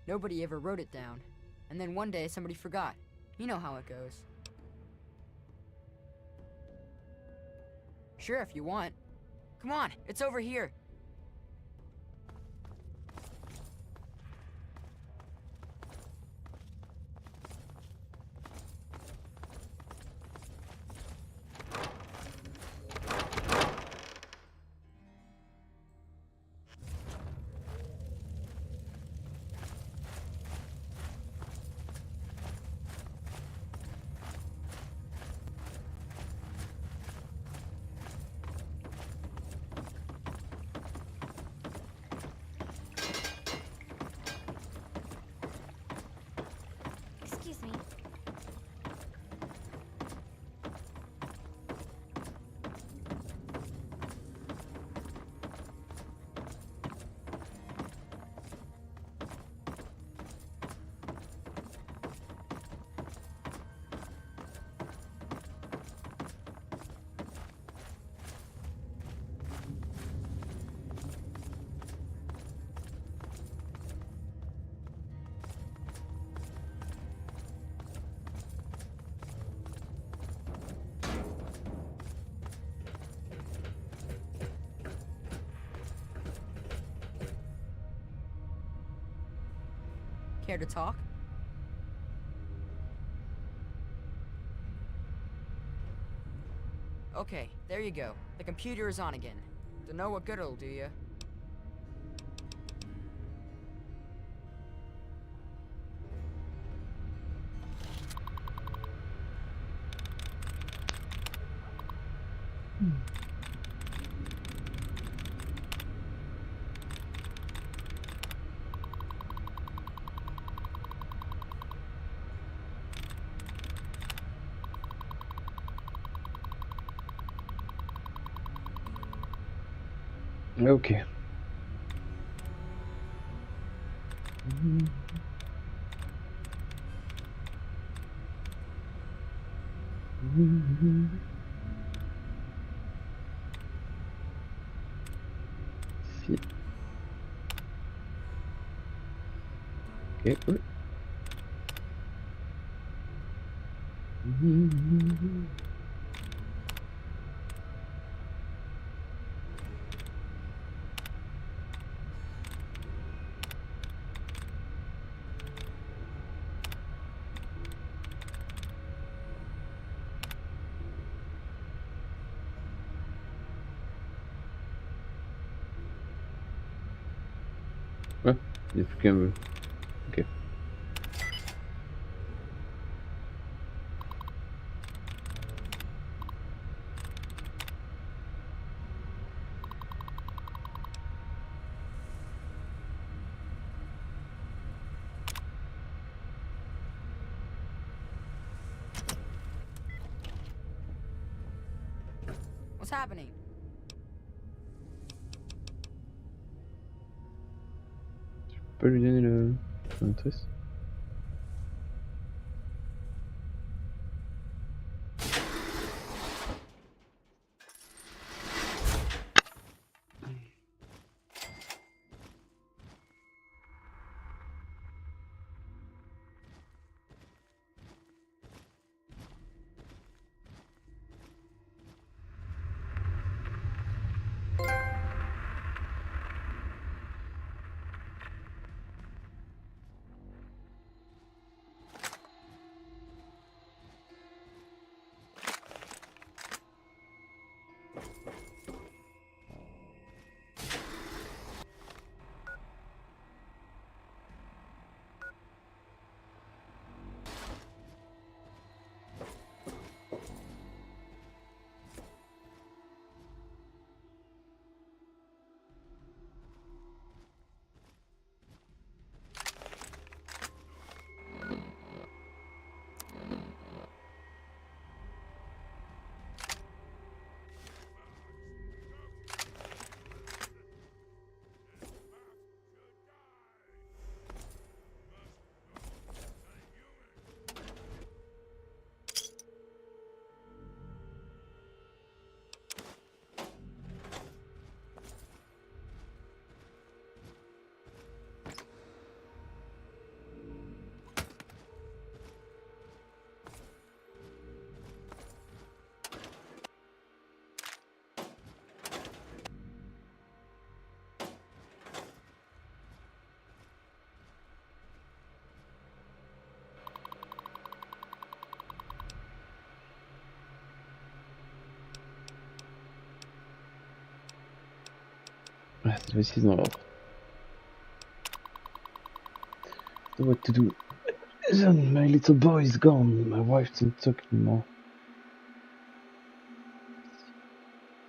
Nobody ever wrote it down. And then one day somebody forgot. You know how it goes. Sure, if you want. Come on, it's over here. Excuse me. Care to talk? Okay, there you go. The computer is on again. Don't know what good it'll do you. Ok. Si. Ok, cool. Ouais, il n'y a plus qu'un vœu. Ok. What's happening? Tu peux lui donner le triste. Ah, cette fois-ci, c'est dans l'ordre. So what to do? Then my little boy is gone. My wife doesn't talk anymore.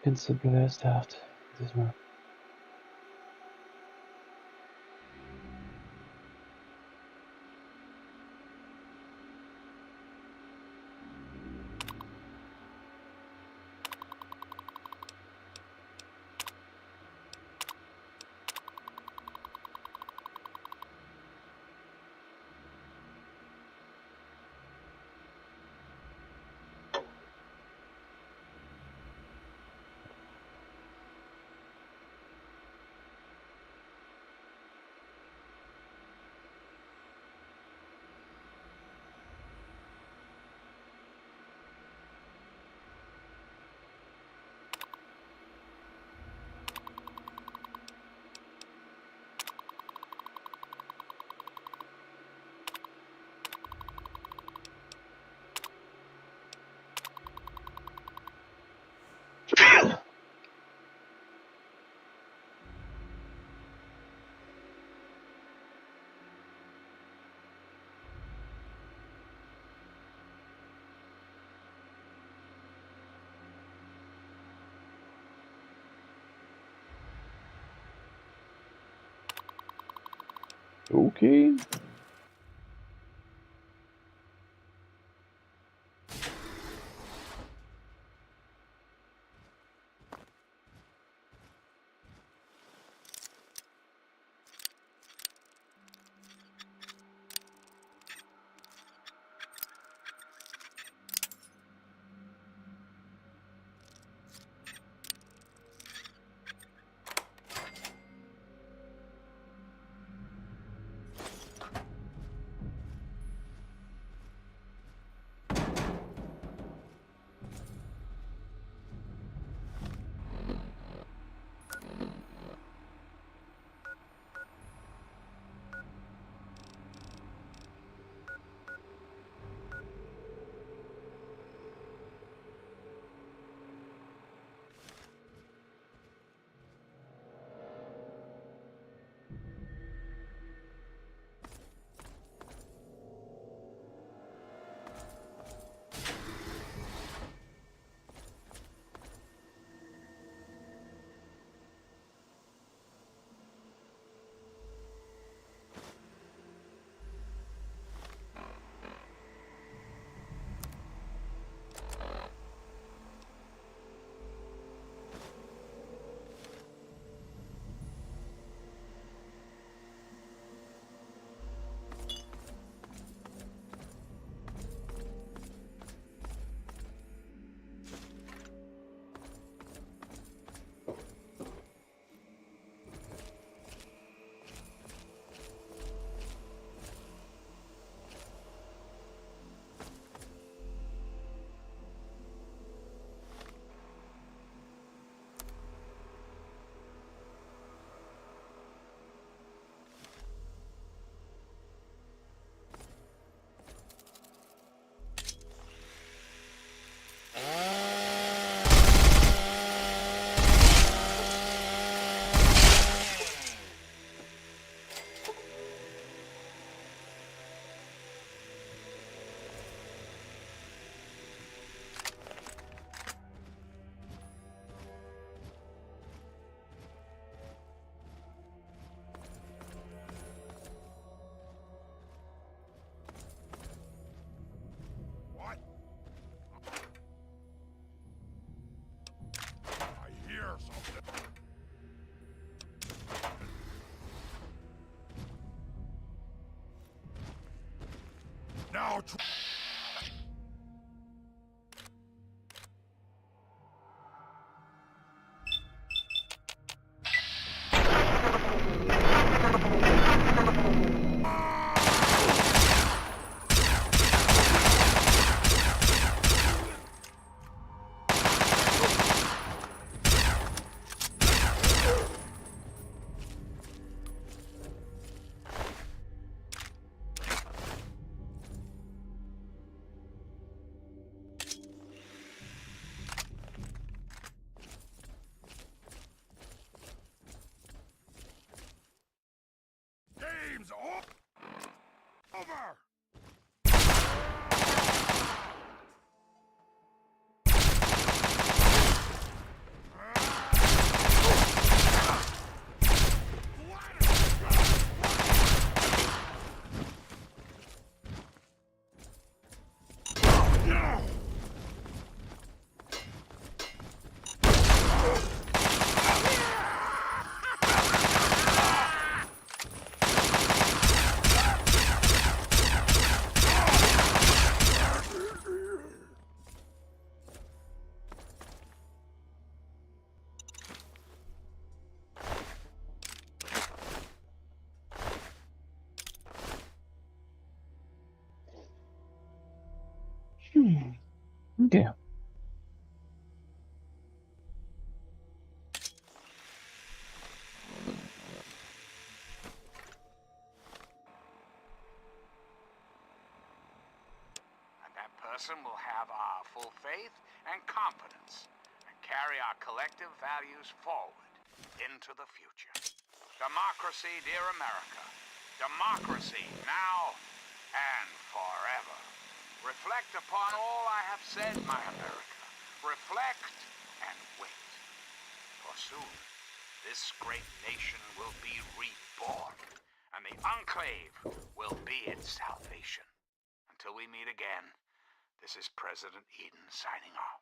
Cancel blast out. This one. Okay. Now Ok. Person will have our full faith and confidence and carry our collective values forward into the future. Democracy, dear America. Democracy now and forever. Reflect upon all I have said, my America. Reflect and wait. For soon, this great nation will be reborn, and the Enclave will be its salvation. Until we meet again, this is President Eden signing off.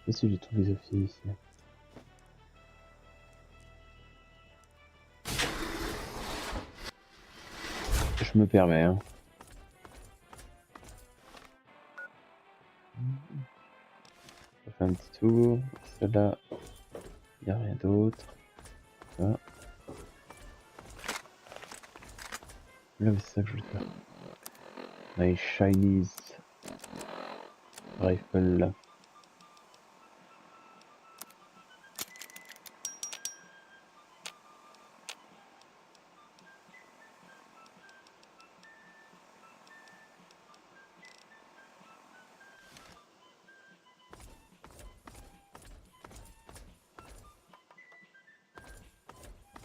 Je sais pas si j'ai tous les officiers ici. Je me permets, hein. Je fais un petit tour. Celle-là, il n'y a rien d'autre. Là, c'est ça que je voulais faire. My Chinese rifle là.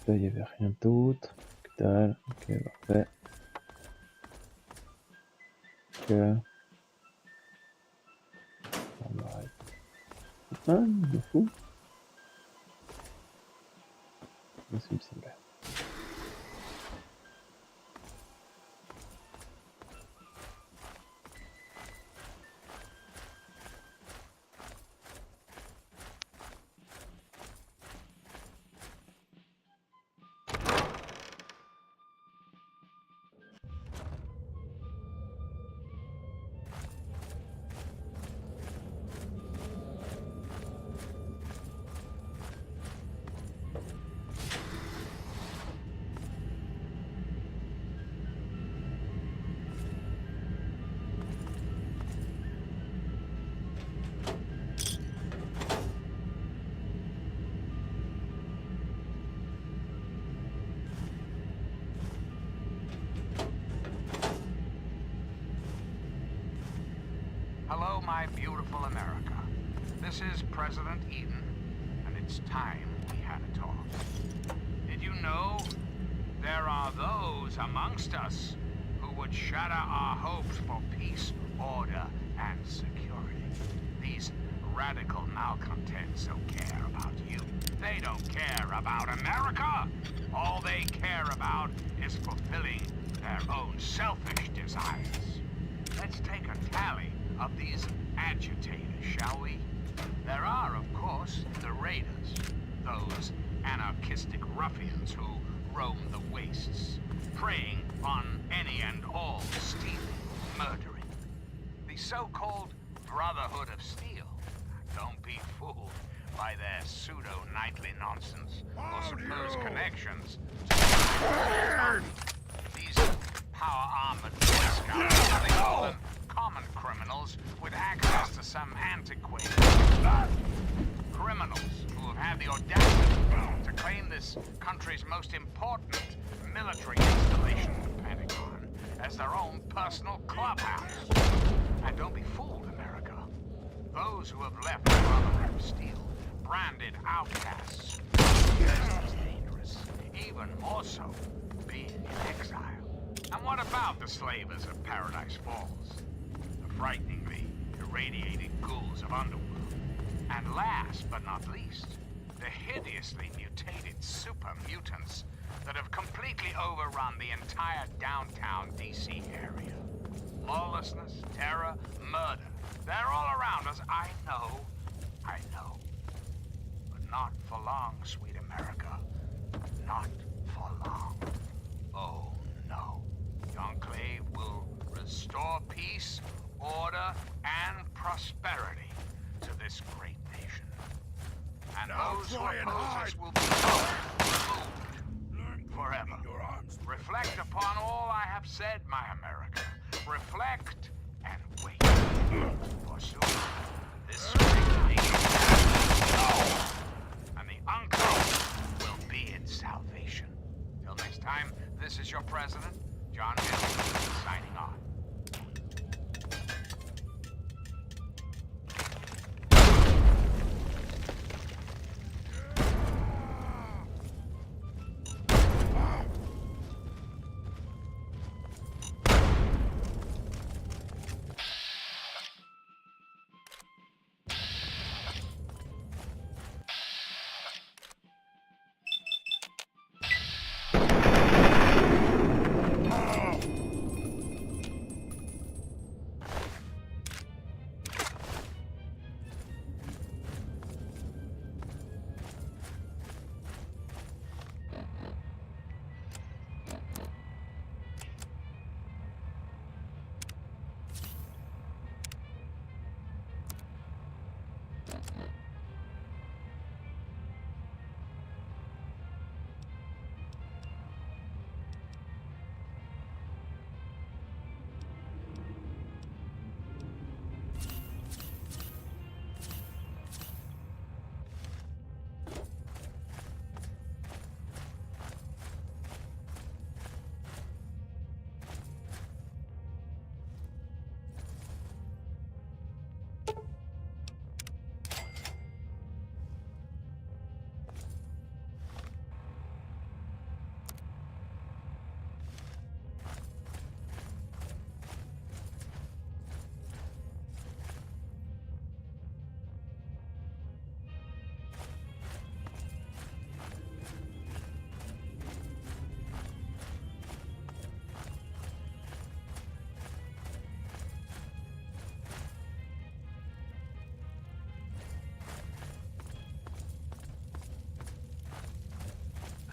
Là, il n'y avait rien d'autre. Que dalle. Ok, parfait. Ok. On arrête. Ah, il est fou. C'est ce qui me semblait. Hello, my beautiful America. This is President Eden, and it's time we had a talk. Did you know there are those amongst us who would shatter our hopes for peace, order, and security? These radical malcontents don't care about you. They don't care about America. All they care about is fulfilling their own selfish desires. Let's take a tally of these agitators, shall we? There are, of course, the raiders, those anarchistic ruffians who roam the wastes, preying on any and all, stealing, murdering. The so-called Brotherhood of Steel. Don't be fooled by their pseudo-knightly nonsense or supposed connections to these power-armored Boy Scouts, they call them common criminals with access to some antiquated criminals who have had the audacity to claim this country's most important military installation, the Pentagon, as their own personal clubhouse. And don't be fooled, America. Those who have left the Brotherhood of Steel, branded outcasts, just as dangerous, even more so, being in exile. And what about the slavers of Paradise Falls? The frighteningly irradiated ghouls of Underworld. And last but not least, the hideously mutated super mutants that have completely overrun the entire downtown DC area. Lawlessness, terror, murder. They're all around us. I know. But not for long, sweet America. Not for long. Oh, no. The Enclave will restore peace, order, and prosperity to this great nation. And Now those who try and oppose hide. us will be removed forever. Reflect upon all I have said, my America. Reflect and wait. For soon, this great nation and the Enclave will be its salvation. Till next time, this is your president, John Henry, signing on.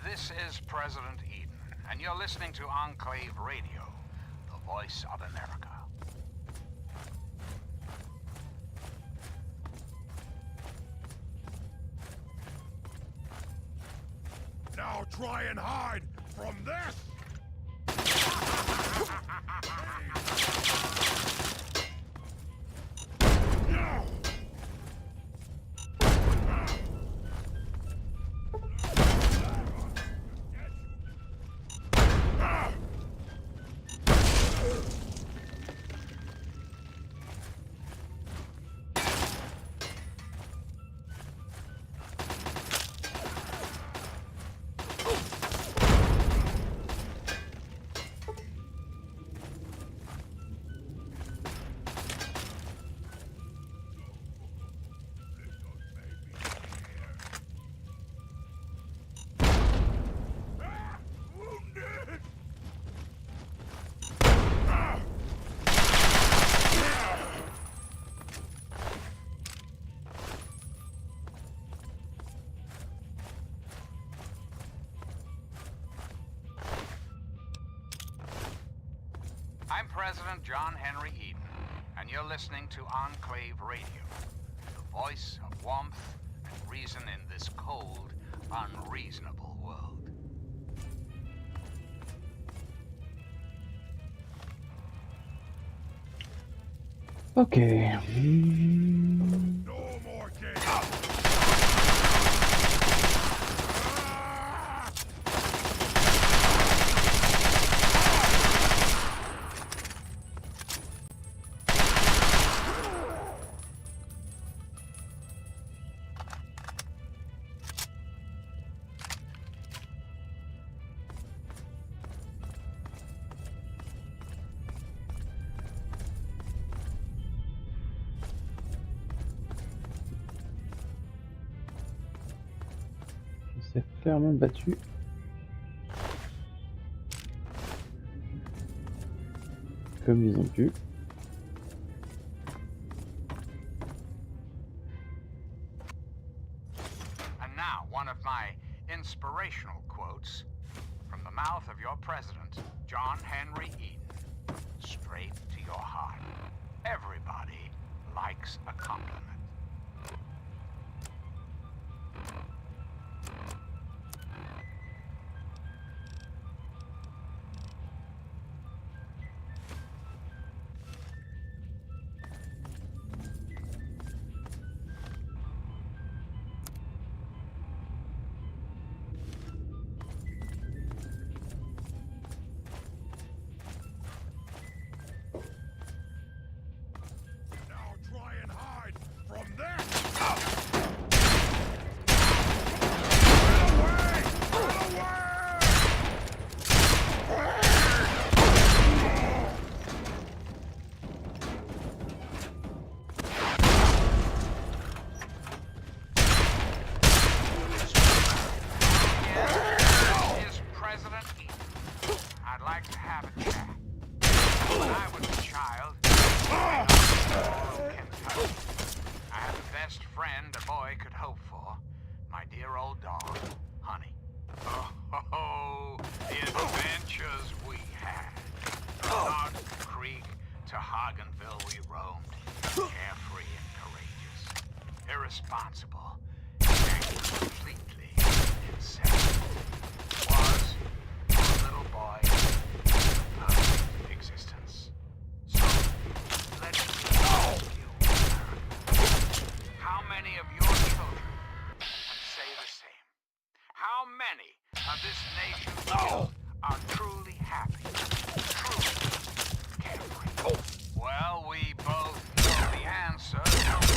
This is President Eden, and you're listening to Enclave Radio, the voice of America. Now try and hide from this! I'm President John Henry Eden, and you're listening to Enclave Radio, the voice of warmth and reason in this cold, unreasonable world. Okay. No more games! On s'est clairement battu. Comme ils ont pu. quotes. From the mouth of your president, John Henry Eden, straight to your heart. Everybody likes a compliment. Irresponsible, and completely insane. Was a little boy of existence. So, let me ask you, how many of your children can say the same? How many of this nation's children are truly happy, truly carefree? Well, we both know the answer, don't we?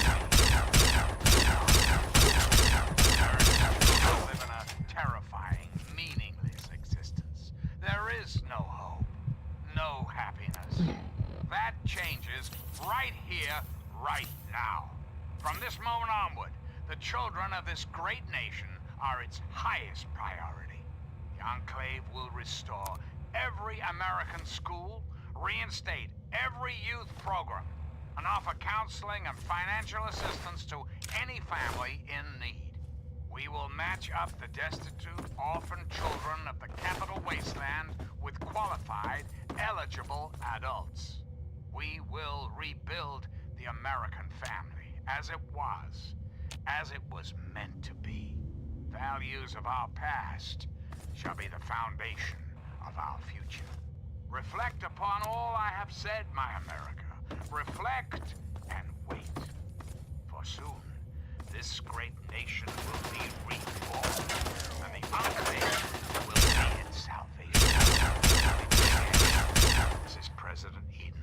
Live in a terrifying, meaningless existence. There is no hope, no happiness. That changes right here, right now. From this moment onward, the children of this great nation are its highest priority. The Enclave will restore every American school, reinstate every youth program, and offer counseling and financial assistance to any family in need. We will match up the destitute, orphan children of the capital wasteland with qualified, eligible adults. We will rebuild the American family as it was meant to be. Values of our past shall be the foundation of our future. Reflect upon all I have said, my America. Reflect and wait. For soon, this great nation will be reformed, and the Enclave will be its salvation. This is President Eden.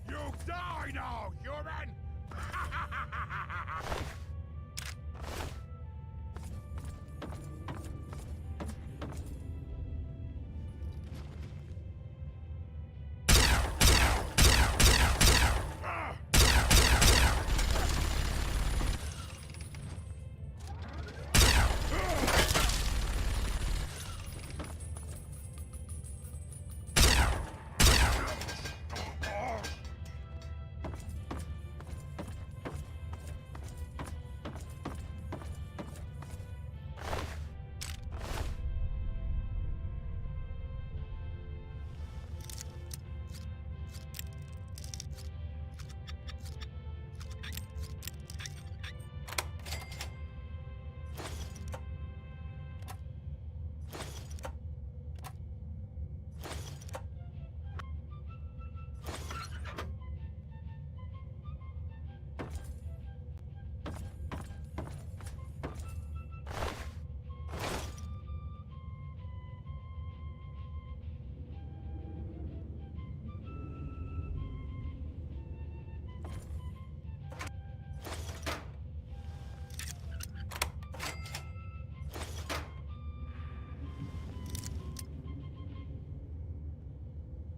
You die now, human!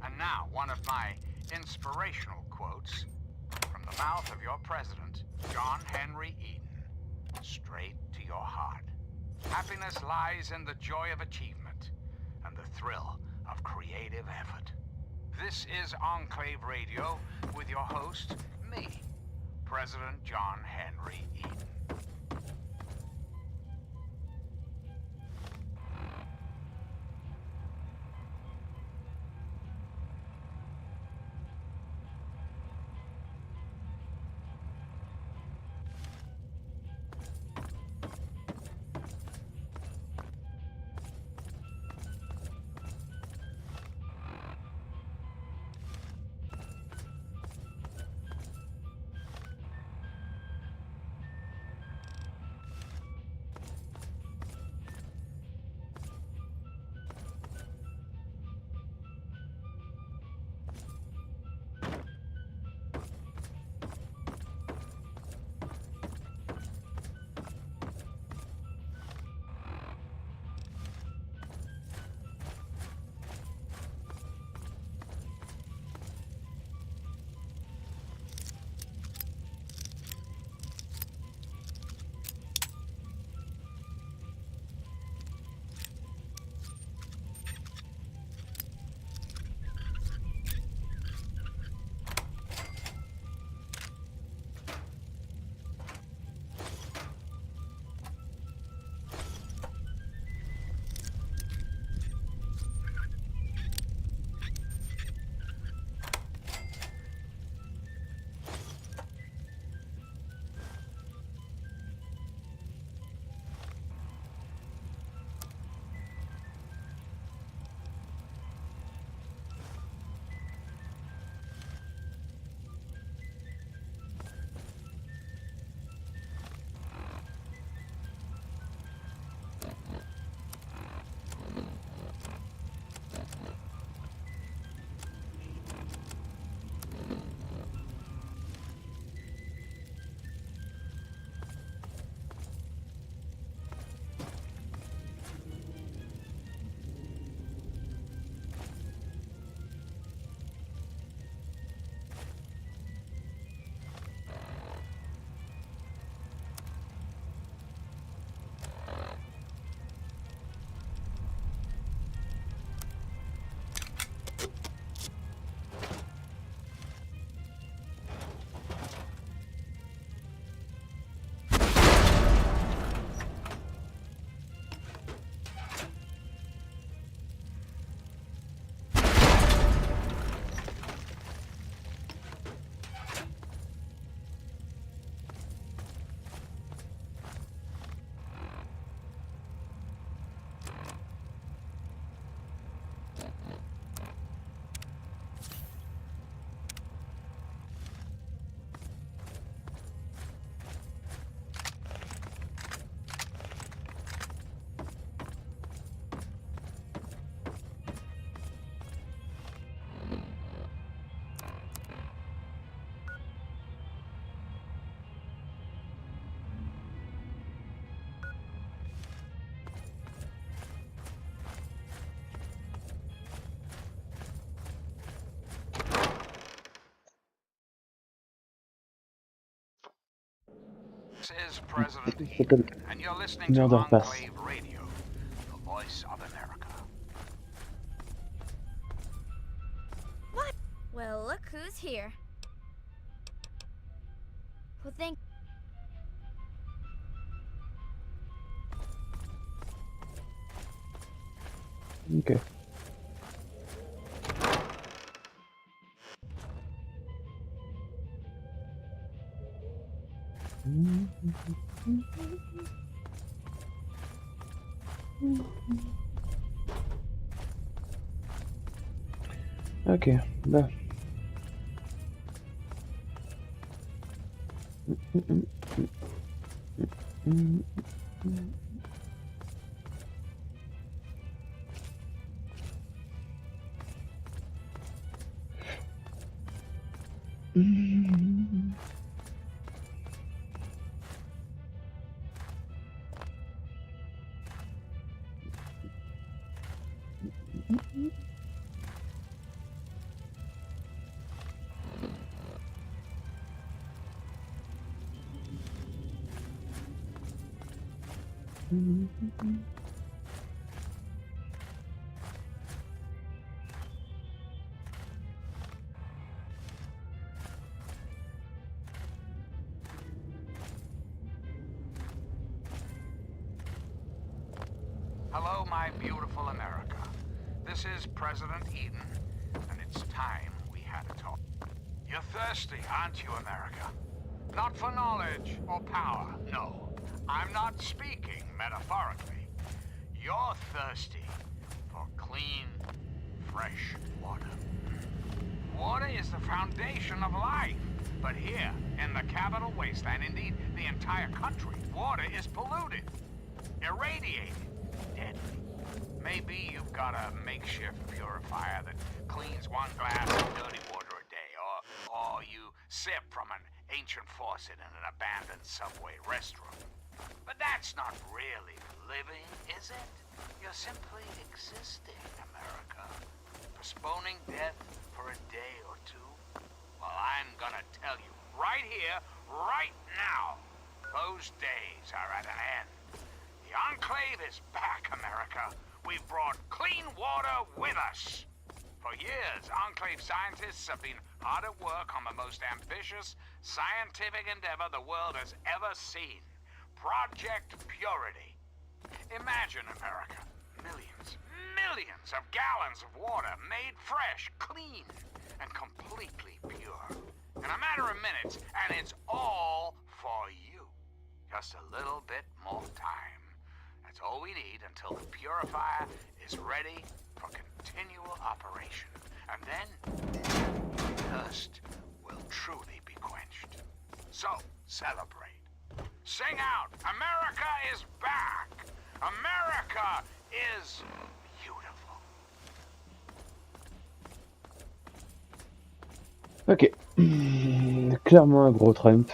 And now, one of my inspirational quotes from the mouth of your president, John Henry Eden, straight to your heart. Happiness lies in the joy of achievement and the thrill of creative effort. This is Enclave Radio with your host, me, President John Henry Eden. This is President Eden, and you're listening to Enclave Radio, the voice of America. What? Well, look who's here. Well, thank... Okay. Ok, bah. beautiful America. This is President Eden, and it's time we had a talk. You're thirsty, aren't you, America? Not for knowledge or power, no. I'm not speaking metaphorically. You're thirsty for clean, fresh water. Water is the foundation of life. But here, in the capital wasteland, indeed the entire country, water is polluted, irradiated, deadly. Maybe you've got a makeshift purifier that cleans one glass of dirty water a day, or you sip from an ancient faucet in an abandoned subway restroom. But that's not really living, is it? You're simply existing, America. Postponing death for a day or two. Well, I'm gonna tell you, right here, right now, those days are at an end. The Enclave is back, America. We've brought clean water with us. For years, Enclave scientists have been hard at work on the most ambitious scientific endeavor the world has ever seen. Project Purity. Imagine, America, millions of gallons of water made fresh, clean, and completely pure. In a matter of minutes, and it's all for you. Just a little bit more time. That's all we need until the purifier is ready for continual operation. And then, thirst will truly be quenched. So, celebrate. Sing out, America is back! America is beautiful. Ok. Clairement un gros Trump.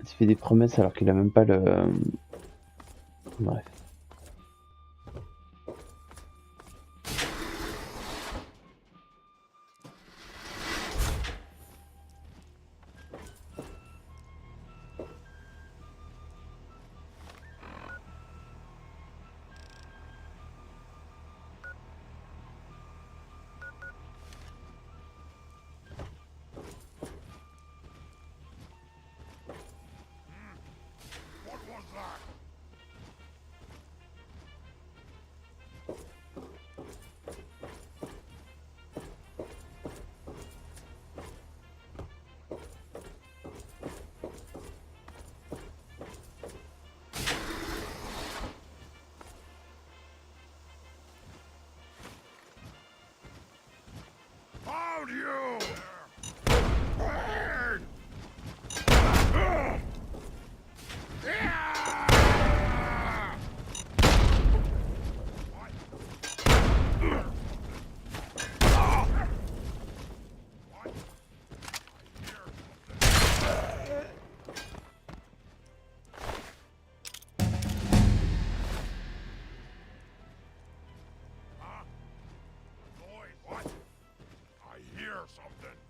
Il fait des promesses alors qu'il a même pas le... Bref. Hold you! Something.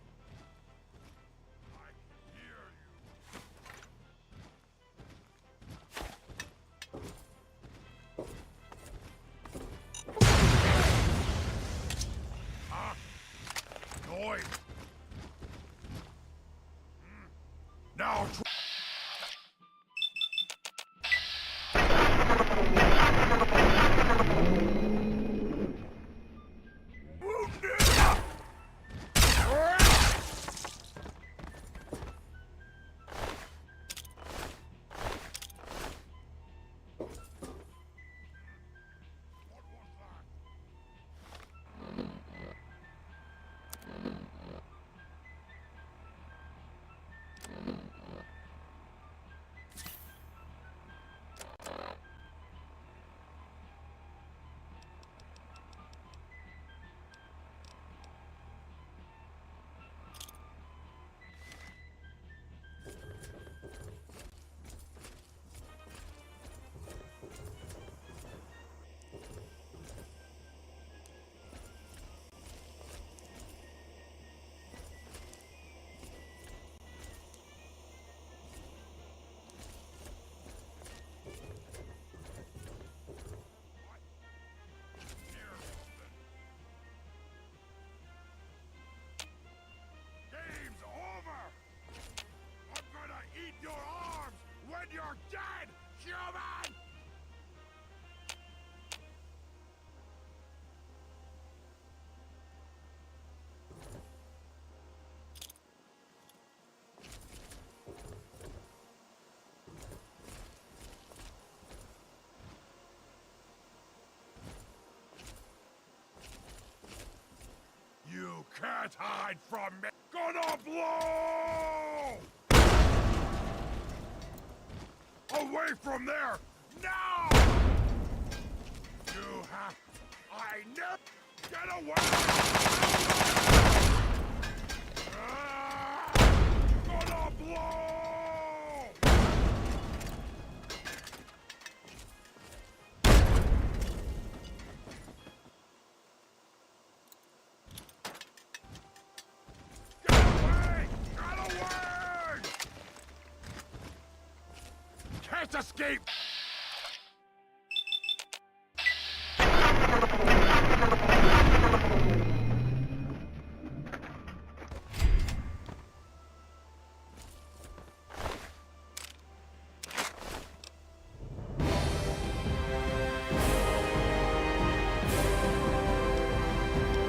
can't hide from me. Gonna blow! Away from there! Now! You have... I never... Get away! Gonna blow! Can't escape!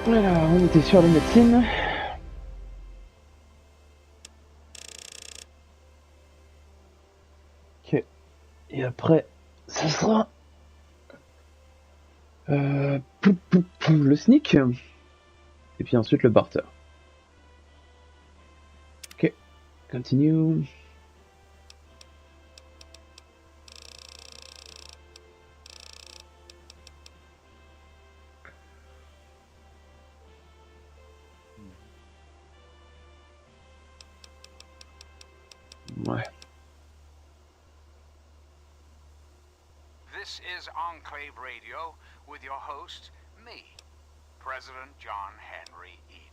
Voilà, on était sur la médecine. Ok. Et après, ça sera le sneak. Et puis ensuite le barter. Ok. Continue. Ouais. This is Enclave Radio with your host, me, President John Henry Eden.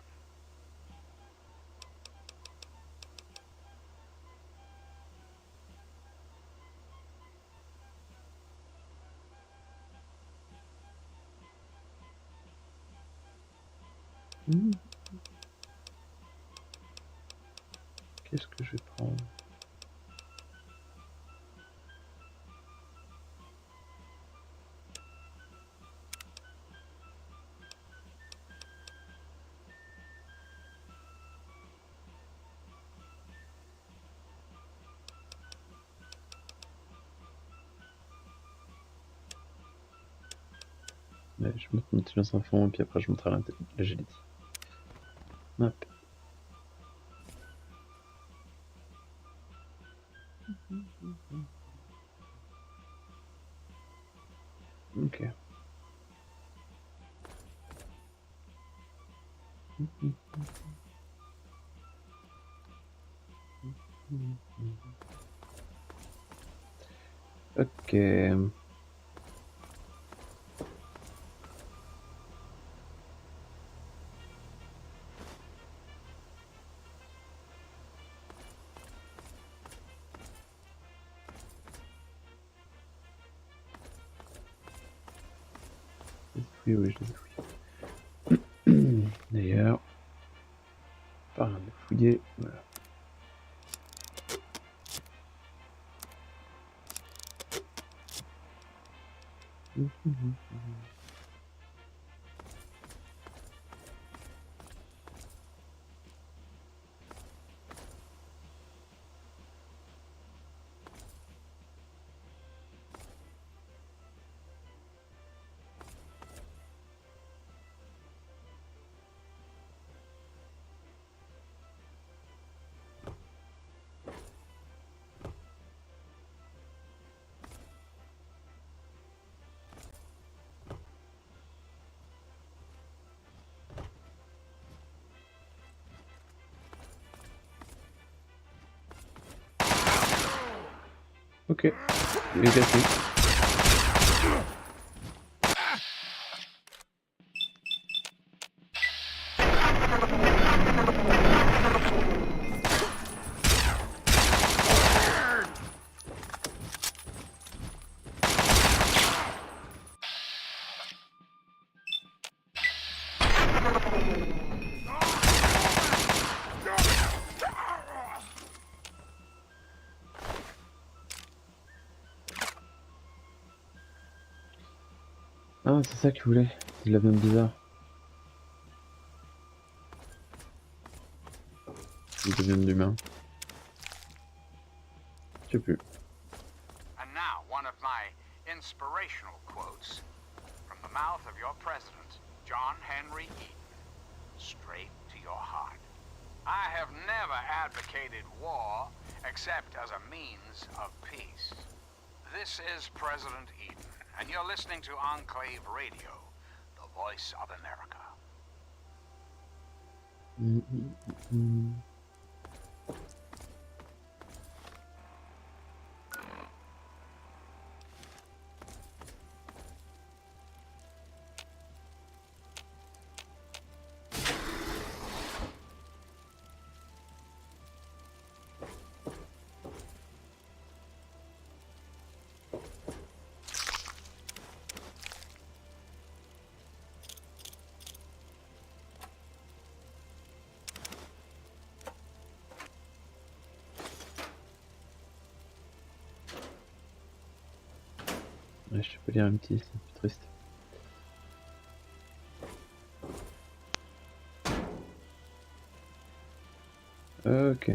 Qu'est-ce que je vais prendre? Ouais, je monte mon intelligence à fond et puis après je montrerai l'agility. Map. Ok. Ok. Oui, oui, je les ai fouillés. D'ailleurs, pas rien de fouiller, voilà. Ok, il est cassé. Ah, c'est ça qu'il voulait, c'est de la viande bizarre. Ou de la viande d'humain. Je sais plus. And now, one of my inspirational quotes from the mouth of your president, John Henry Eden, straight to your heart. I have never advocated war except as a means of peace. This is President Eden, and you're listening to Enclave Radio, the voice of America. Ouais, je peux lire un petit, c'est plus triste. Ok.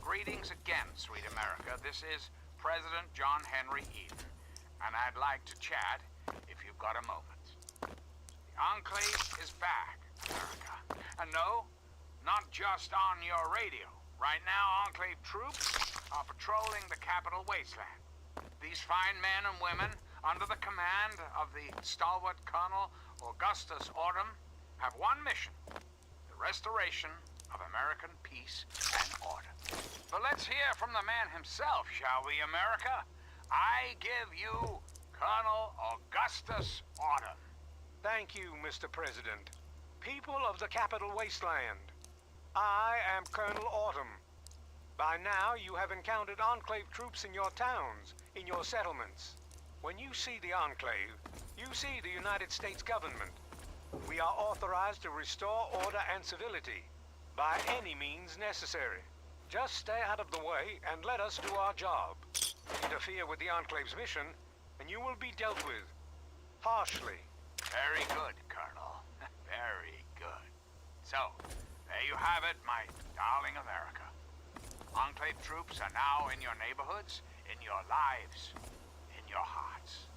Greetings again, sweet America. This is President John Henry Eden, and I'd like to chat if you've got a moment. The Enclave is back, America. And no, not just on your radio. Right now, Enclave troops are patrolling the capital wasteland. These fine men and women, under the command of the stalwart Colonel Augustus Autumn, have one mission: the restoration of American peace and order. But let's hear from the man himself, shall we, America? I give you Colonel Augustus Autumn. Thank you, Mr. President. People of the Capital Wasteland, I am Colonel Autumn. By now, you have encountered Enclave troops in your towns, in your settlements. When you see the Enclave, you see the United States government. We are authorized to restore order and civility by any means necessary. Just stay out of the way and let us do our job. Interfere with the Enclave's mission, and you will be dealt with harshly. Very good, Colonel. Very good. So, there you have it, my darling America. Enclave troops are now in your neighborhoods, in your lives, in your hearts.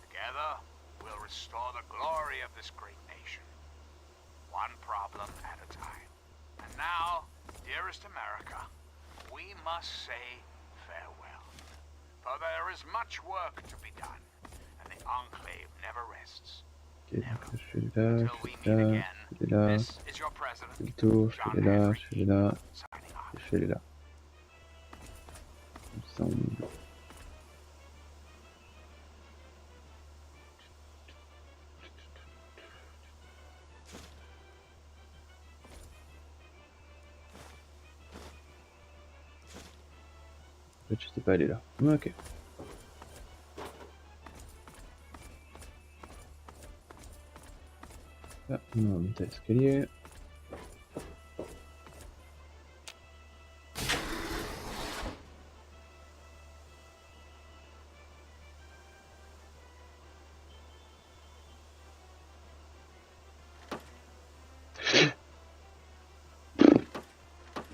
Together, we'll restore the glory of this great nation, one problem at a time. And now, dearest America, we must say farewell. For there is much work to be done, and the Enclave never rests. Ok, donc je fais là, je fais là, je fais là, je fais le tour, je fais là, je fais là, et je fais là. Ensemble. En fait, je sais pas aller là. Ok. Ah, on va monter l'escalier.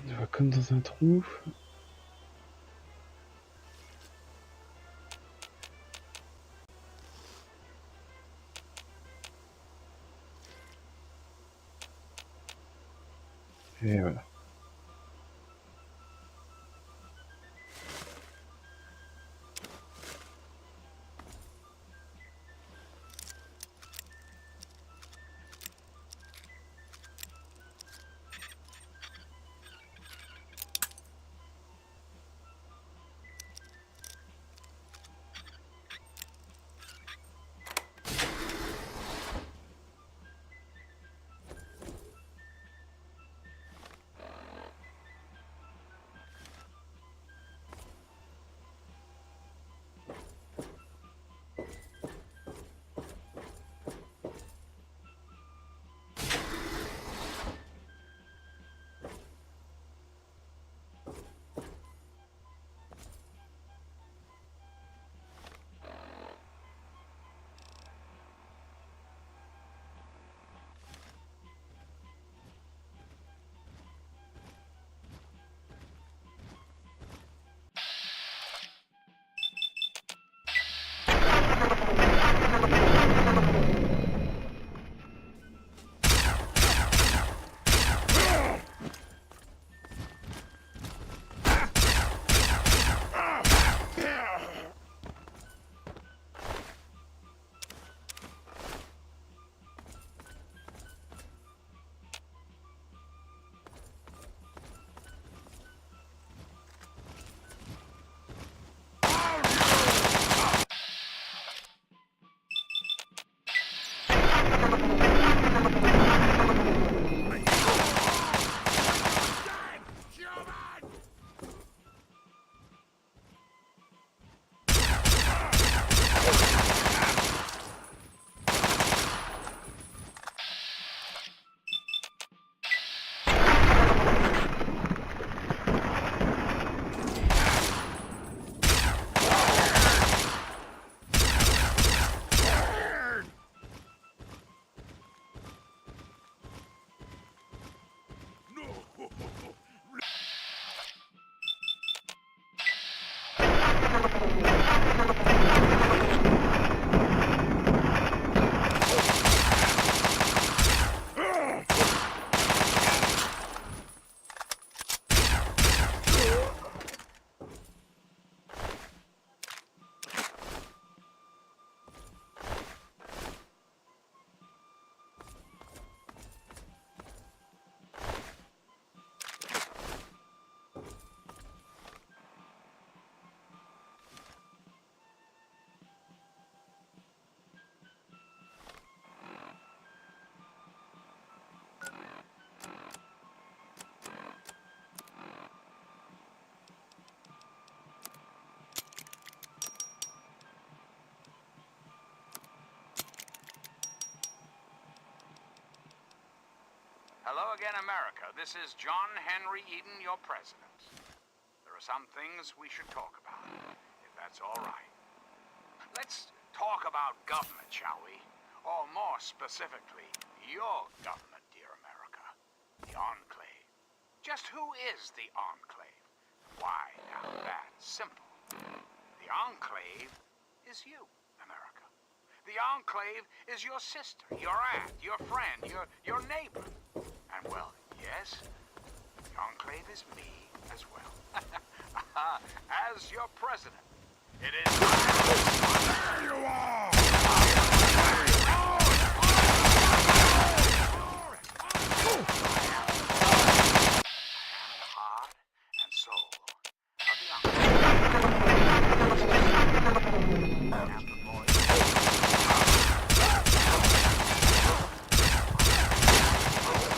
On va comme dans un trou. Et voilà. Hello again, America. This is John Henry Eden, your president. There are some things we should talk about, if that's all right. Let's talk about government, shall we? Or more specifically, your government, dear America. The Enclave. Just who is the Enclave? Why, now that's simple. The Enclave is you, America. The Enclave is your sister, your aunt, your friend, your neighbor. And well, yes, the Enclave is me as well. As your president, it is... There you are! Heart and soul of the Enclave.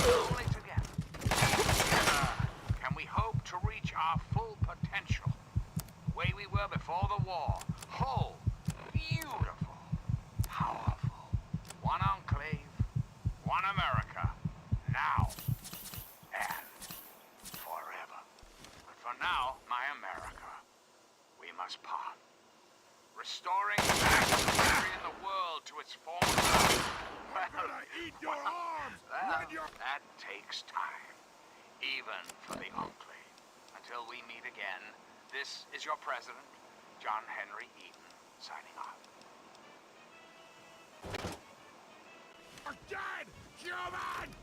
Only together can we hope to reach our full potential, the way we were before the war. Whole, beautiful, powerful. One Enclave, one America, now and forever. But for now, my America, we must part. Restoring the best country in the world to its former glory. Well, eat your arms! That takes time, even for the Enclave. Until we meet again, this is your president, John Henry Eden, signing off. Are dead, human!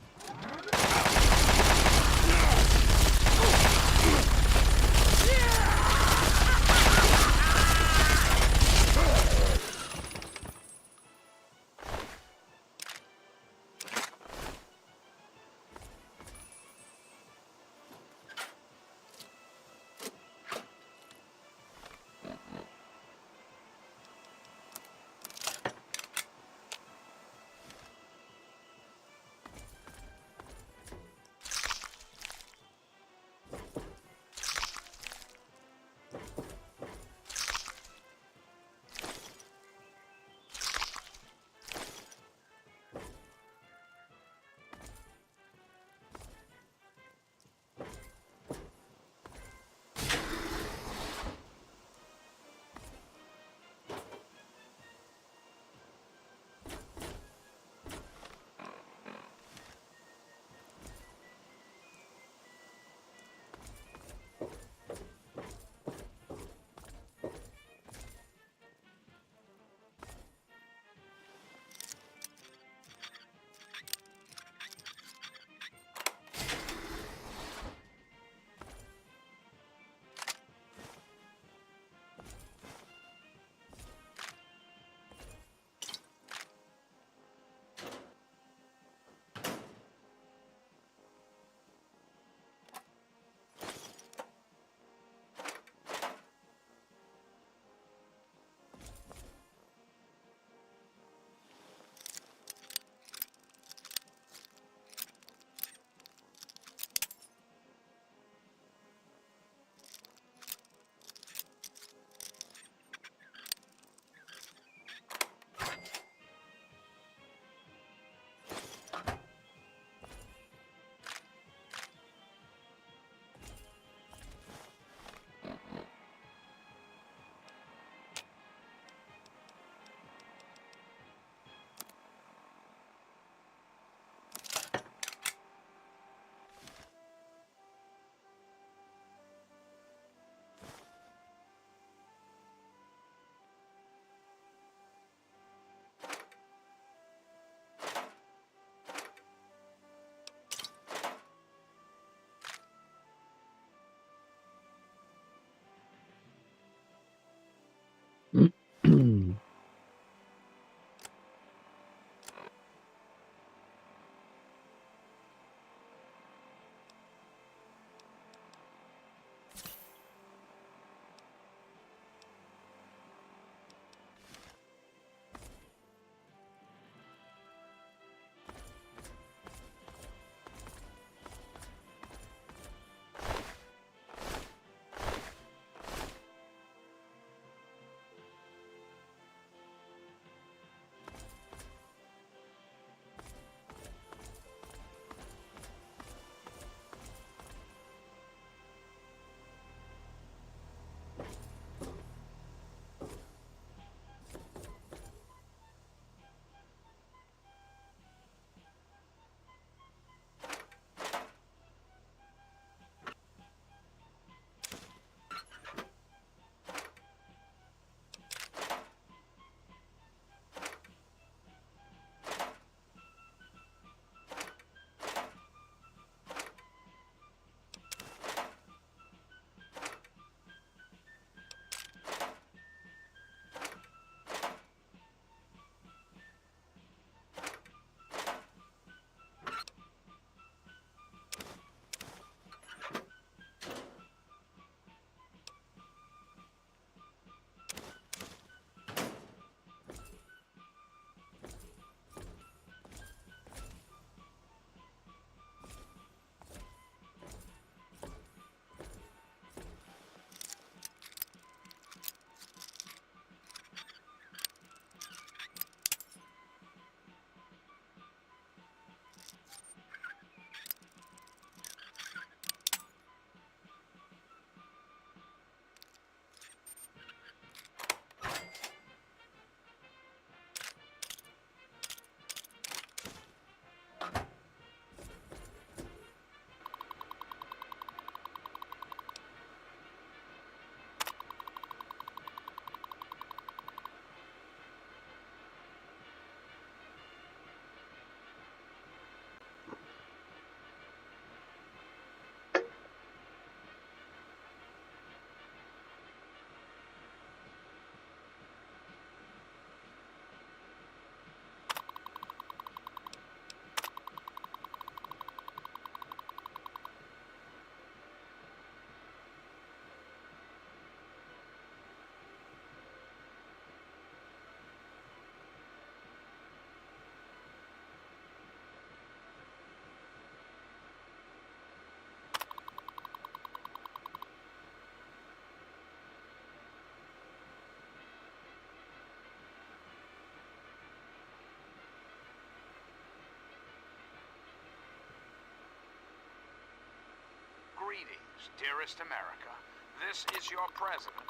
Greetings, dearest America. This is your president,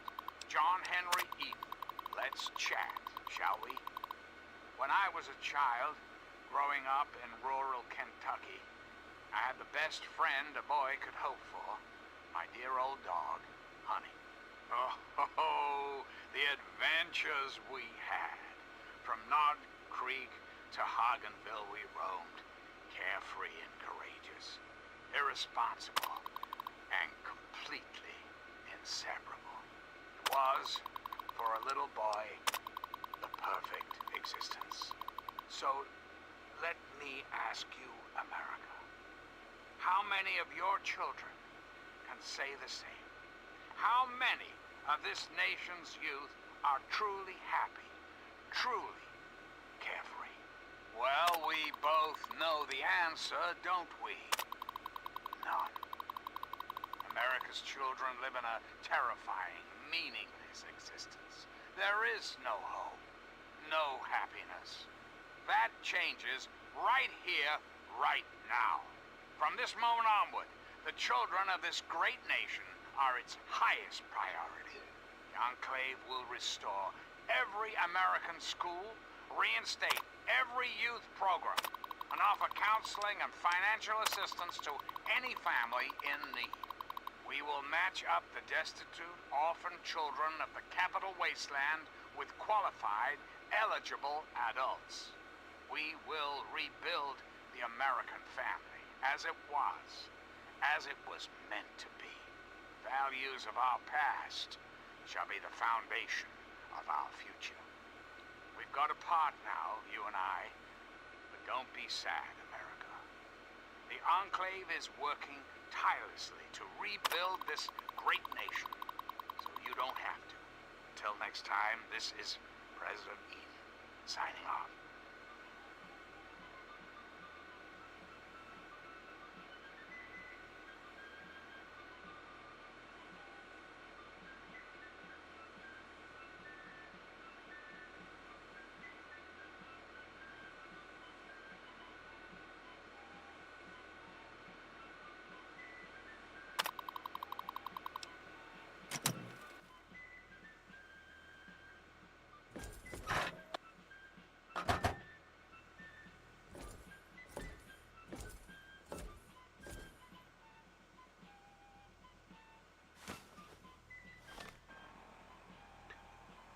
John Henry Eden. Let's chat, shall we? When I was a child, growing up in rural Kentucky, I had the best friend a boy could hope for, my dear old dog, Honey. Oh, the adventures we had. From Nod Creek to Hagenville we roamed, carefree and courageous, irresponsible, and completely inseparable. It was, for a little boy, the perfect existence. So, let me ask you, America, how many of your children can say the same? How many of this nation's youth are truly happy, truly carefree? Well, we both know the answer, don't we? None. America's children live in a terrifying, meaningless existence. There is no hope, no happiness. That changes right here, right now. From this moment onward, the children of this great nation are its highest priority. The Enclave will restore every American school, reinstate every youth program, and offer counseling and financial assistance to any family in need. We will match up the destitute, orphan children of the capital wasteland with qualified, eligible adults. We will rebuild the American family as it was meant to be. Values of our past shall be the foundation of our future. We've got a part now, you and I, but don't be sad, America. The Enclave is working tirelessly to rebuild this great nation, so you don't have to. Until next time, this is President Eden, signing off.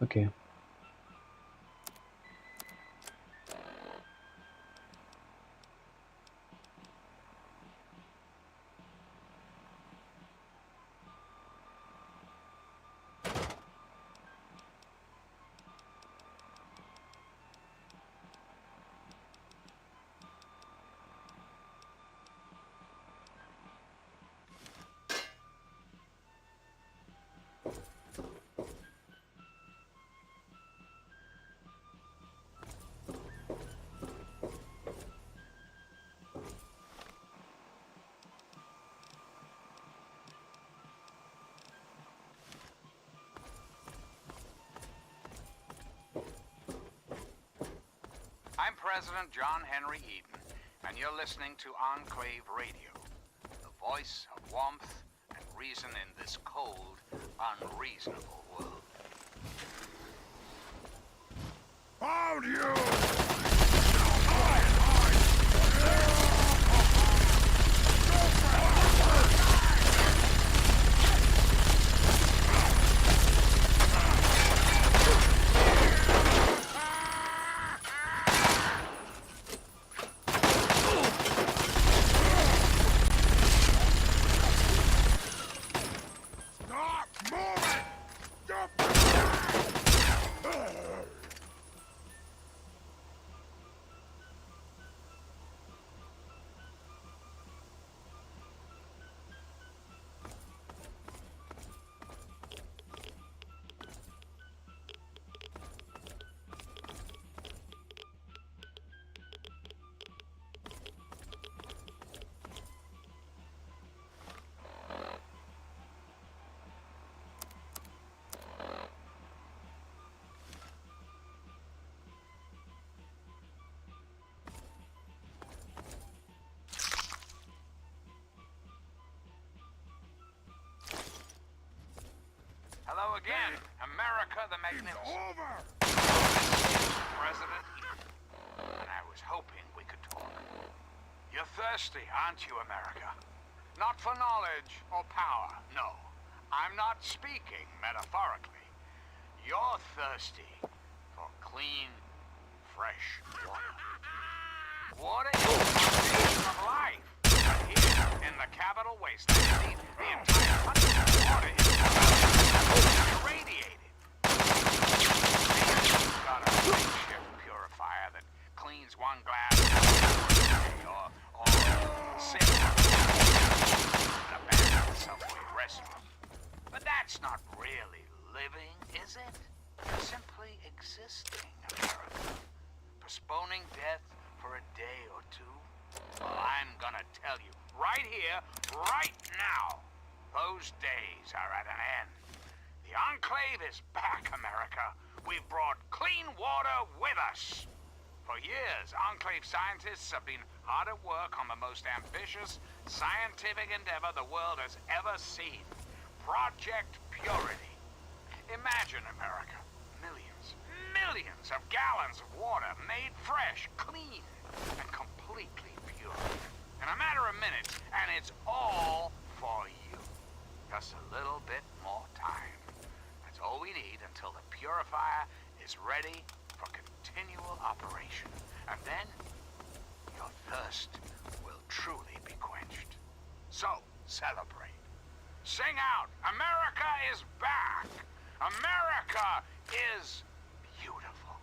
Ok. I'm President John Henry Eden, and you're listening to Enclave Radio, the voice of warmth and reason in this cold, unreasonable world. Found you! again, America the Magnificent. President Eden, and I was hoping we could talk. You're thirsty, aren't you, America? Not for knowledge or power, no. I'm not speaking metaphorically. You're thirsty for clean, fresh water. Water is the foundation of life. But here, in the capital wasteland, the entire country, water is irradiated. You've got a makeshift purifier that cleans one glass or six in a abandoned subway restaurant. But that's not really living, is it? You're simply existing, America. Postponing death for a day or two? Well, I'm gonna tell you, right here, right now, those days are at an end. The Enclave is back, America. We've brought clean water with us. For years, Enclave scientists have been hard at work on the most ambitious scientific endeavor the world has ever seen. Project Purity. Imagine, America, millions of gallons of water made fresh, clean, and completely pure. In a matter of minutes, and it's all for you. Just a little bit more time. That's all we need until the purifier is ready for continual operation. And then, your thirst will truly be quenched. So, celebrate. Sing out, America is back! America is beautiful.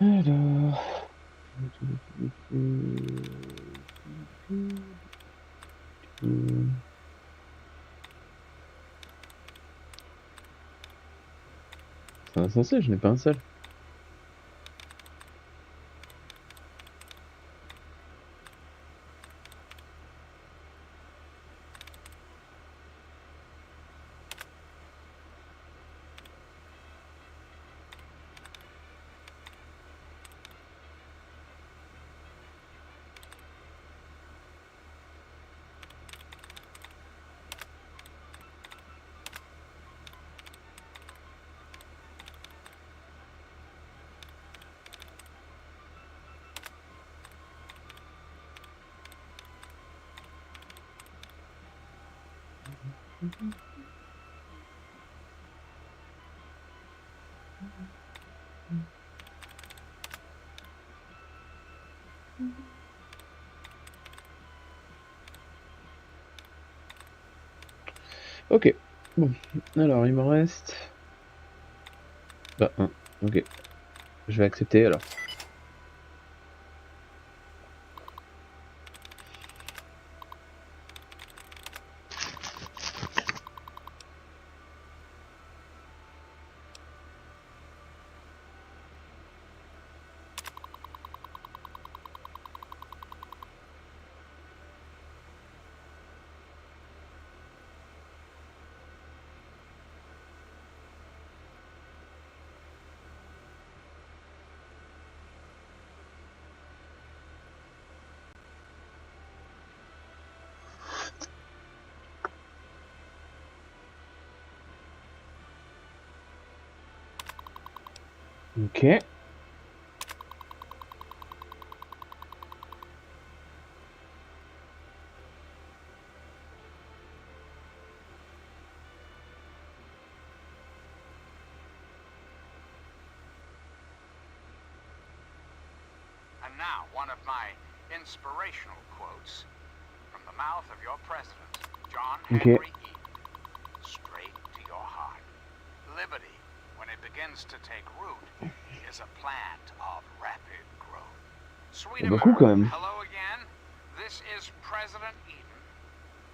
Alors... C'est insensé, je n'ai pas un seul. Ok, bon, alors il me reste... Bah, un, ok. Je vais accepter alors. Ok. And now, one of my inspirational quotes from the mouth of your president, John Henry Eden. Straight to your heart. Liberty, when it begins to take root, is a plant of rapid growth. Sweet America, hello again. This is President Eden.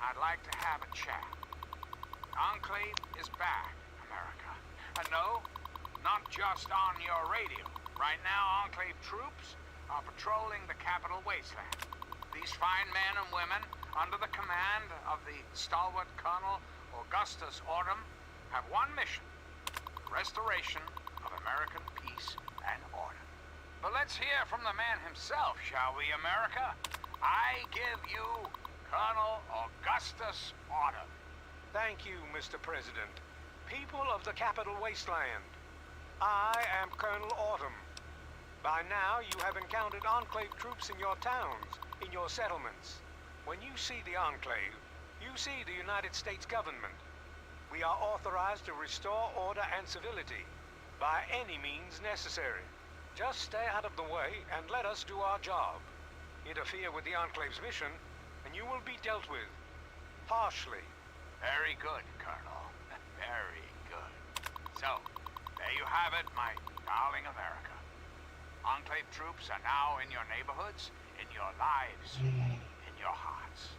I'd like to have a chat. Enclave is back, America. And no, not just on your radio. Right now, Enclave troops are patrolling the capital wasteland. These fine men and women, under the command of the stalwart Colonel Augustus Autumn, have one mission: restoration of American peace and order. But let's hear from the man himself, shall we, America? I give you Colonel Augustus Autumn. Thank you, Mr. President. People of the capital wasteland, I am Colonel Autumn. By now, you have encountered Enclave troops in your towns, in your settlements. When you see the Enclave, you see the United States government. We are authorized to restore order and civility by any means necessary. Just stay out of the way and let us do our job. Interfere with the Enclave's mission, and you will be dealt with harshly. Very good, Colonel. Very good. So, there you have it, my darling America. Enclave troops are now in your neighborhoods, in your lives, in your hearts.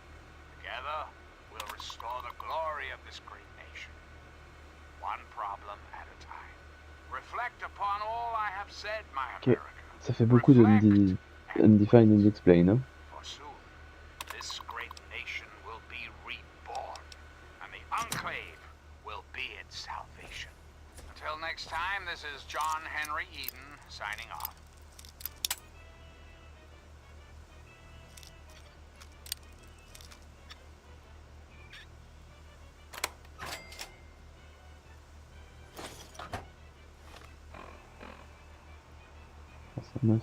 Together, we'll restore the glory of this great nation. One problem at a time. Reflect upon all I have said, my Ok, America. ça fait beaucoup de Undefine and Explain. Hein. For soon, this great nation will be reborn, and the Enclave will be its salvation. Until next time, this is John Henry Eden signing off. Meuf.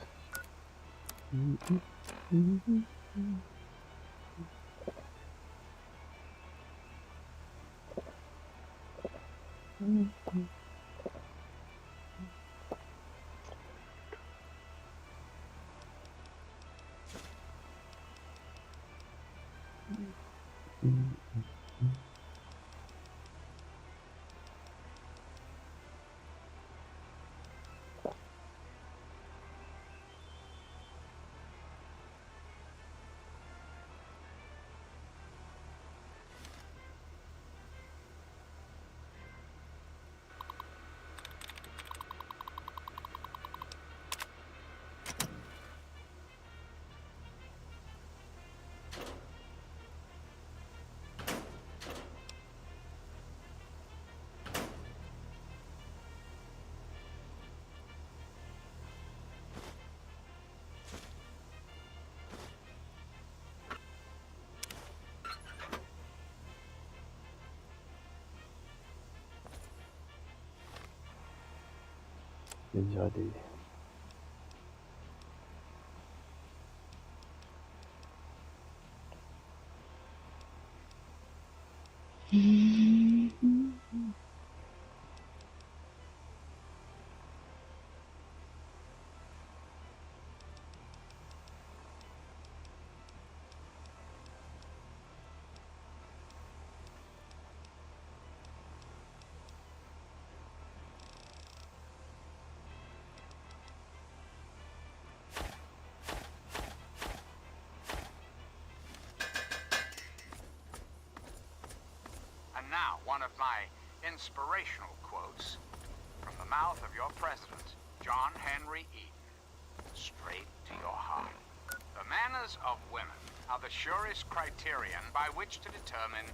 Je vais dire des... Now, one of my inspirational quotes from the mouth of your president, John Henry Eden, straight to your heart. The manners of women are the surest criterion by which to determine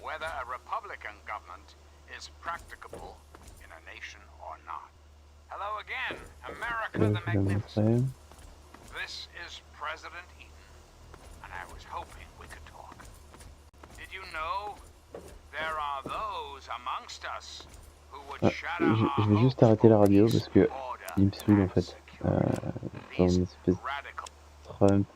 whether a Republican government is practicable in a nation or not. Hello again, America the Magnificent. This is President Eden, and I was hoping we could talk. Did you know there are those amongst us who would shatter our Je vais juste arrêter la radio parce que il me saoule en fait. Dans une espèce de Trump.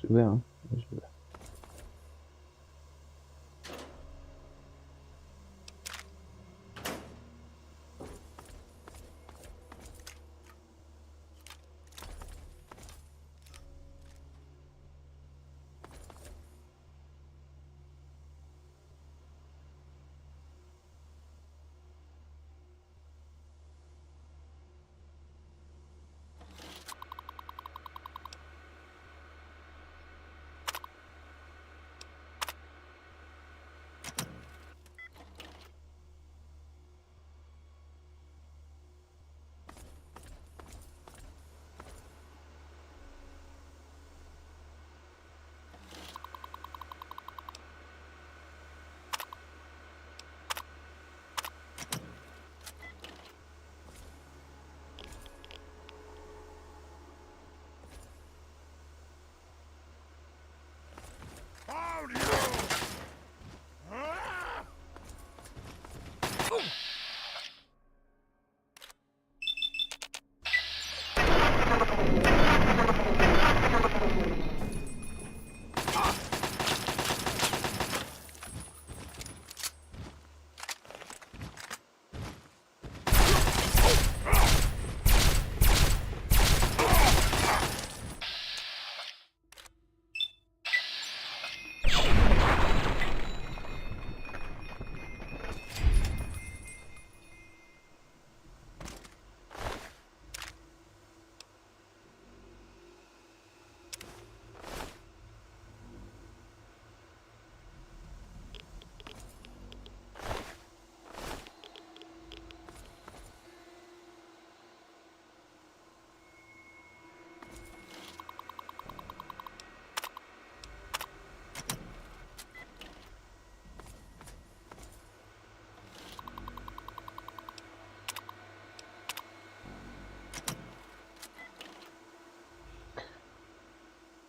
C'est ouvert, hein. Ouais, je l'ai ouvert.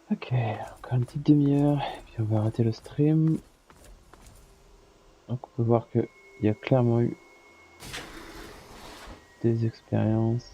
Ok, encore une petite demi-heure, et puis on va arrêter le stream. Donc on peut voir qu'il y a clairement eu des expériences.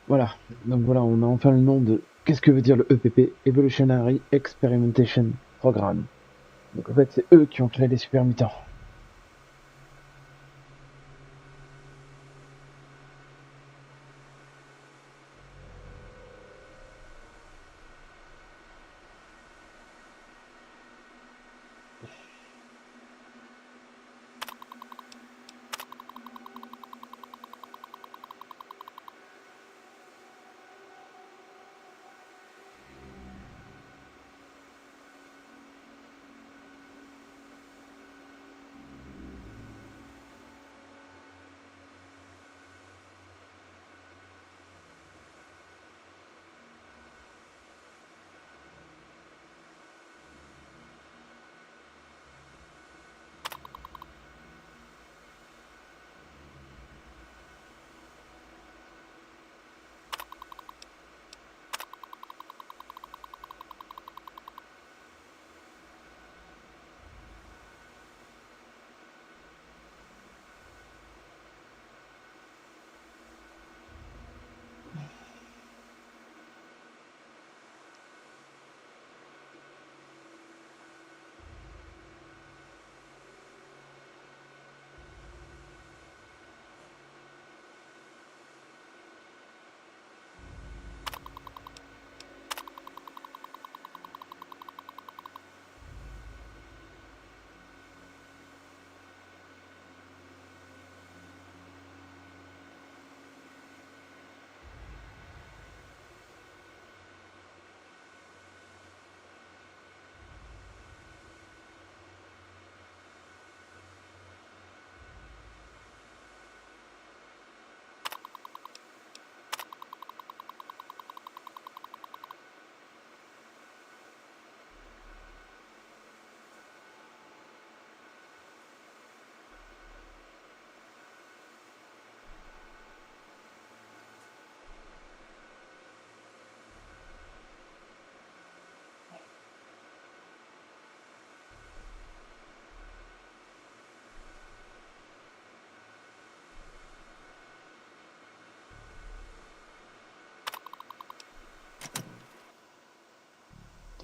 Voilà, donc voilà, on a enfin le nom de qu'est-ce que veut dire le EPP, Evolutionary Experimentation Program. Donc en fait, c'est eux qui ont créé les super mutants.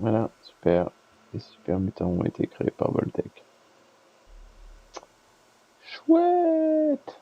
Voilà, super. Les super mutants ont été créés par Voltec. Chouette!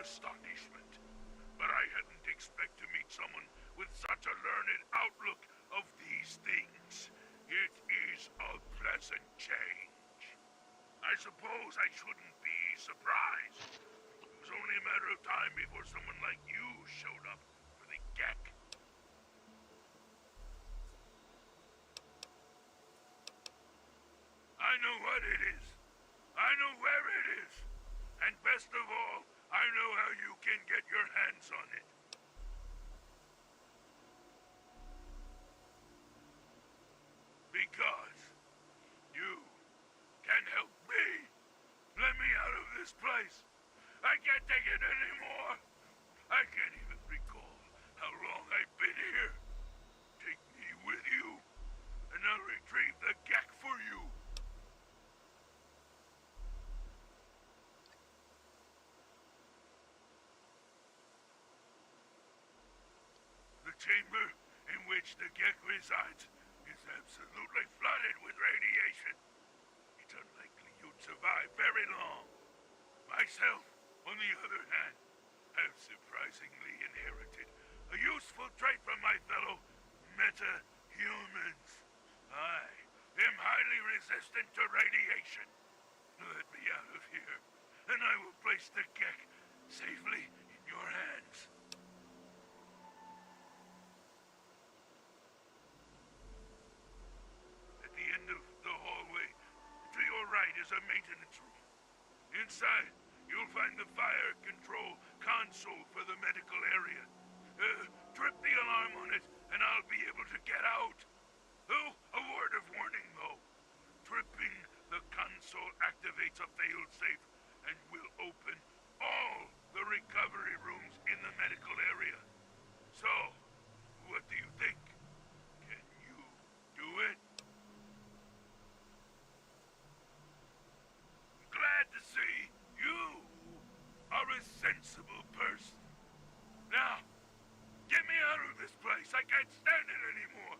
Astonishment, but I hadn't expected to meet someone with such a learned outlook of these things. It is a pleasant change. I suppose I shouldn't be surprised. It was only a matter of time before someone like you showed up for the Gek. I know what it is. I know where it is. And best of all, I know how you can get your hands on it. Because you can help me. Let me out of this place. I can't take it anymore. I can't even recall how long I've been here. Take me with you, and I'll retrieve the Gek for you. The chamber in which the Gek resides is absolutely flooded with radiation. It's unlikely you'd survive very long. Myself, on the other hand, have surprisingly inherited a useful trait from my fellow meta-humans. I am highly resistant to radiation. Let me out of here, and I will place the Gek safely in your hands. At the end of the hallway, to your right is a maintenance room. Inside, you'll find the fire control console for the medical area. Trip the alarm on it, and I'll be able to get out. Oh, a word of warning, though. Tripping the console activates a failsafe and will open all the recovery rooms in the medical area. So, what do you think? Can you do it? Glad to see you are a sensible person. Now, get me out of this place. I can't stand it anymore.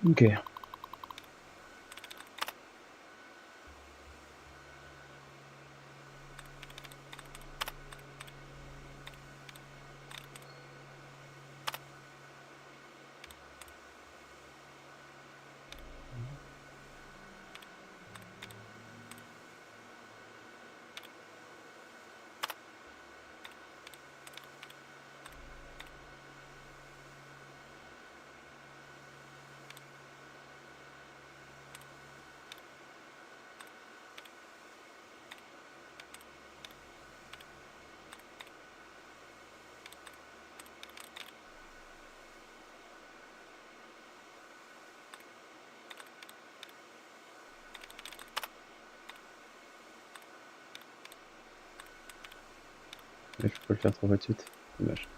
Ok. Mais je peux le faire 3 fois de suite. Dommage.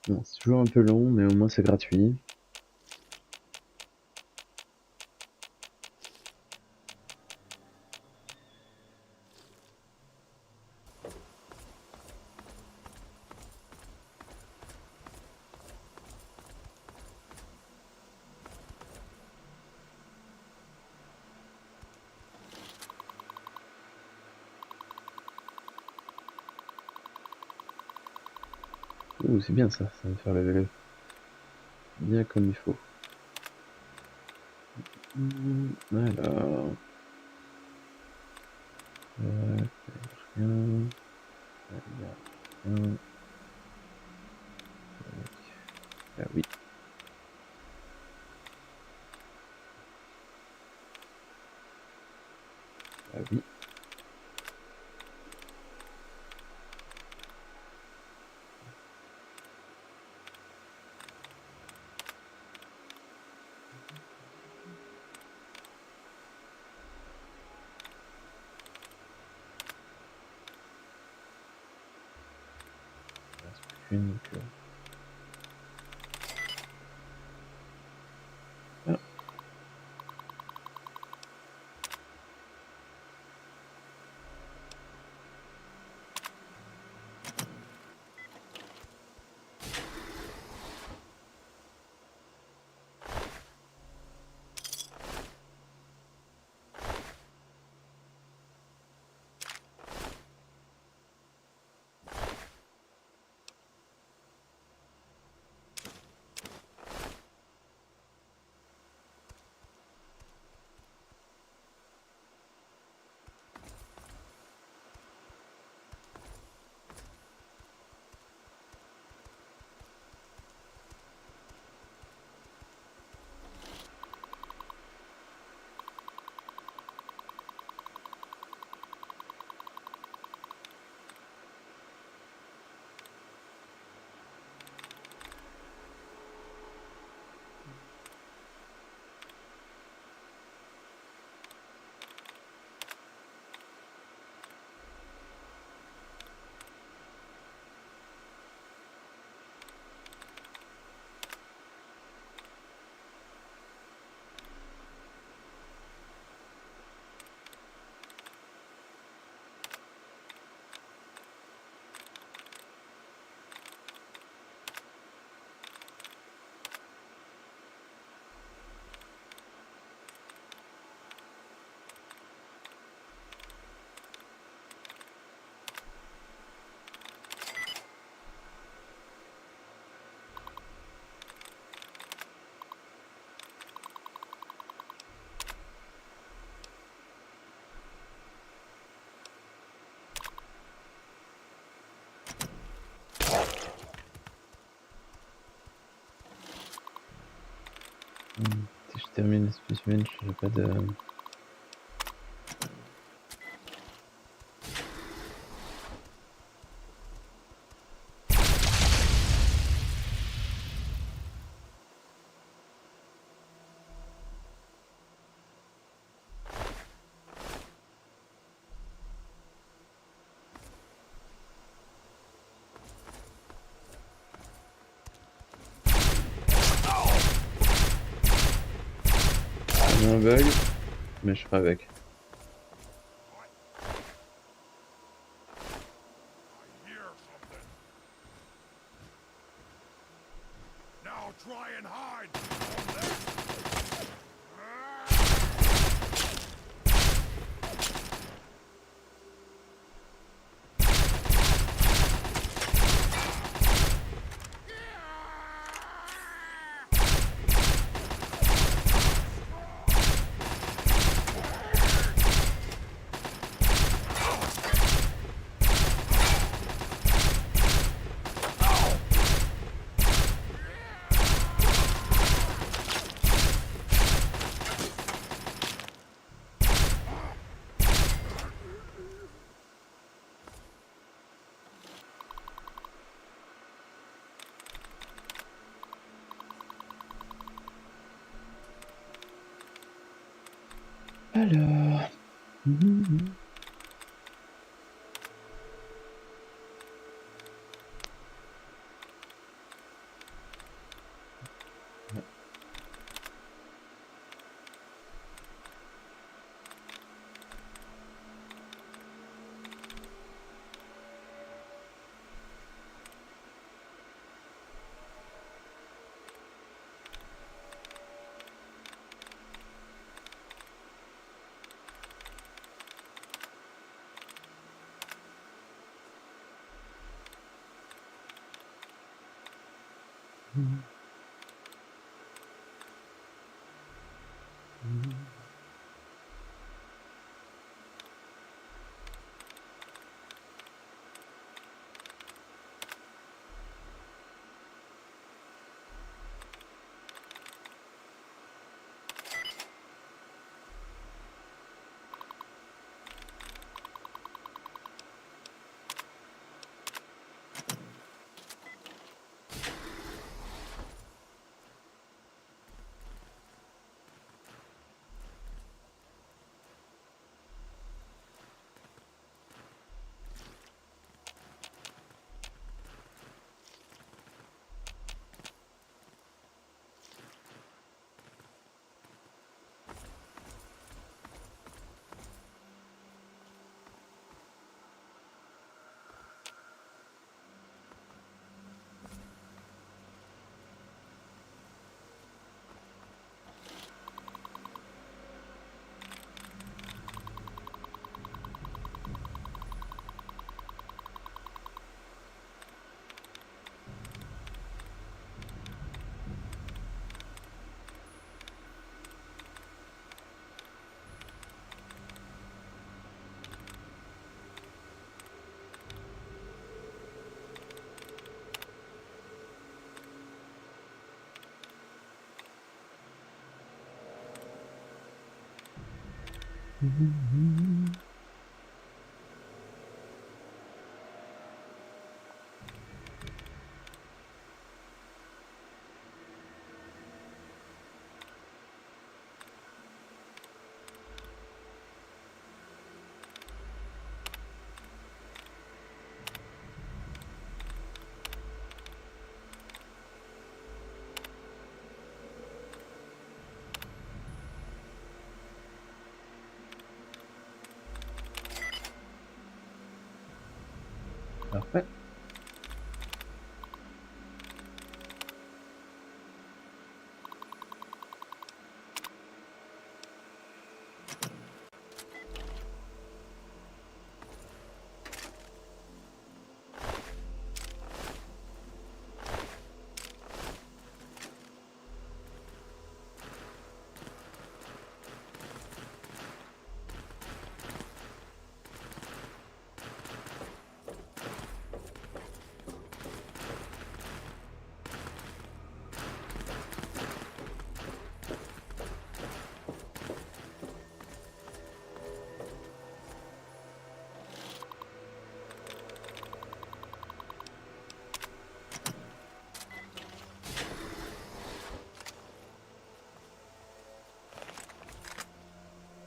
Bon, c'est toujours un peu long, mais au moins c'est gratuit. Ouh, c'est bien ça, ça va faire le vélo. Bien comme il faut. Alors... rien. Rien. Ah oui. Ah oui. Il reste plus qu'une, donc... Ah. Si je termine ce spécimen, je n'ai pas de... un bug, mais je ferai avec. Alors... Parfait.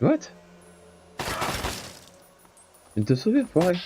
What? Il te sauver, foiré.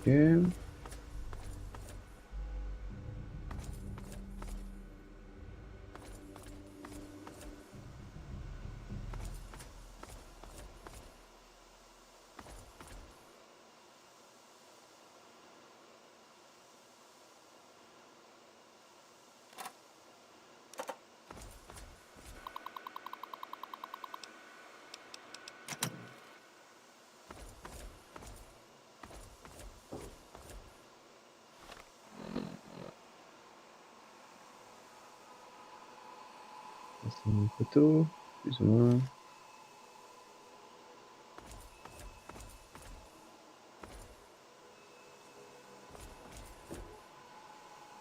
Ok. C'est une photo, plus ou moins.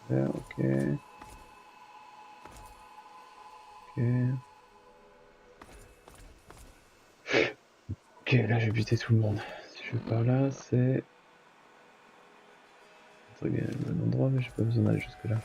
Là, ok. Ok. Ok, là j'ai buté tout le monde. Si je vais par là, c'est... Entre guillemets, le bon endroit, mais j'ai pas besoin d'aller jusque là.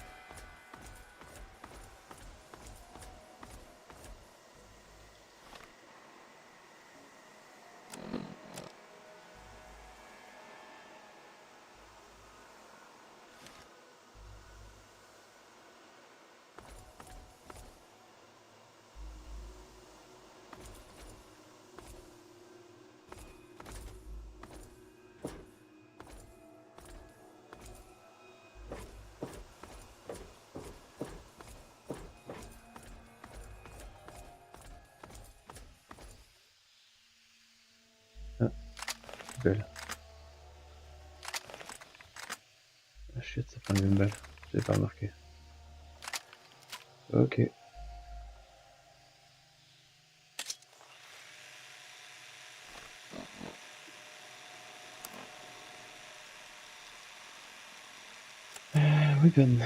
Belle. Ah shit, ça prend une balle. J'avais pas remarqué. Ok. Weapon.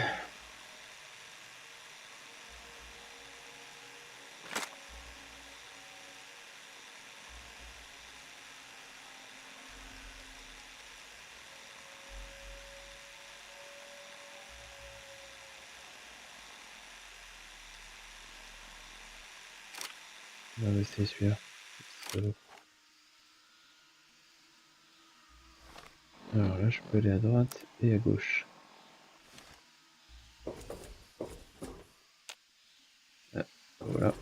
On va essayer celui-là. Alors là, je peux aller à droite et à gauche. Ah, voilà.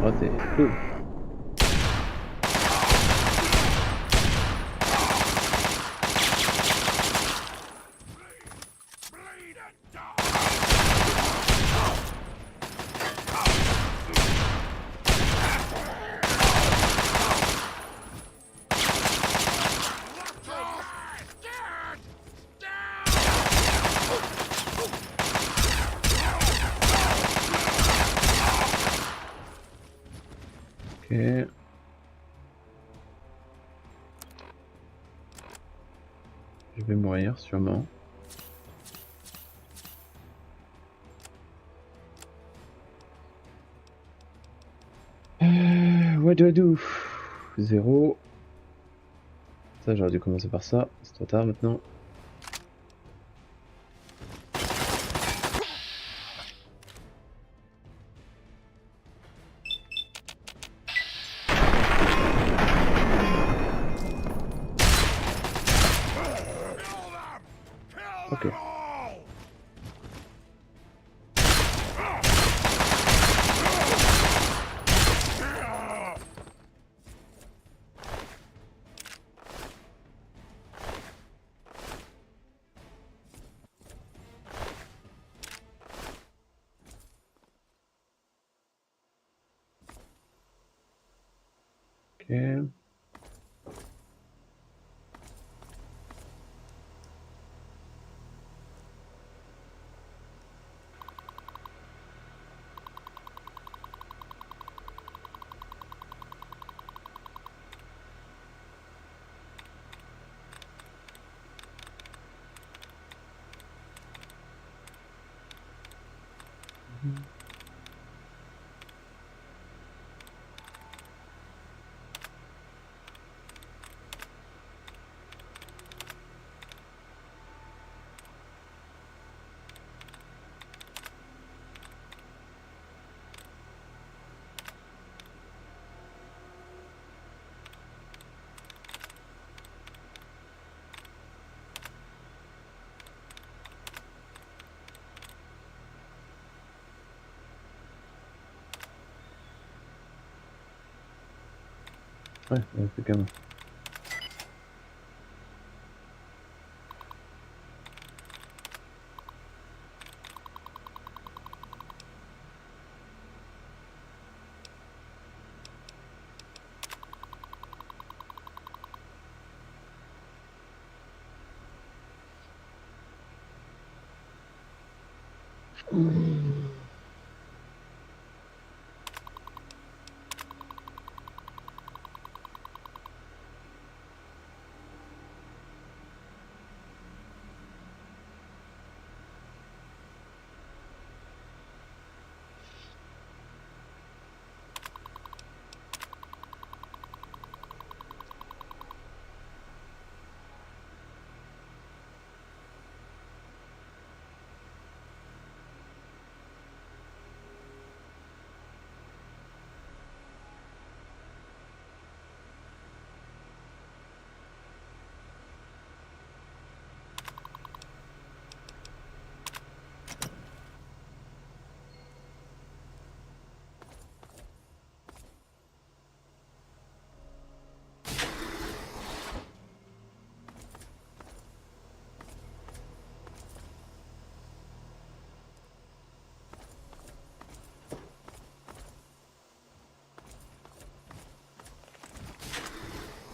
Raté. Cool. Ok. Je vais mourir sûrement. What do I do? 0. Ça j'aurais dû commencer par ça, c'est trop tard maintenant. Ok. Ok. Ouais, c'est quand même.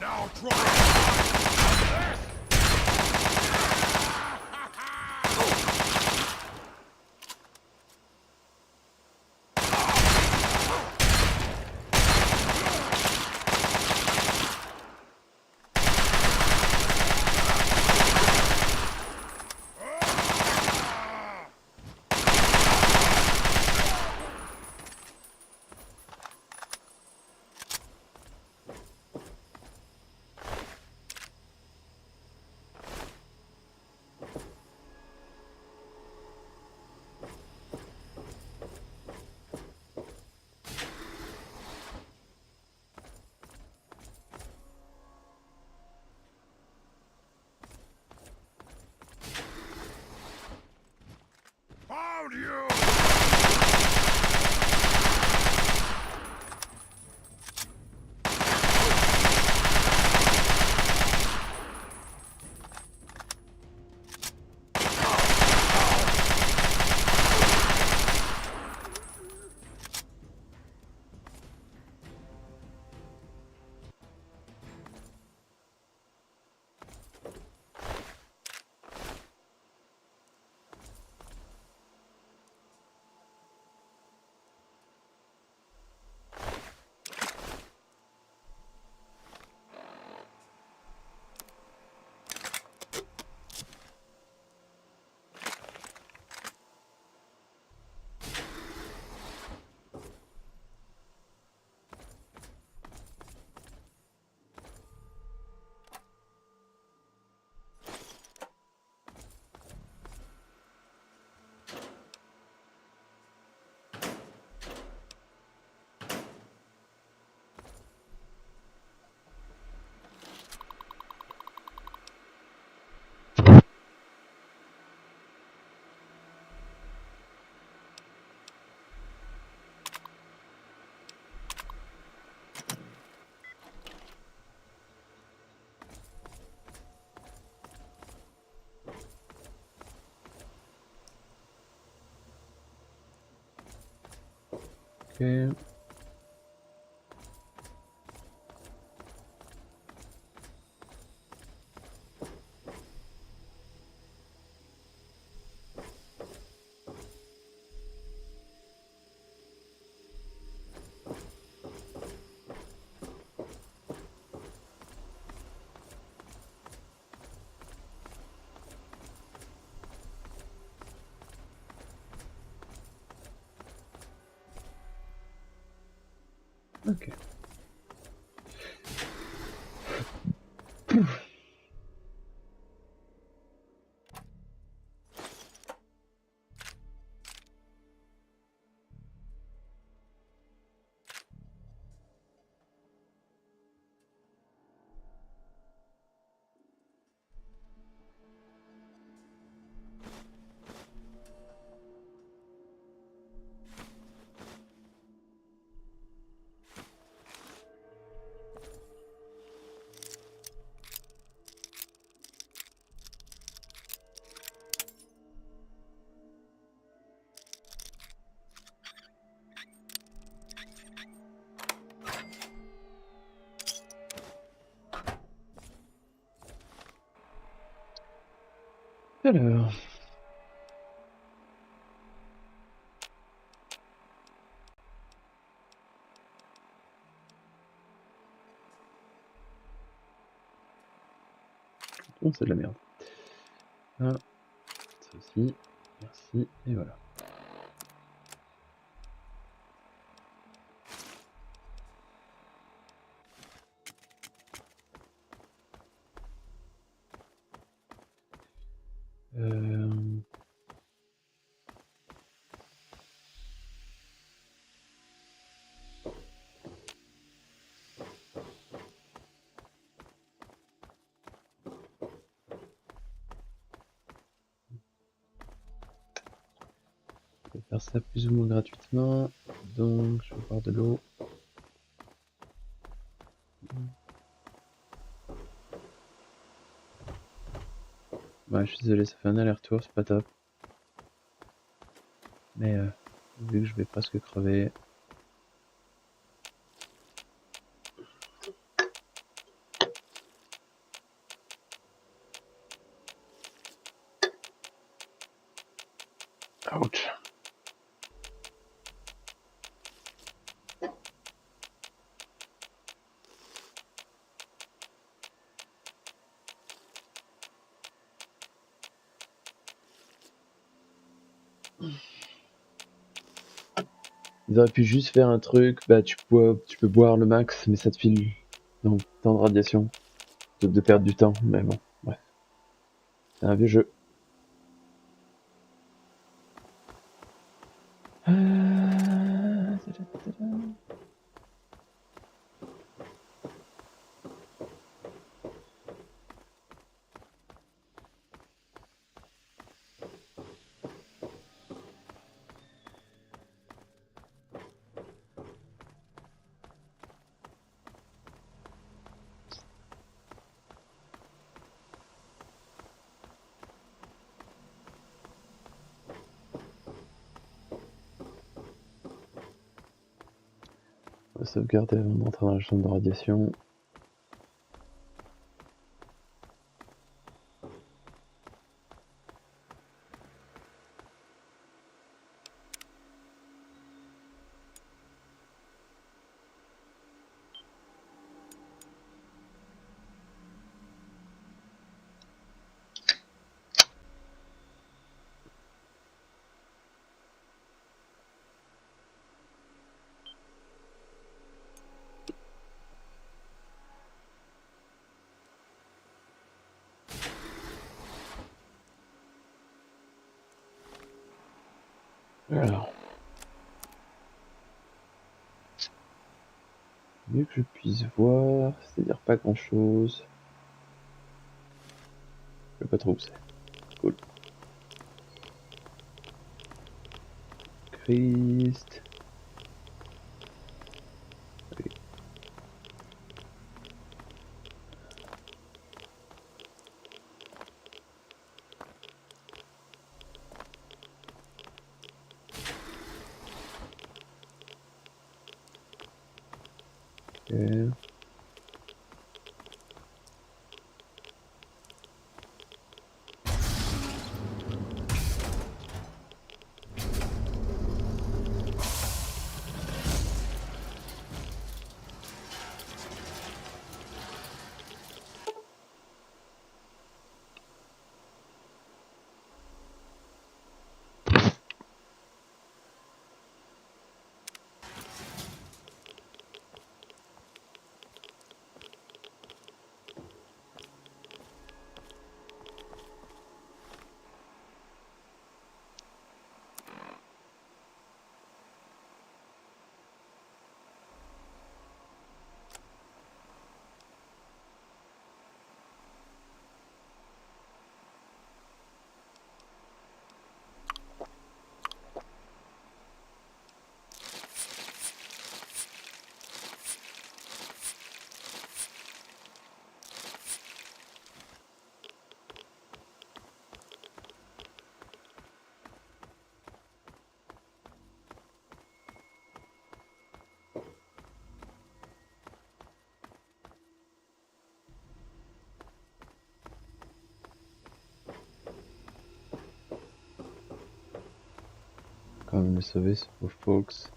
Now try. Ok. Ok. Alors. Oh, c'est de la merde. Ah, ça aussi. Merci. Et voilà. Je vais faire ça plus ou moins gratuitement. Donc, je vais boire de l'eau. Ouais, je suis désolé, ça fait un aller-retour, c'est pas top. Mais vu que je vais presque crever. Ouch. Ils auraient pu juste faire un truc, bah tu peux boire le max, mais ça te file donc temps de radiation, de perdre du temps, mais bon, bref. C'est un vieux jeu. On va sauvegarder avant d'entrer dans la chambre de radiation. Alors. Mieux que je puisse voir, c'est-à-dire pas grand chose. Je sais pas trop où c'est. Cool. Christ. Okay. Ok. Quand même le sauver, ce pauvre Fox.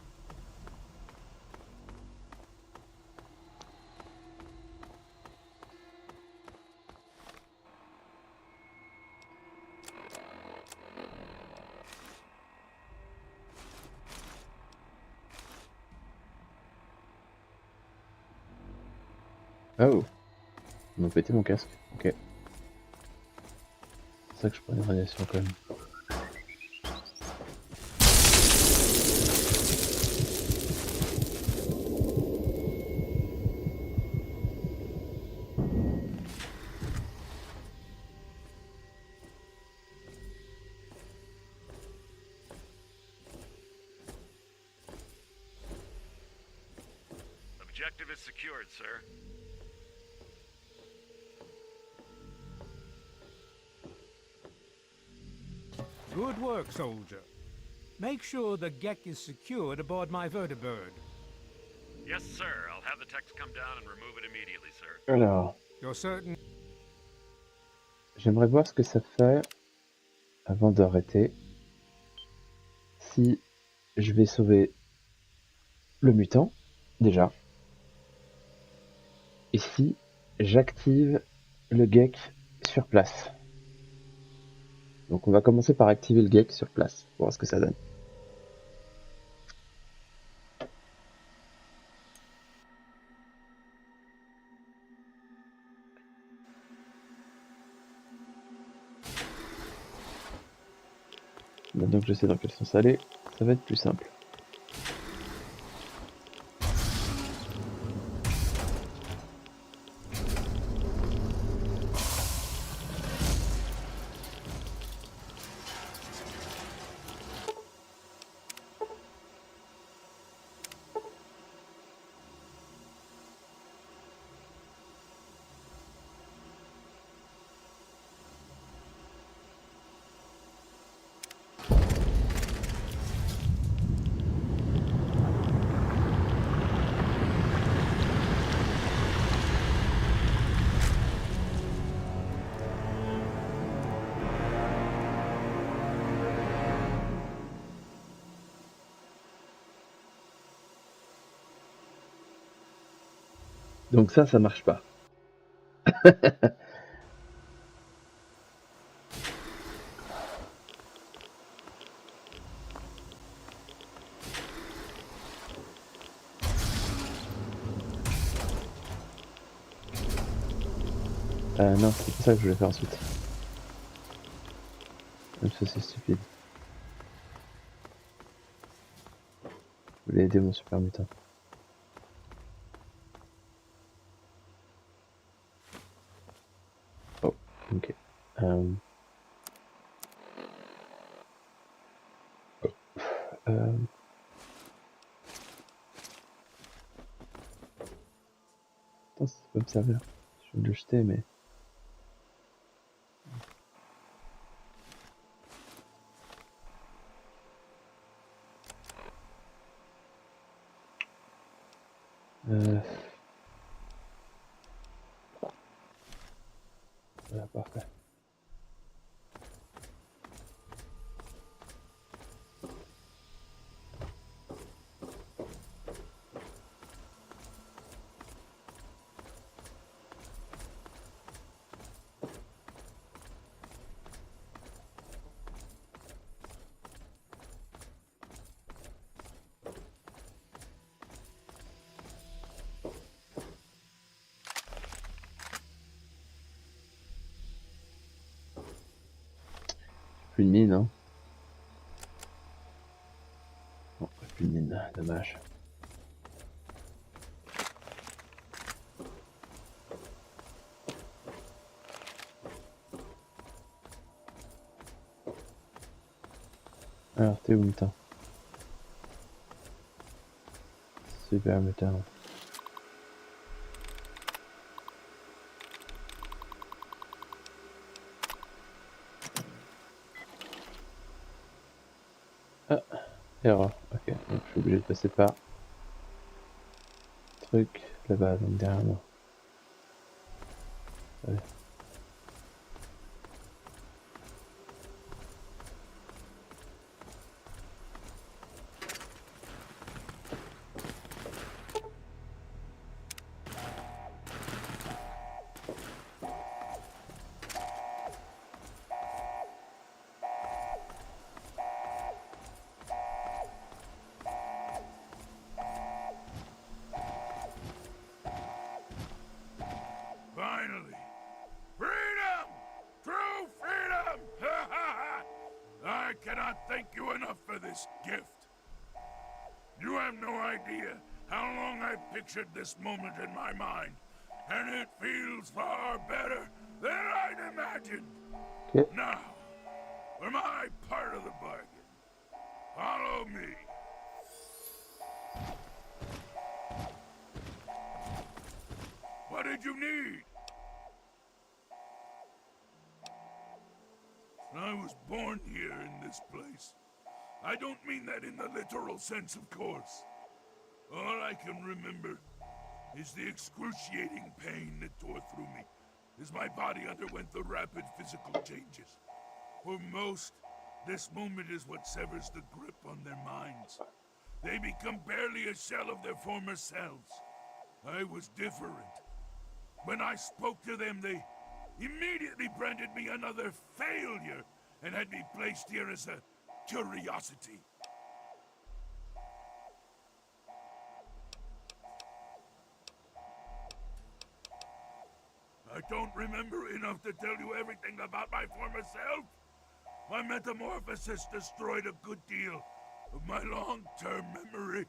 Oh, ils m'ont pété mon casque. Ok. C'est ça que je prends une radiation quand même. Objective is secured, sir. Good work, soldier. Make sure the Gek is secured aboard my vertibird. Yes, sir. I'll have the techs come down and remove it immediately, sir. Alors, You're certain? j'aimerais voir ce que ça fait avant d'arrêter. Si je vais sauver le mutant, déjà. Et si j'active le Gek sur place. Donc on va commencer par activer le Gek sur place, pour voir ce que ça donne. Maintenant que je sais dans quel sens aller, ça va être plus simple. Donc ça marche pas. Non, c'est pas ça que je voulais faire ensuite. Même ça c'est stupide. Je voulais aider mon super mutant. Oh, ok. Attends, ça peut me servir. Je vais le jeter, mais... plus de mine, hein. Bon, plus de mine, dommage. Alors, t'es où, mutant? Super mutant. Ah, erreur. Ok, donc je suis obligé de passer par truc là-bas, donc derrière moi. Ouais. Finally! Freedom! True freedom! I cannot thank you enough for this gift. You have no idea how long I've pictured this moment in my mind, and it feels far better than I'd imagined. Okay. Now, for my part of the bargain, follow me. What did you need? I was born here in this place. I don't mean that in the literal sense, of course. All I can remember is the excruciating pain that tore through me as my body underwent the rapid physical changes. For most, this moment is what severs the grip on their minds. They become barely a shell of their former selves. I was different. When I spoke to them, they immediately branded me another failure and had me placed here as a curiosity. I don't remember enough to tell you everything about my former self. My metamorphosis destroyed a good deal of my long-term memory.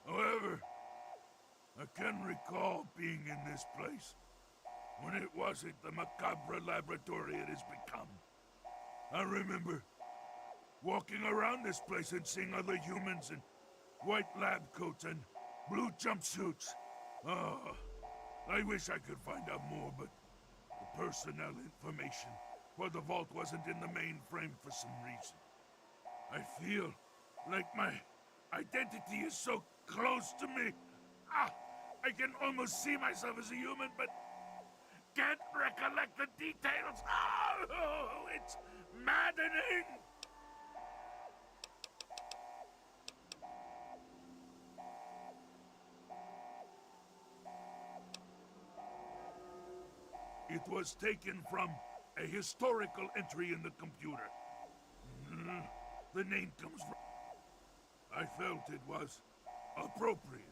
However, I can recall being in this place when it wasn't the macabre laboratory it has become. I remember walking around this place and seeing other humans in white lab coats and blue jumpsuits. Oh, I wish I could find out more, but the personnel information for the vault wasn't in the mainframe for some reason. I feel like my identity is so close to me. I can almost see myself as a human, but can't recollect the details. Oh, it's maddening! It was taken from a historical entry in the computer. The name comes from... I felt it was appropriate.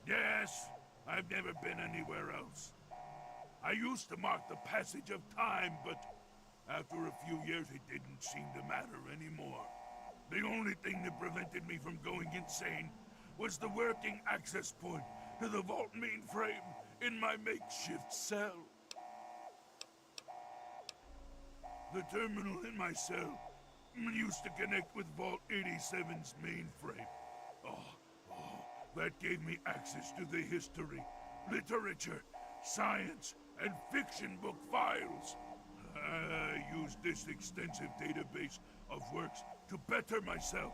Yes, I've never been anywhere else. I used to mark the passage of time, but after a few years it didn't seem to matter anymore. The only thing that prevented me from going insane was the working access point to the vault mainframe in my makeshift cell. The terminal in my cell used to connect with Vault 87's mainframe. That gave me access to the history, literature, science, and fiction book files. I used this extensive database of works to better myself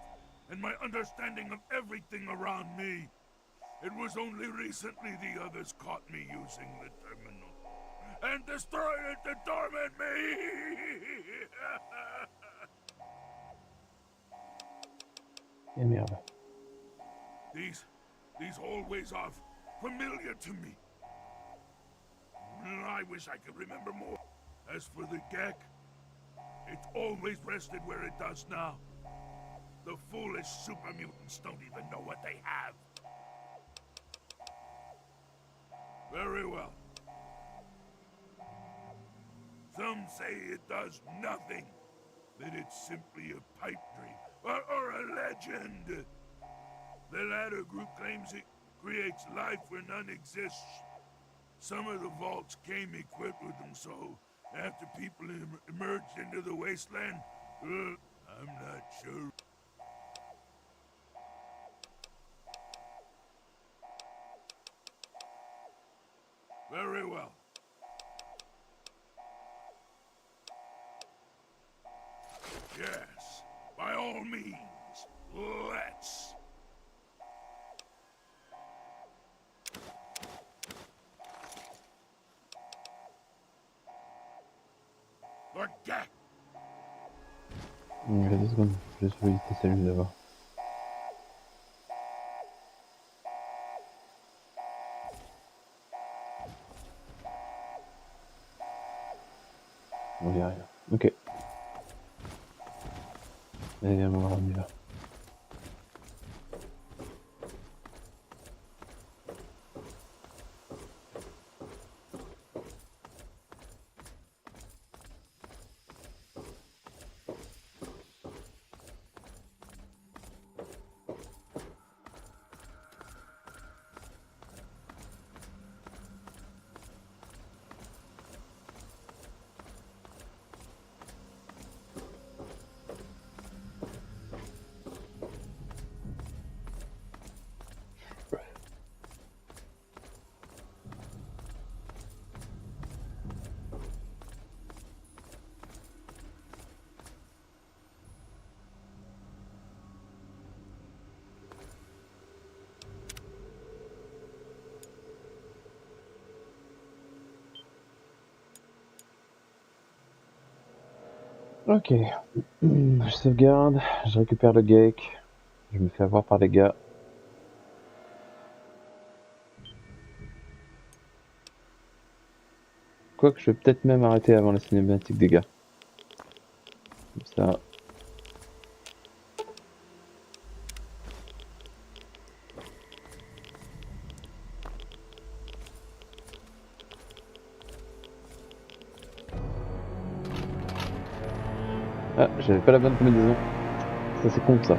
and my understanding of everything around me. It was only recently the others caught me using the terminal and destroyed it to torment me! Et merde. These hallways are familiar to me. I wish I could remember more. As for the GEC, it always rested where it does now. The foolish super mutants don't even know what they have. Very well. Some say it does nothing, that it's simply a pipe dream, or a legend. The latter group claims it creates life where none exists. Some of the vaults came equipped with them, so after people emerged into the wasteland, I'm not sure. Very well. Yes, by all means, let's. The gap. Il y a 2 secondes, je vais éviter celui d'abord. On y arrive. Ok. Allez, viens voir, on y va. Ok, je sauvegarde, je récupère le geek, je me fais avoir par les gars. Quoique je vais peut-être même arrêter avant la cinématique des gars. Comme ça. Ah, j'avais pas la bonne combinaison. Ça c'est con ça.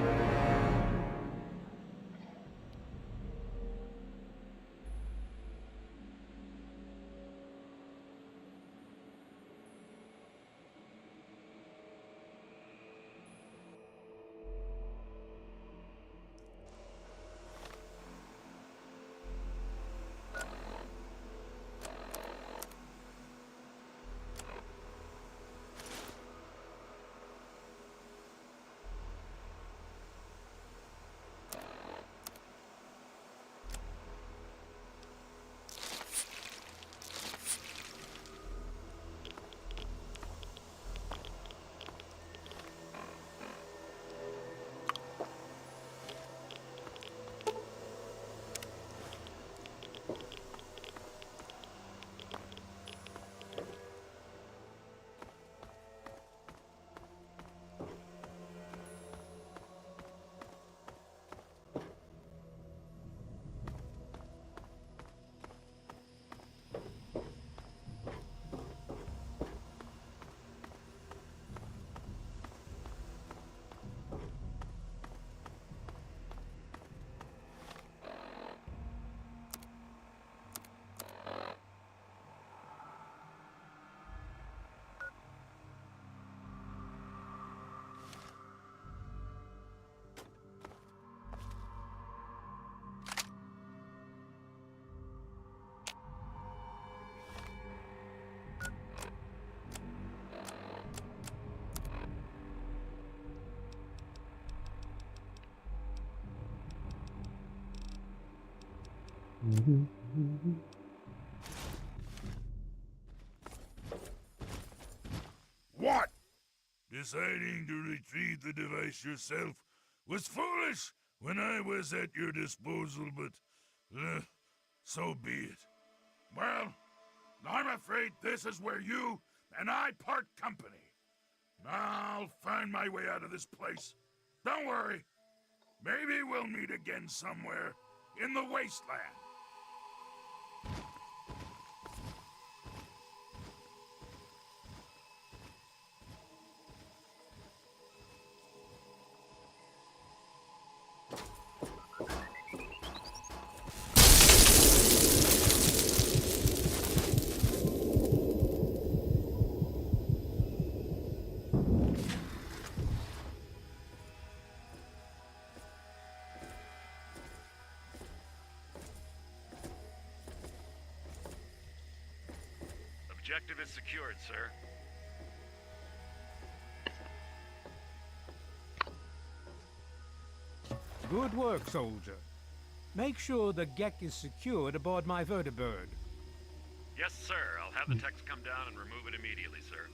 What? Deciding to retrieve the device yourself was foolish when I was at your disposal, but so be it. Well, I'm afraid this is where you and I part company. I'll find my way out of this place. Don't worry. Maybe we'll meet again somewhere in the wasteland. Objective is secured, sir. Good work, soldier. Make sure the Gek is secured aboard my vertibird. Yes, sir. I'll have the techs come down and remove it immediately, sir.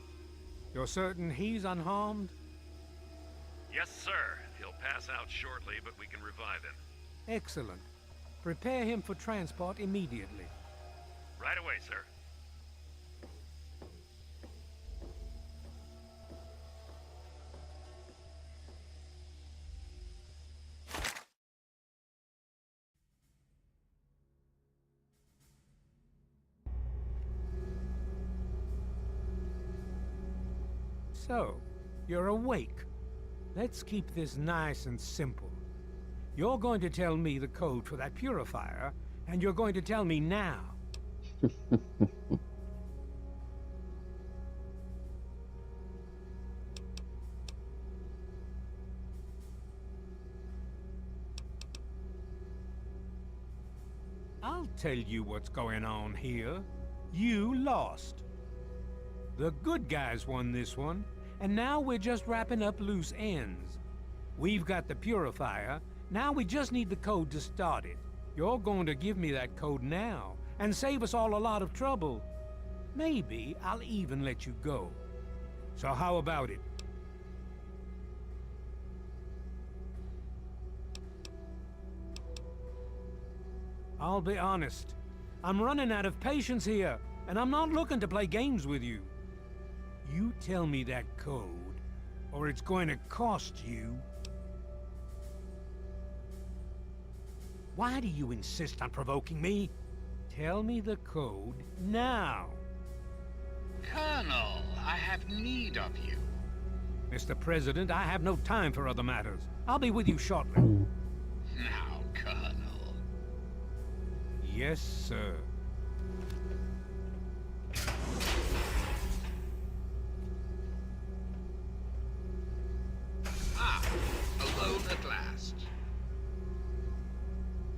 You're certain he's unharmed? Yes, sir. He'll pass out shortly, but we can revive him. Excellent. Prepare him for transport immediately. Right away, sir. So, you're awake. Let's keep this nice and simple. You're going to tell me the code for that purifier, and you're going to tell me now. I'll tell you what's going on here. You lost. The good guys won this one, and now we're just wrapping up loose ends. We've got the purifier, now we just need the code to start it. You're going to give me that code now, and save us all a lot of trouble. Maybe I'll even let you go. So how about it? I'll be honest. I'm running out of patience here, and I'm not looking to play games with you. You tell me that code, or it's going to cost you. Why do you insist on provoking me? Tell me the code now. Colonel, I have need of you. Mr. President, I have no time for other matters. I'll be with you shortly. Now, Colonel. Yes, sir. Alone at last.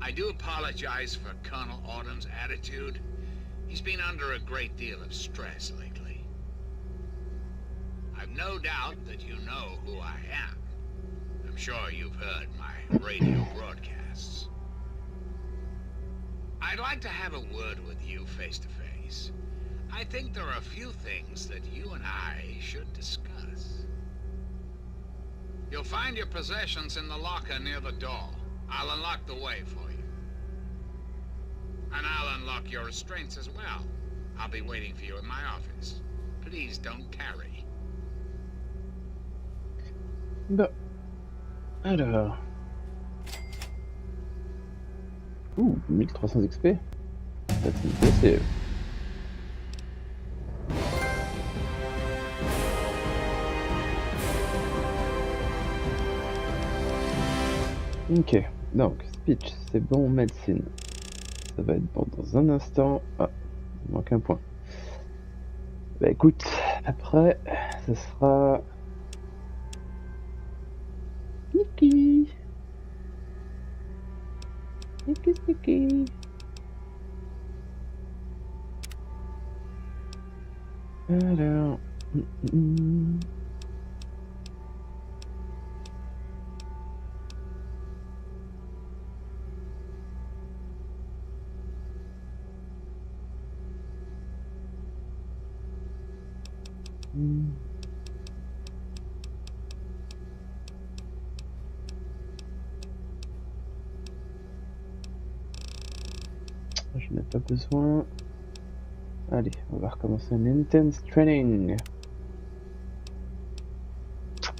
I do apologize for Colonel Autumn's attitude. He's been under a great deal of stress lately. I've no doubt that you know who I am. I'm sure you've heard my radio broadcasts. I'd like to have a word with you face to face. I think there are a few things that you and I should discuss. You'll find your possessions in the locker near the door. I'll unlock the way for you. And I'll unlock your restraints as well. I'll be waiting for you in my office. Please don't tarry. Bon. Alors. Ouh, 1300 XP. That's impressive. Ok, donc speech, c'est bon, médecine. Ça va être bon dans un instant. Ah, il manque un point. Bah écoute, après, ce sera... Niki. Niki. Alors... Je n'ai pas besoin. Allez, on va recommencer un intense training.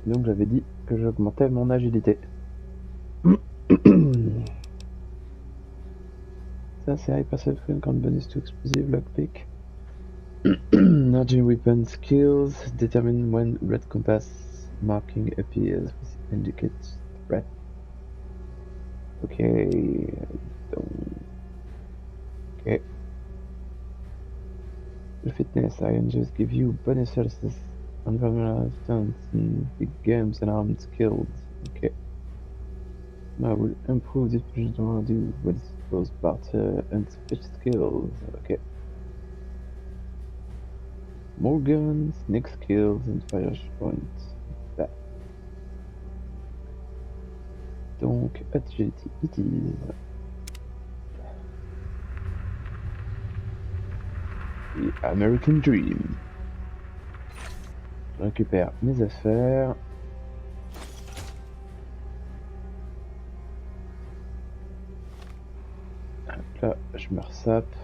Donc j'avais dit que j'augmentais mon agilité. Ça c'est high passive quand bonus to explosive lockpick. Energy weapon skills determine when red compass marking appears, which indicates threat. Okay. Okay. The fitness INGs give you bonuses on various stunts in big games and armed skills. Okay. I will improve this position to do what is both part and speech skills. Okay. More guns, next skills and fire points. Bah. Donc, agility, it is. The American Dream. Je récupère mes affaires. Hop là, je me ressape.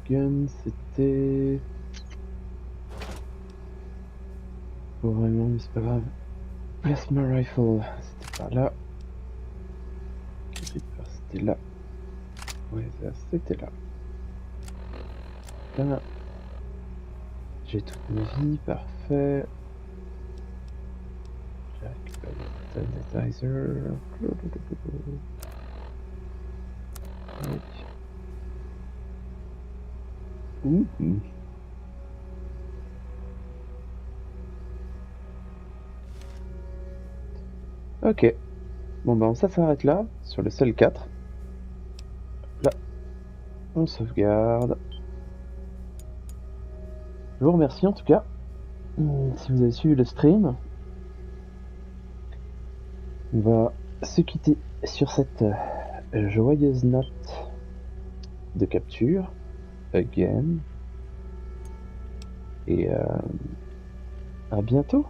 Gun, c'était... Pas vraiment, mais c'est pas grave. Plasma rifle, c'était par là. C'était là. Ouais, ça, c'était là. Là. J'ai toute ma vie, parfait. J'ai récupéré le sanitizer. Ok. Bon ben ça s'arrête là, sur le seul 4. Là, on sauvegarde. Je vous remercie en tout cas, si vous avez suivi le stream. On va se quitter sur cette joyeuse note de capture. Again. Et à bientôt.